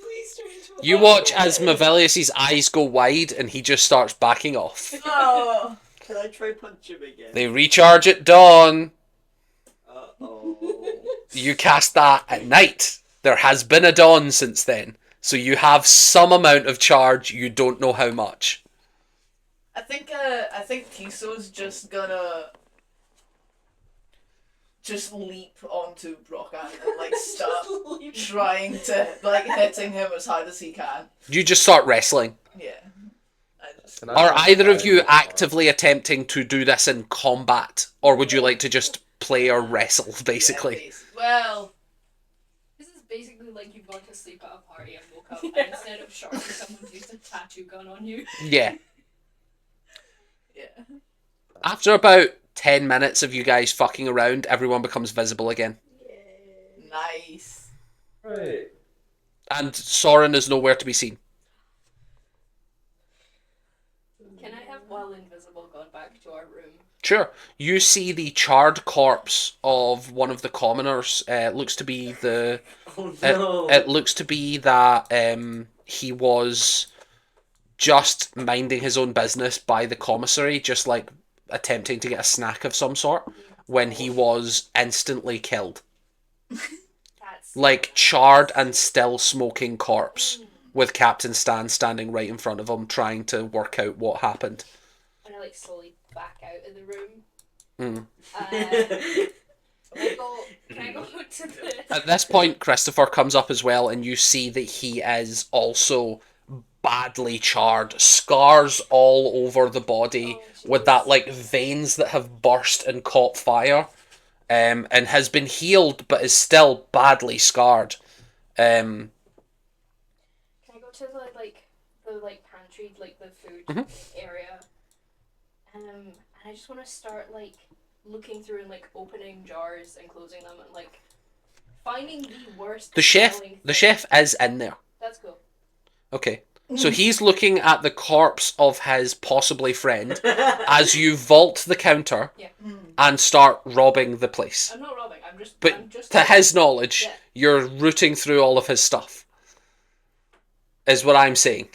Please turn into a You watch as Mavilius' eyes go wide and he just starts backing off. Oh. Can I try punch him again? They recharge at dawn. Uh-oh. You cast that at night. There has been a dawn since then. So you have some amount of charge, you don't know how much. I think Tiso's just gonna just leap onto Brockhand and like start trying to like hitting him as hard as he can. You just start wrestling. Yeah. Are either of you actively attempting to do this in combat? Or would you like to just play or wrestle, basically? Well, This is basically like you've gone to sleep at a party and woke up, and instead of sharpening, someone's used a tattoo gun on you. Yeah. yeah. After about 10 minutes of you guys fucking around, everyone becomes visible again. Nice. Right. And Soren is nowhere to be seen. Can I have while invisible gone back to our room? Sure. You see the charred corpse of one of the commoners. Looks to be the... Oh no. It looks to be that he was just minding his own business by the commissary, just like attempting to get a snack of some sort, when he was instantly killed. That's Like charred and still smoking corpse, with Captain Stan standing right in front of him trying to work out what happened. and I like slowly back out of the room. Mm. Can I go to the... At this point, Christopher comes up as well, and you see that he is also badly charred, scars all over the body, with that like veins that have burst and caught fire, and has been healed but is still badly scarred. Can I go to the pantry, like the food area? And I just want to start like looking through and like opening jars and closing them and like finding the worst. The chef smelling is in there. That's cool. Okay. So he's looking at the corpse of his possibly friend as you vault the counter Yeah. and start robbing the place. I'm not robbing. I'm But just to his knowledge, Yeah. you're rooting through all of his stuff. Is what I'm saying.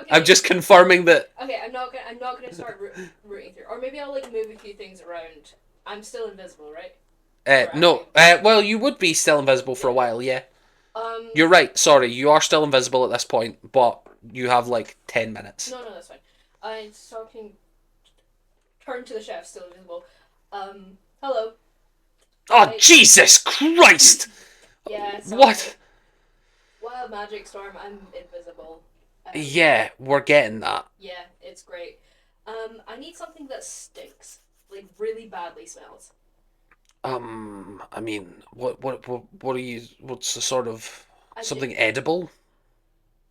Okay. I'm just confirming that. Okay, I'm not gonna start rooting through, or maybe I'll like move a few things around. I'm still invisible, right? No. Well, you would be still invisible for a while, yeah. You're right. Sorry, you are still invisible at this point, but you have like 10 minutes. No, that's fine. I talking. Turn to the chef, still invisible. Hello. Oh, Jesus Christ! Yeah. So What? Wild magic storm. I'm invisible. Yeah, we're getting that. Yeah, it's great. I need something that stinks, like really badly smells. I mean, what are you? What's the sort of I something think- edible?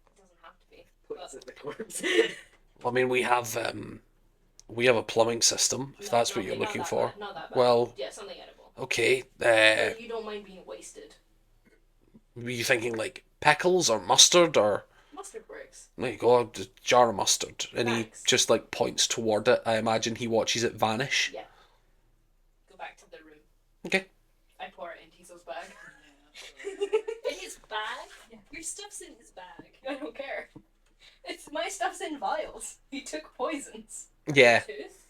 It doesn't have to be. Puts in the corpse. I mean, we have a plumbing system. If that's what you're not looking that for. bad, not that bad. Well, Yeah, something edible. okay. You don't mind being wasted. Were you thinking like pickles or mustard or? Mustard bricks. There you go, a jar of mustard. And Thanks. he just like points toward it. I imagine he watches it vanish. Yeah. Go back to the room. Okay. I pour it into Tiso's bag. In his bag? Yeah. Your stuff's in his bag. I don't care. It's my stuff's in vials. He took poisons. Yeah. Tooth?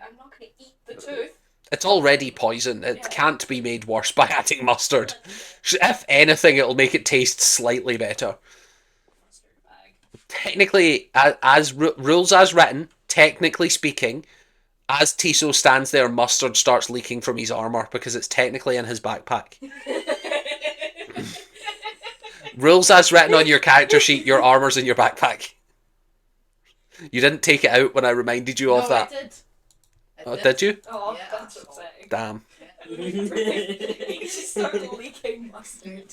I'm not gonna eat the tooth. It's already poison. It Yeah. can't be made worse by adding mustard. If anything, it'll make it taste slightly better. Mustard bag. Technically, as rules as written, technically speaking, as Tiso stands there, mustard starts leaking from his armor because it's technically in his backpack. Rules as written on your character sheet, your armor's in your backpack. You didn't take it out when I reminded you of that. I did. Oh, did you? Oh, Yeah, that's so- upsetting. Damn. He just started leaking mustard.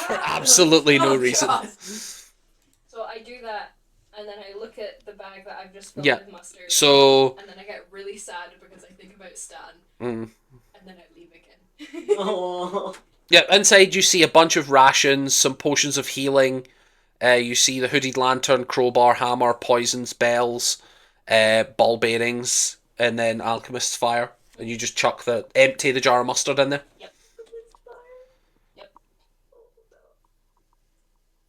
Absolutely no Oh, reason. God. So I do that, and then I look at the bag that I've just filled Yeah. with mustard. So, And then I get really sad because I think about Stan, mm. and then I leave again. Oh. Yeah, inside you see a bunch of rations, some potions of healing. You see the hooded lantern, crowbar, hammer, poisons, bells, ball bearings, and then alchemist's fire. And you just empty the jar of mustard in there. Yep.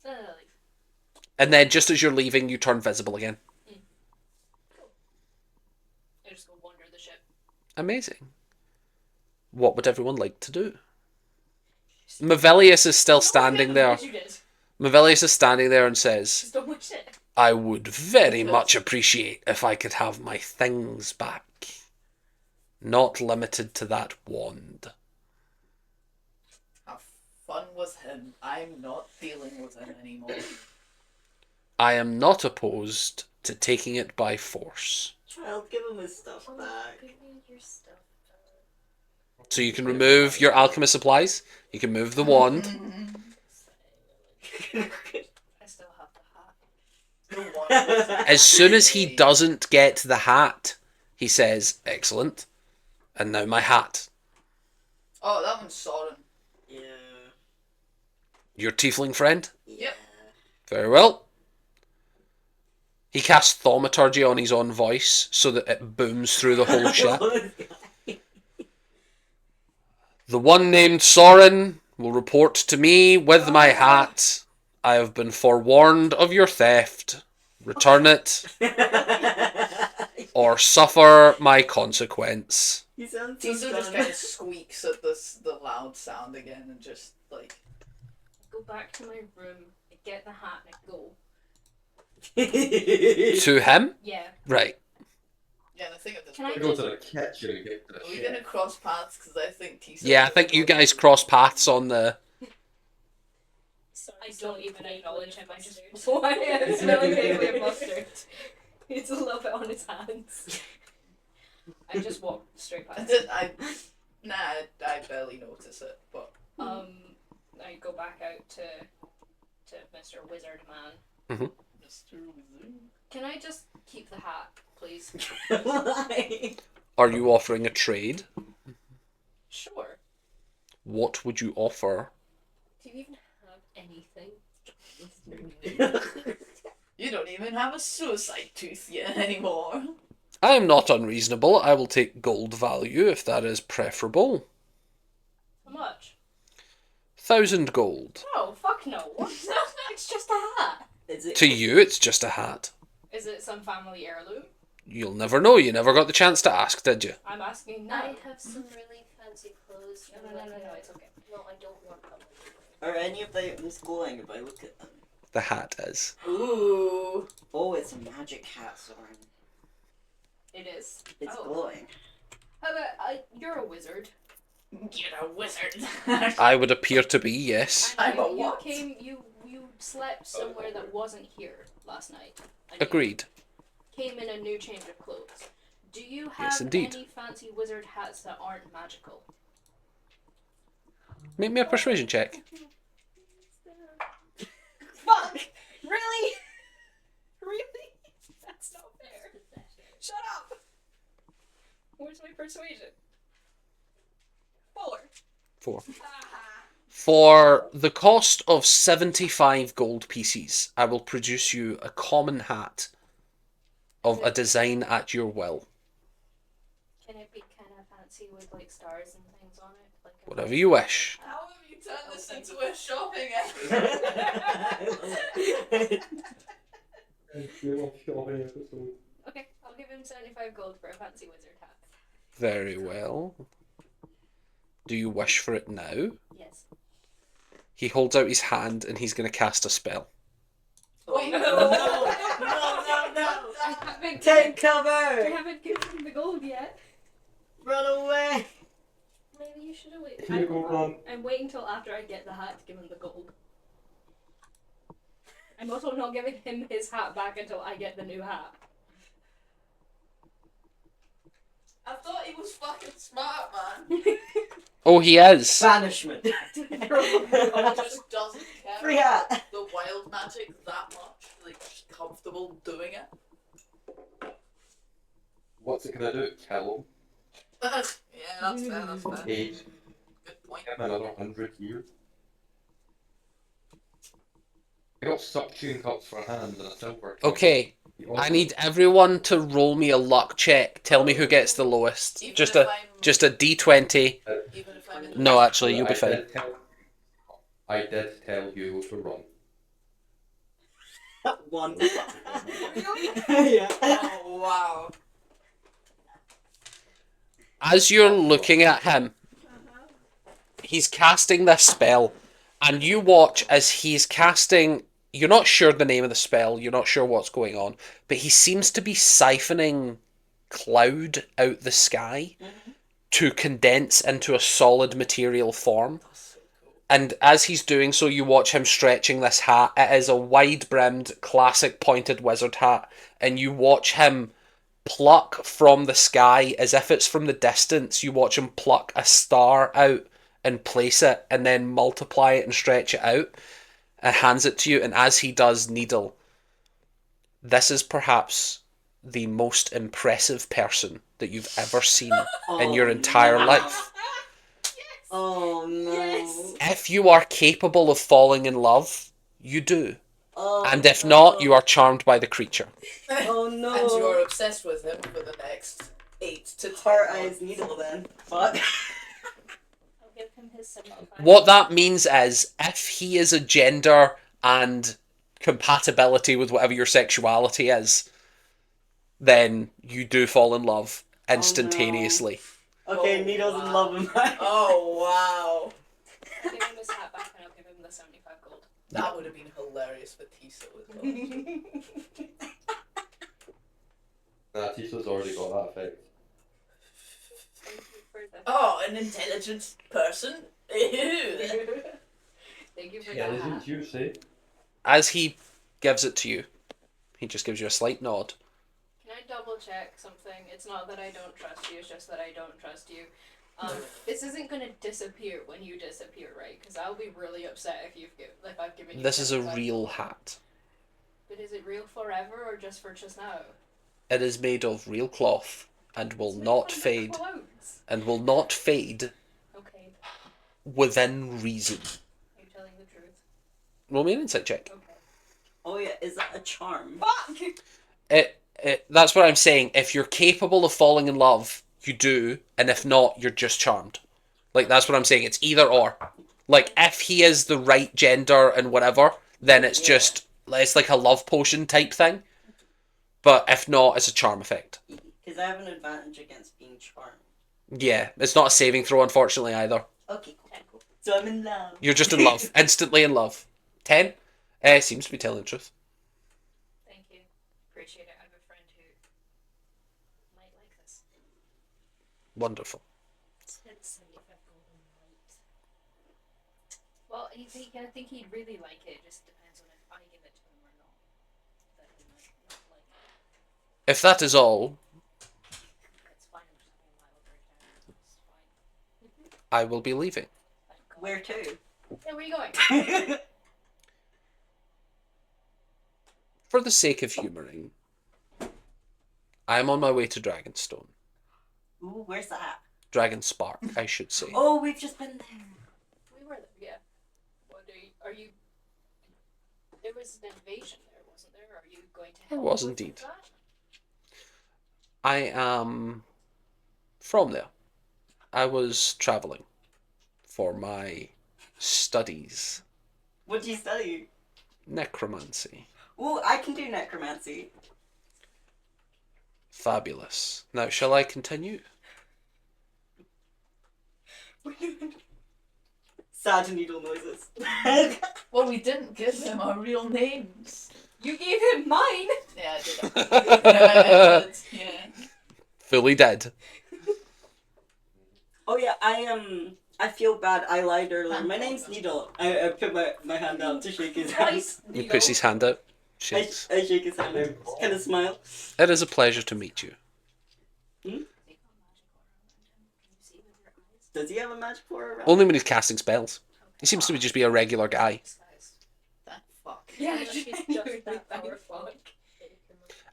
Then I leave. And then just as you're leaving, you turn visible again. I just go wander the ship. Amazing. What would everyone like to do? Mavelius is still standing there. You did. Mavelius is standing there and says, Just don't wish it. I would very much appreciate if I could have my things back. Not limited to that wand. Have fun with him. I'm not dealing with him anymore. I am not opposed to taking it by force. Child, give him his stuff back. Give me your stuff back. So you can remove your alchemist supplies, you can move the wand. I still have the hat. The one was- As soon as he doesn't get the hat, he says, excellent. And now my hat. Oh, that one's Soren. Yeah. Your tiefling friend? Yep. Very well. He casts thaumaturgy on his own voice so that it booms through the whole ship. The one named Soren will report to me with my hat. I have been forewarned of your theft. Return it or suffer my consequence. He sounds Tiso so just dumb. kind of squeaks at the loud sound again and just like. Go back to my room, I get the hat, and I go. To him? Yeah. Right. Yeah, and I think at this Can I point, Go to the kitchen and get to the are we chef. gonna cross paths? Because I think Tiso. Yeah, I think you guys cross paths on the... Sorry, I still don't even vaguely acknowledge him. I just mustard. why am smelling vaguely of mustard. It's a little bit on his hands. I just walk straight I past. did. I barely notice it, but I go back out to Mr. Wizard Man. Mr. Wizard. Can I just keep the hat, please? Why? Are you offering a trade? Sure. What would you offer? Do you even have anything? You don't even have a suicide tooth yet anymore. I am not unreasonable. I will take gold value if that is preferable. How much? 1,000 gold. No, fuck no. It's just a hat. Is it? To you, it's just a hat. Is it some family heirloom? You'll never know. You never got the chance to ask, did you? I'm asking now. I have some really fancy clothes. No, it's okay. No, I don't want them. Are any of the items glowing if I look at them? The hat is. Ooh. Oh, it's a magic hat, Soren. It is. It's Oh. glowing. How about, you're a wizard. You're a wizard. I would appear to be, yes. I'm a you what? you slept somewhere that wasn't here last night. And you Agreed. came in a new change of clothes. Do you have Yes, indeed. any fancy wizard hats that aren't magical? Make me a persuasion check. Fuck! Really? Really? That's not fair. Shut up! Where's my persuasion? 4. 4. Ah. For the cost of 75 gold pieces, I will produce you a common hat of a design at your will. Can it be kind of fancy with like stars and things on it? Like Whatever you wish. How have you turned this into a shopping episode? Okay, I'll give him 75 gold for a fancy wizard hat. Very well. Do you wish for it now? Yes. He holds out his hand and he's going to cast a spell. Wait, No, no. I haven't Take I cover! haven't given him the gold yet. Run away! Maybe you should have waited. Here you go, Ron. I'm waiting till after I get the hat to give him the gold. I'm also not giving him his hat back until I get the new hat. I thought he was fucking smart, man. Oh, he is. Banishment. He just doesn't care Free about hat. the wild magic that much. Like, just comfortable doing it. What's it gonna do? Kill Yeah, that's fair, that's fair. him? Age Good point. him another 100 years? I got suction cups for hands and a silver cup. Okay, I need everyone to roll me a luck check. Tell me who gets the lowest. Even Just if a I'm- just a d20. Even if I'm in the No, actually, you'll be fine. I did tell you to run. One. Really? Yeah. Oh, wow. As you're looking at him, he's casting this spell, and you watch as he's casting. You're not sure the name of the spell, you're not sure what's going on, but he seems to be siphoning cloud out the sky to condense into a solid material form. And as he's doing so, you watch him stretching this hat. It is a wide-brimmed, classic pointed wizard hat, and you watch him pluck from the sky, as if it's from the distance. You watch him pluck a star out and place it, and then multiply it and stretch it out, and hands it to you. And as he does, Needle, this is perhaps the most impressive person that you've ever seen in your entire life. Oh no. Yes. If you are capable of falling in love, you do. Oh, And if not, you are charmed by the creature. Oh no. And you're obsessed with him for the next 8 to 10 Heart months. eyes needle then. Fuck. I'll give him his 75. What that means is, if he is a gender and compatibility with whatever your sexuality is, then you do fall in love instantaneously. Okay, Oh, Needle's in wow. love with mine. Oh, wow. I'll give him his hat back and I'll give him the 75 gold. That would have been hilarious for Tiso as well. Nah, Tiso's already got that effect. Thank you for the. Oh, an intelligent person? Ew. Thank you for Yeah, the isn't hat. you say? As he gives it to you, he just gives you a slight nod. Can I double check something? It's not that I don't trust you, it's just that I don't trust you. This isn't gonna disappear when you disappear, right? Because I'll be really upset if I've given you. This is a 75 real gold. hat. But is it real forever or just for just now? It is made of real cloth and will It's made not from the fade. clouds. And will not fade Okay, within reason. are you telling the truth? Roll me an insight check. Okay. Oh yeah, is that a charm? Fuck! That's what I'm saying. If you're capable of falling in love, you do, and if not, you're just charmed. Like, that's what I'm saying. It's either or. Like, if he is the right gender and whatever, then it's just, it's like a love potion type thing. But if not, it's a charm effect. Because I have an advantage against being charmed. Yeah, it's not a saving throw, unfortunately, either. Okay, cool. So I'm in love. You're just in love. Instantly in love. 10? Seems to be telling the truth. Thank you. Appreciate it. I have a friend who might like this. Wonderful. Spent 75 gold on light. Well, I think he'd really like it. It just depends on if I give it to him or not. That he might not like it. If that is all, It's fine. I'm just having a mild breakdown. It's fine. I will be leaving. Thank God. Where to? Yeah, where are you going? For the sake of humouring, I am on my way to Dragonstone. Ooh, where's that? Dragonspark, I should say. Oh, we've just been there. We were there, yeah. Are you? There was an invasion there, wasn't there? Are you going to There help was with indeed. that? I am from there. I was travelling for my studies. What do you study? Necromancy. Ooh, I can do necromancy. Fabulous. Now, shall I continue? Sad needle noises. Well, we didn't give them our real names. You gave him mine. Yeah, I did. I did. Yeah. Fully dead. Oh yeah, I feel bad. I lied earlier. My name's Needle. I put my hand out to shake his hand. He puts his hand out. I Shakes. shake his hand out. Kind of smile. It is a pleasure to meet you. Does he have a magic aura around? Only when he's casting spells. He seems to just be a regular guy. That fuck. Yeah, she's just that powerful.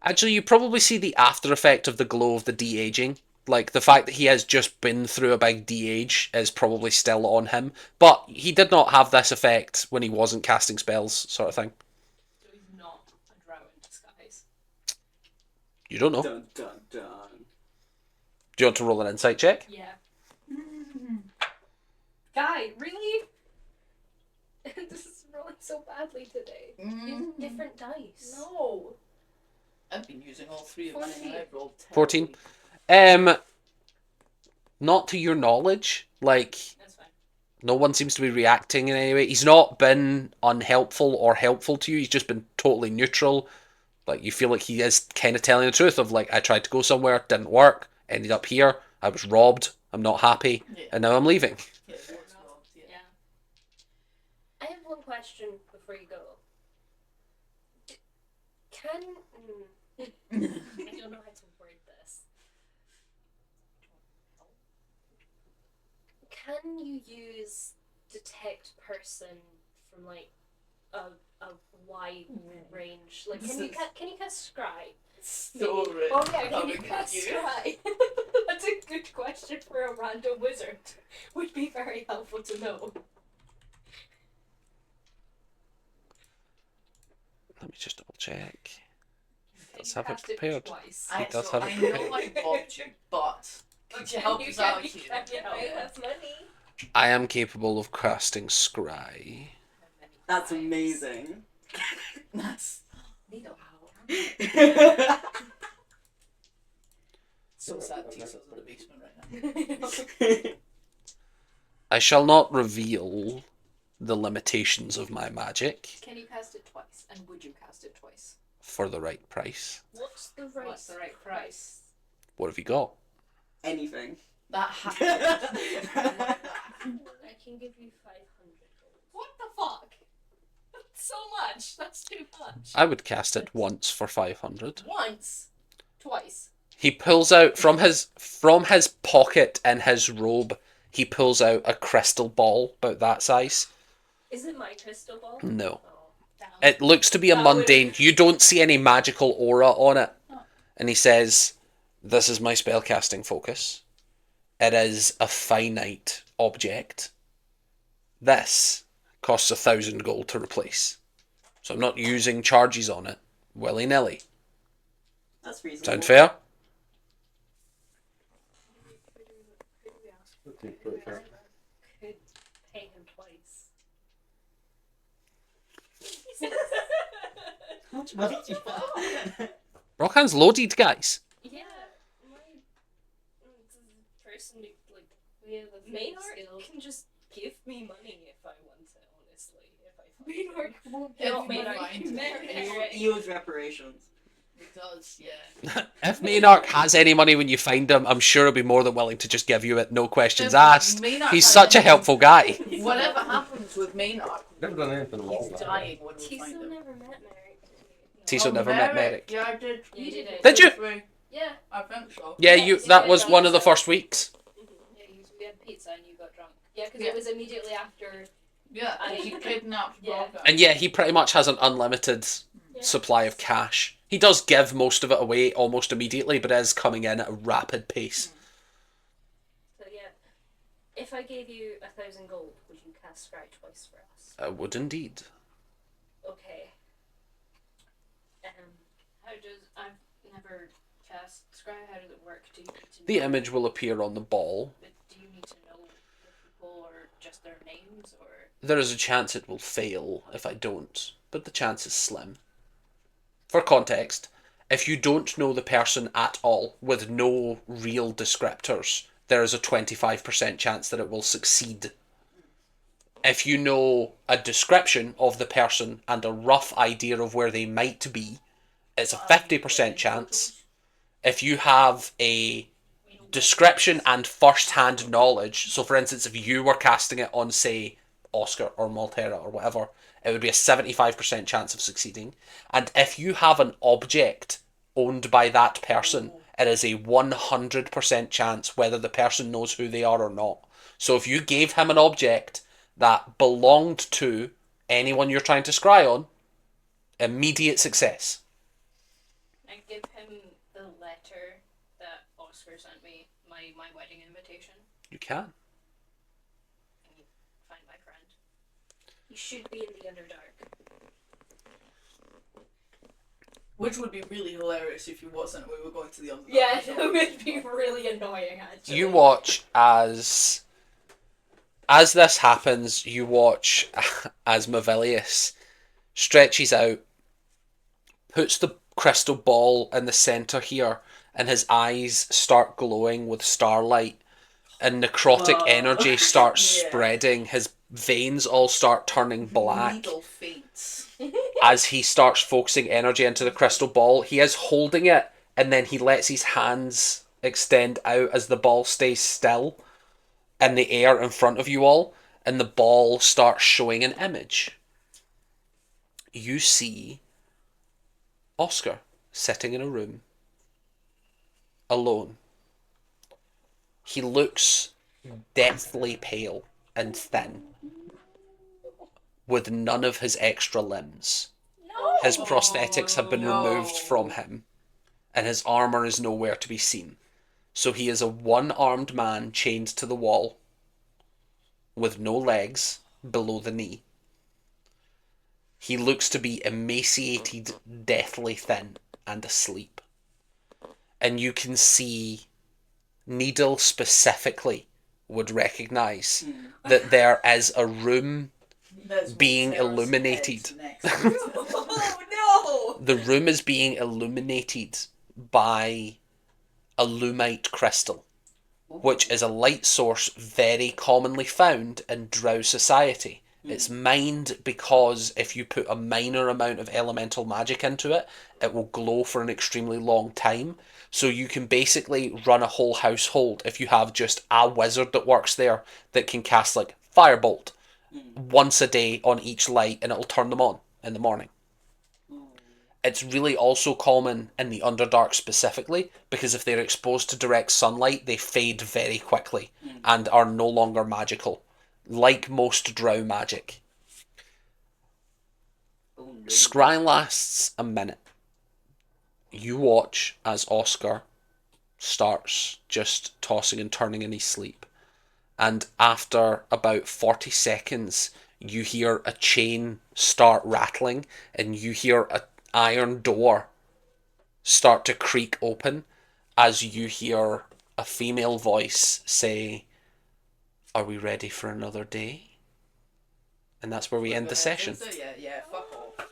Actually, you probably see the after effect of the glow of the de-aging. Like, the fact that he has just been through a big de-age is probably still on him. But he did not have this effect when he wasn't casting spells, sort of thing. So he's not a drow in disguise. You don't know. Dun dun dun. Do you want to roll an insight check? Yeah. Guy, really? This is rolling so badly today. Use different dice. No. I've been using all three of mine and I've rolled 10. 14. Not to your knowledge. Like, That's fine. no one seems to be reacting in any way. He's not been unhelpful or helpful to you. He's just been totally neutral. Like, you feel like he is kind of telling the truth of, like, I tried to go somewhere, didn't work, ended up here, I was robbed, I'm not happy, and now I'm leaving. Yeah, it was robbed, yeah. Yeah. I have one question before you go. Can I don't know how to word this. Can you use detect person from like a wide range? Like can you cast scry? So rich. Oh yeah, can coming you from cast you. scry? That's a good question for a random wizard. Would be very helpful to know. Let me just double check. Can Let's you have it cast prepared. twice? He does So have it I prepared. know I bobbed you, but could you help us out here? Money. I am capable of casting scry. That's amazing. That's needle. So sad Tiso's in the basement right now. I shall not reveal the limitations of my magic Can you cast it twice? And would you cast it twice? for the right price. What's the right price? What have you got? Anything. That happened. I can give you 500 gold. What the fuck? That's so much. That's too much. I would cast it once for 500. Once. Twice. He pulls out from his pocket in his robe. He pulls out a crystal ball about that size. Is it my crystal ball? No. Oh, damn. It looks to be a That would- mundane. You don't see any magical aura on it. Oh. And he says, "This is my spellcasting focus. It is a finite object. This costs 1,000 gold to replace. So I'm not using charges on it willy-nilly. That's reasonable. Sound fair?" Could we ask? Looking pretty fair. Could pay him twice. How much money do you have? Rockhand's loaded, guys. Yeah, my person like we have a Maynard skill. can just give me money if I want it, honestly. If I find Maynard won't If help we me. find Maynard. He owes reparations. It does, yeah. If Maynard has any money when you find him, I'm sure he'll be more than willing to just give you it, no questions If asked. Maynard He's has such a anything- helpful guy. Whatever happens with Maynard, Never done anything wrong. he's dying when we find Tiso him. never met Merrick. Tiso never met Merrick. Yeah, I did. You did it. Did you? Yeah. I think so. Yeah, you. That was one of the first weeks. Yeah, we had pizza and you got drunk. Yeah, because Yeah. it was immediately after. Yeah, he kidnapped Yeah. Bogdan. And yeah, he pretty much has an unlimited Yeah. supply of cash. He does give most of it away almost immediately, but is coming in at a rapid pace. So yeah, if I gave you 1,000 gold, would you cast Scry twice for us? I would indeed. Okay. How does... I've never cast Scry. How does it work? Do you need to The know... image will appear on the ball. But do you need to know the people or just their names, or... There is a chance it will fail if I don't, but the chance is slim. For context, if you don't know the person at all, with no real descriptors, there is a 25% chance that it will succeed. If you know a description of the person and a rough idea of where they might be, it's a 50% chance. If you have a description and first-hand knowledge, so for instance, if you were casting it on, say, Oscar or Maltera or whatever, it would be a 75% chance of succeeding. And if you have an object owned by that person, it is a 100% chance whether the person knows who they are or not. So if you gave him an object that belonged to anyone you're trying to scry on, immediate success. I give him the letter that Oscar sent me, my wedding invitation. You can. Can you find my friend? You should be in the Underdark. Which would be really hilarious if you wasn't and we were going to the Underdark. Yeah, it would be really annoying, actually. You watch as this happens, you watch as Mavilius stretches out, puts the crystal ball in the centre here, and his eyes start glowing with starlight, and necrotic energy starts spreading. His veins all start turning black. Needle faints. As he starts focusing energy into the crystal ball, he is holding it, and then he lets his hands extend out as the ball stays still in the air in front of you all, and the ball starts showing an image. You see Oscar sitting in a room, alone. He looks deathly pale and thin, with none of his extra limbs. No! His prosthetics have been removed from him, and his armour is nowhere to be seen. So he is a one-armed man chained to the wall, with no legs below the knee. He looks to be emaciated, deathly thin, and asleep. And you can see Needle specifically would recognise that there is a room being illuminated. Oh no! The room is being illuminated by a lumite crystal, which is a light source very commonly found in Drow society. It's mined because if you put a minor amount of elemental magic into it, it will glow for an extremely long time. So you can basically run a whole household if you have just a wizard that works there that can cast like Firebolt once a day on each light, and it'll turn them on in the morning. It's really also common in the Underdark specifically, because if they're exposed to direct sunlight, they fade very quickly and are no longer magical, like most Drow magic. Scry lasts a minute. You watch as Oscar starts just tossing and turning in his sleep. And after about 40 seconds, you hear a chain start rattling, and you hear an iron door start to creak open as you hear a female voice say, "Are we ready for another day?" And that's where we end the session. Yeah, fuck off.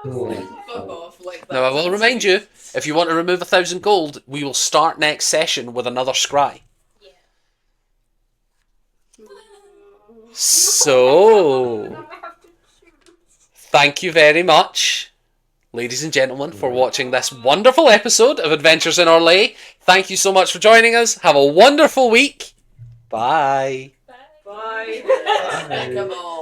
Fuck off. Like that. Now I will remind you, if you want to remove 1,000 gold, we will start next session with another scry. So, thank you very much, ladies and gentlemen, for watching this wonderful episode of Adventures in Orlea. Thank you so much for joining us. Have a wonderful week. Bye. Bye. Come on.